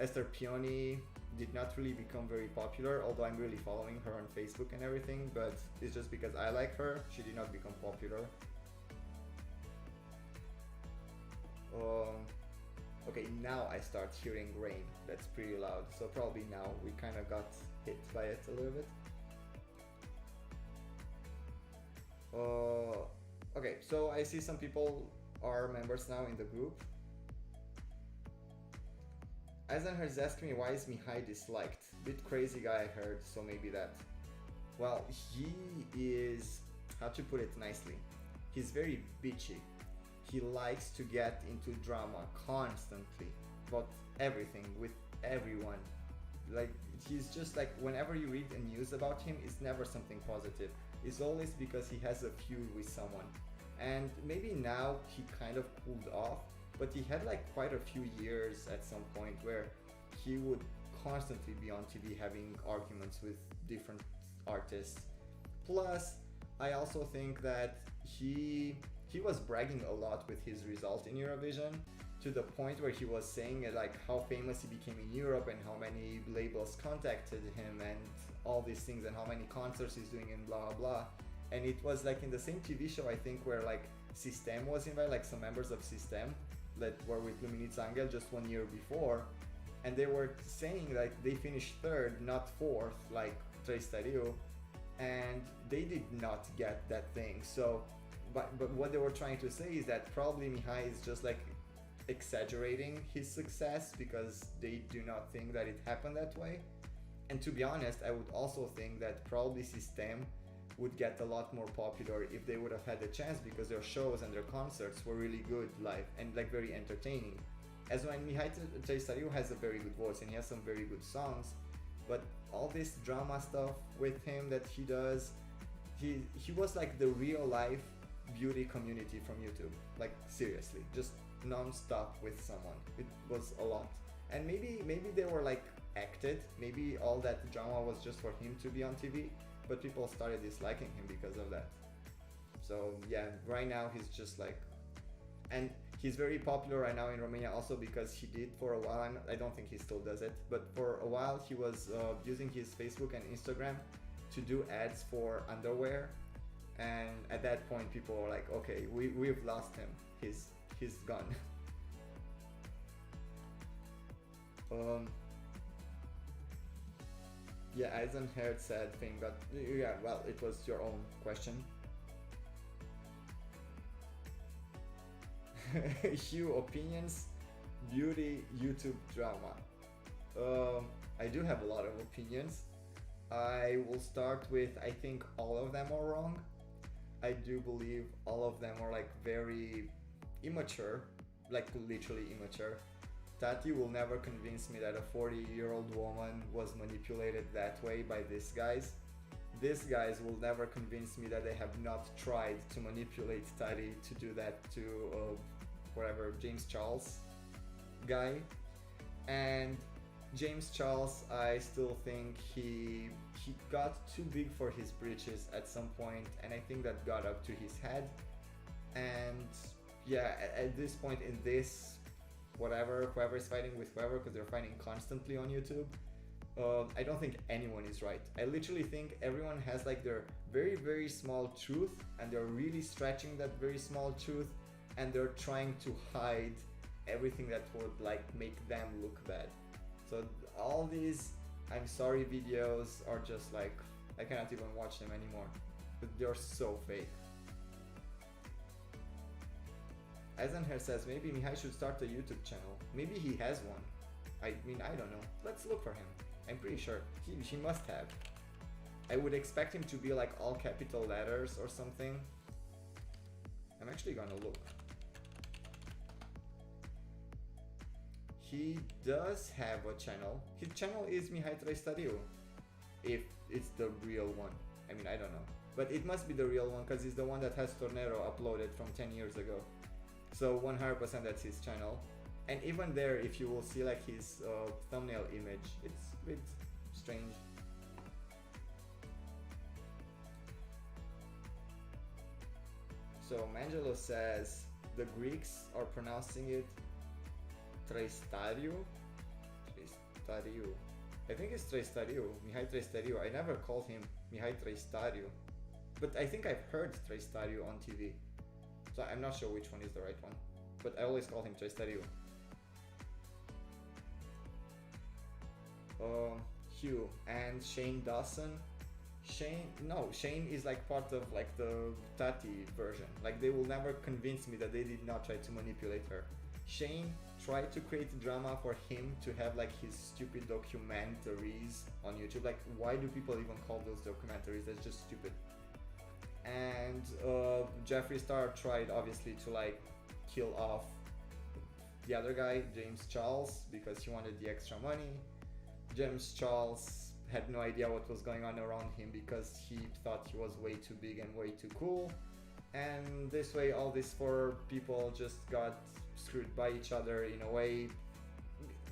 Esther Pioni did not really become very popular, although I'm really following her on Facebook and everything, but it's just because I like her. She did not become popular. Okay, now I start hearing rain. That's pretty loud, so probably now we kind of got hit by it a little bit. Okay, so I see some people are members now in the group. Eisenhardt is asking me why is Mihai disliked. Bit crazy guy I heard, so maybe that. Well, he is, how to put it nicely, he's very bitchy. He likes to get into drama constantly about everything with everyone. Like, he's just like, whenever you read the news about him, it's never something positive. It's always because he has a feud with someone. And maybe now he kind of cooled off, but he had like quite a few years at some point where he would constantly be on TV having arguments with different artists. Plus, I also think that he he was bragging a lot with his result in Eurovision, to the point where he was saying like how famous he became in Europe and how many labels contacted him and all these things and how many concerts he's doing and blah blah blah. And it was like in the same TV show, I think, where like System was invited, like some members of System that were with Luminița Angel just 1 year before, and they were saying like they finished third, not fourth, like Trei Stariu, and they did not get that thing. So, but what they were trying to say is that probably Mihai is just like exaggerating his success because they do not think that it happened that way. And to be honest, I would also think that probably System would get a lot more popular if they would have had the chance, because their shows and their concerts were really good live and like very entertaining. As when Mihai Trei Stariu has a very good voice and he has some very good songs, but all this drama stuff with him that he does, he was like the real life beauty community from YouTube. Like seriously, just non-stop with someone. It was a lot. And maybe they were like acted, maybe all that drama was just for him to be on TV, but people started disliking him because of that. So yeah, right now he's just like, and he's very popular right now in Romania also because he did for a while, I don't think he still does it, but for a while he was using his Facebook and Instagram to do ads for underwear, and at that point people were like, okay, we've lost him, he's gone. Yeah, Eisenherz said thing, but yeah, well, it was your own question. Hugh, opinions, beauty, YouTube drama. I do have a lot of opinions. I will start with, I think all of them are wrong. I do believe all of them are like very immature, like literally immature. Tati will never convince me that a 40-year-old woman was manipulated that way by these guys. These guys will never convince me that they have not tried to manipulate Tati to do that to whatever, James Charles guy. And James Charles, I still think he got too big for his britches at some point, and I think that got up to his head. And yeah, at this point in this, whoever is fighting with whoever, because they're fighting constantly on YouTube, I don't think anyone is right. I literally think everyone has like their very, very small truth, and they're really stretching that very small truth, and they're trying to hide everything that would like make them look bad. So all these I'm sorry videos are just like, I cannot even watch them anymore. They're so fake. Eisenherz says maybe Mihai should start a YouTube channel. Maybe he has one. I mean, I don't know. Let's look for him. I'm pretty sure he must have. I would expect him to be like all capital letters or something. I'm actually gonna look. He does have a channel. His channel is Mihai Trei Stariu, if it's the real one. I mean, I don't know. But it must be the real one because it's the one that has Tornero uploaded from 10 years ago. So 100% that's his channel. And even there, if you will see like his thumbnail image, it's a bit strange. So Mangelo says the Greeks are pronouncing it Trei Stariu. I think it's Trei Stariu, Mihai Trei Stariu. I never called him Mihai Trei Stariu, but I think I've heard Trei Stariu on TV. So I'm not sure which one is the right one, but I always call him Trei Stariu. Hugh and Shane Dawson. Shane is like part of like the Tati version. Like they will never convince me that they did not try to manipulate her. Shane tried to create drama for him to have like his stupid documentaries on YouTube. Like why do people even call those documentaries? That's just stupid. And Jeffree Star tried obviously to like kill off the other guy, James Charles, because he wanted the extra money. James Charles had no idea what was going on around him because he thought he was way too big and way too cool. And this way all these four people just got screwed by each other in a way.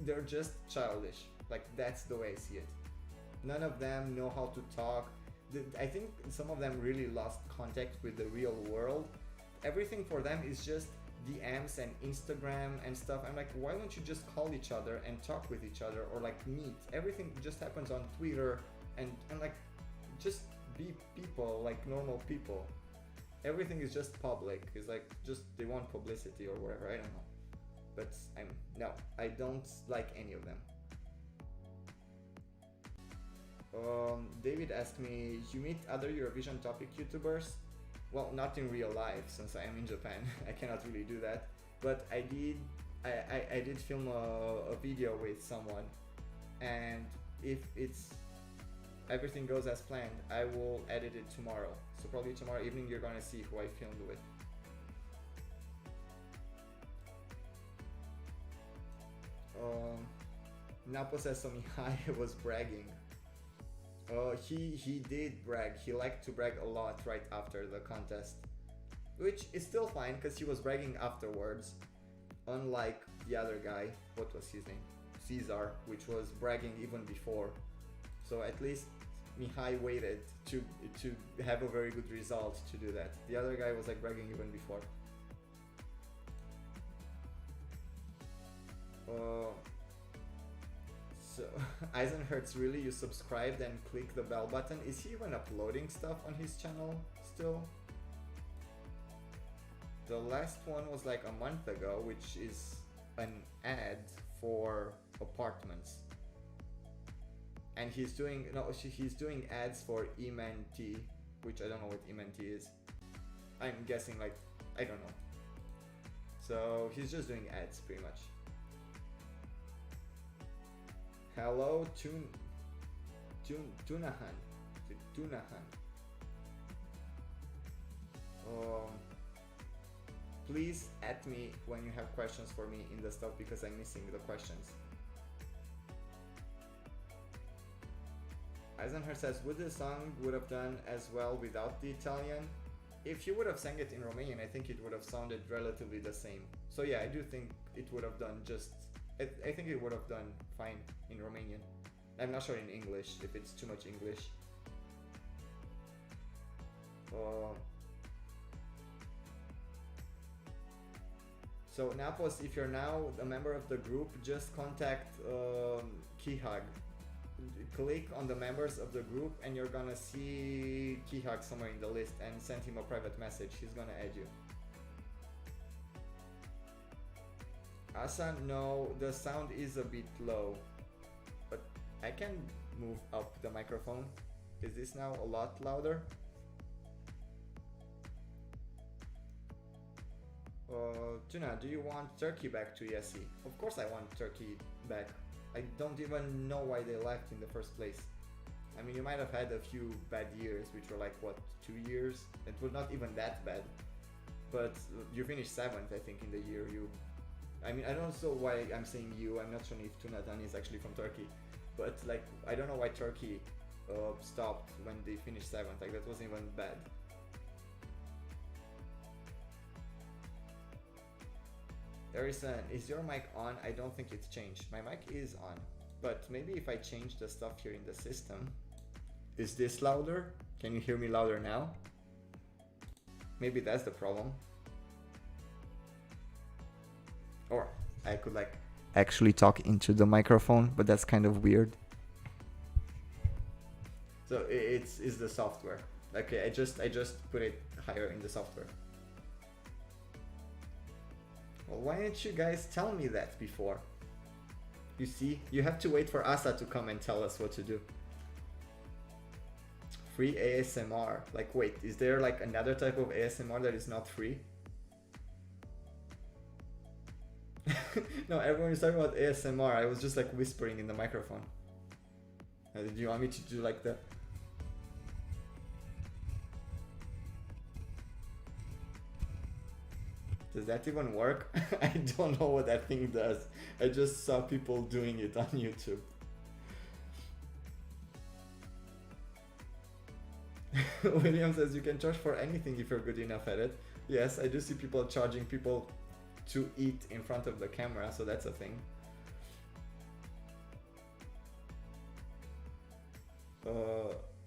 They're just childish. Like that's the way I see it. None of them know how to talk. I think some of them really lost contact with the real world. everything for them is just DMs and Instagram and stuff. I'm like, why don't you just call each other and talk with each other, or like meet? Everything just happens on Twitter, and like, just be people, like normal people. Everything is just public. It's like, just they want publicity or whatever, I don't know. But I don't like any of them. David asked me, you meet other Eurovision topic YouTubers? Well, not in real life, since I am in Japan. I cannot really do that. But I did film a video with someone, and if everything goes as planned, I will edit it tomorrow. So probably tomorrow evening you're gonna see who I filmed with. Napo says, so Mihai was bragging. He did brag. He liked to brag a lot right after the contest, which is still fine because he was bragging afterwards, unlike the other guy. What was his name? Caesar, which was bragging even before. So at least Mihai waited to have a very good result to do that. The other guy was like bragging even before. So Eisenhertz, really, you subscribed and click the bell button? Is he even uploading stuff on his channel still? The last one was like a month ago, which is an ad for apartments. And he's doing ads for Eman-T, which I don't know what Eman-T is. I'm guessing, like, I don't know. So he's just doing ads pretty much. Hello, Tunahan. Please at me when you have questions for me in the stuff, because I'm missing the questions. Eisenherr says, would the song would have done as well without the Italian? If you would have sang it in Romanian, I think it would have sounded relatively the same. So yeah, I do think it would have done just... I think it would have done fine in Romanian. I'm not sure in English, if it's too much English. So Napos, if you're now a member of the group, just contact Kihag. Click on the members of the group and you're gonna see Kihag somewhere in the list, and send him a private message. He's gonna add you. Asa, no, the sound is a bit low, but I can move up the microphone. Is this now a lot louder? Tuna, do you want Turkey back to ESE? Of course I want Turkey back. I don't even know why they left in the first place. I mean, you might have had a few bad years, which were like, what, 2 years? It was not even that bad. But you finished 7th, I think, in the year. I mean, I don't know why I'm saying you. I'm not sure if Tunatan is actually from Turkey. But, like, I don't know why Turkey stopped when they finished 7th. Like, that wasn't even bad. Harrison, is your mic on? I don't think it's changed. My mic is on. But maybe if I change the stuff here in the system. Is this louder? Can you hear me louder now? Maybe that's the problem. Or I could like actually talk into the microphone, but that's kind of weird. So it's the software. Okay, I just put it higher in the software. Well, why didn't you guys tell me that before? You see, you have to wait for Asa to come and tell us what to do. Free ASMR. Like, wait, is there like another type of ASMR that is not free? No, everyone is talking about ASMR. I was just like whispering in the microphone. Did you want me to do like the... Does that even work? I don't know what that thing does. I just saw people doing it on YouTube. William says you can charge for anything if you're good enough at it. Yes, I do see people charging people to eat in front of the camera, so that's a thing.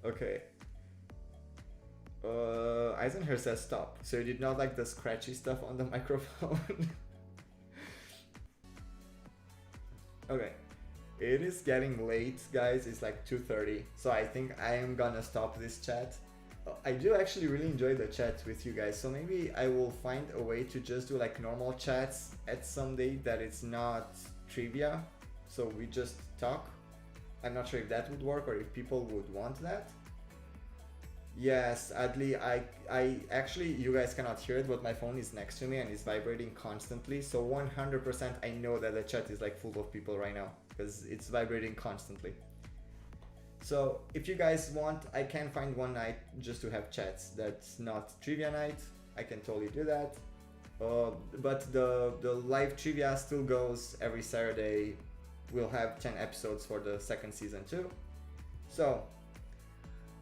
Okay. Eisenhower says stop. So you did not like the scratchy stuff on the microphone? Okay. It is getting late, guys. It's like 2:30. So I think I am gonna stop this chat. I do actually really enjoy the chat with you guys. So maybe I will find a way to just do like normal chats at some day that it's not trivia. So we just talk. I'm not sure if that would work or if people would want that. Yes, Adli, I actually, you guys cannot hear it, but my phone is next to me and it's vibrating constantly. So 100% I know that the chat is like full of people right now because it's vibrating constantly. So if you guys want, I can find one night just to have chats that's not trivia night. I can totally do that. But the live trivia still goes every Saturday. We'll have 10 episodes for the second season too. So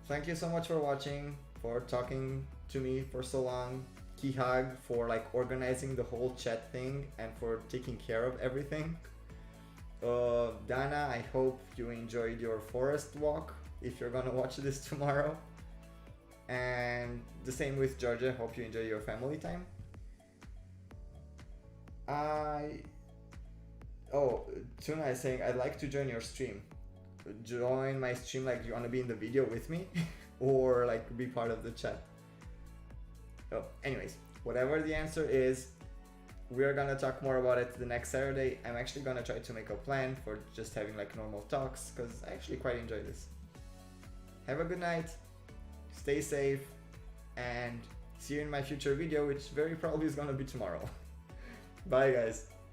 thank you so much for watching, for talking to me for so long. Kihag for like organizing the whole chat thing and for taking care of everything. Dana, I hope you enjoyed your forest walk if you're gonna watch this tomorrow. And the same with Georgia, hope you enjoy your family time. Tuna is saying I'd like to join your stream. Join my stream, like you wanna be in the video with me or like be part of the chat. Anyways, whatever the answer is, we're gonna talk more about it the next Saturday. I'm actually gonna try to make a plan for just having like normal talks because I actually quite enjoy this. Have a good night, stay safe, and see you in my future video, which very probably is gonna be tomorrow. Bye guys.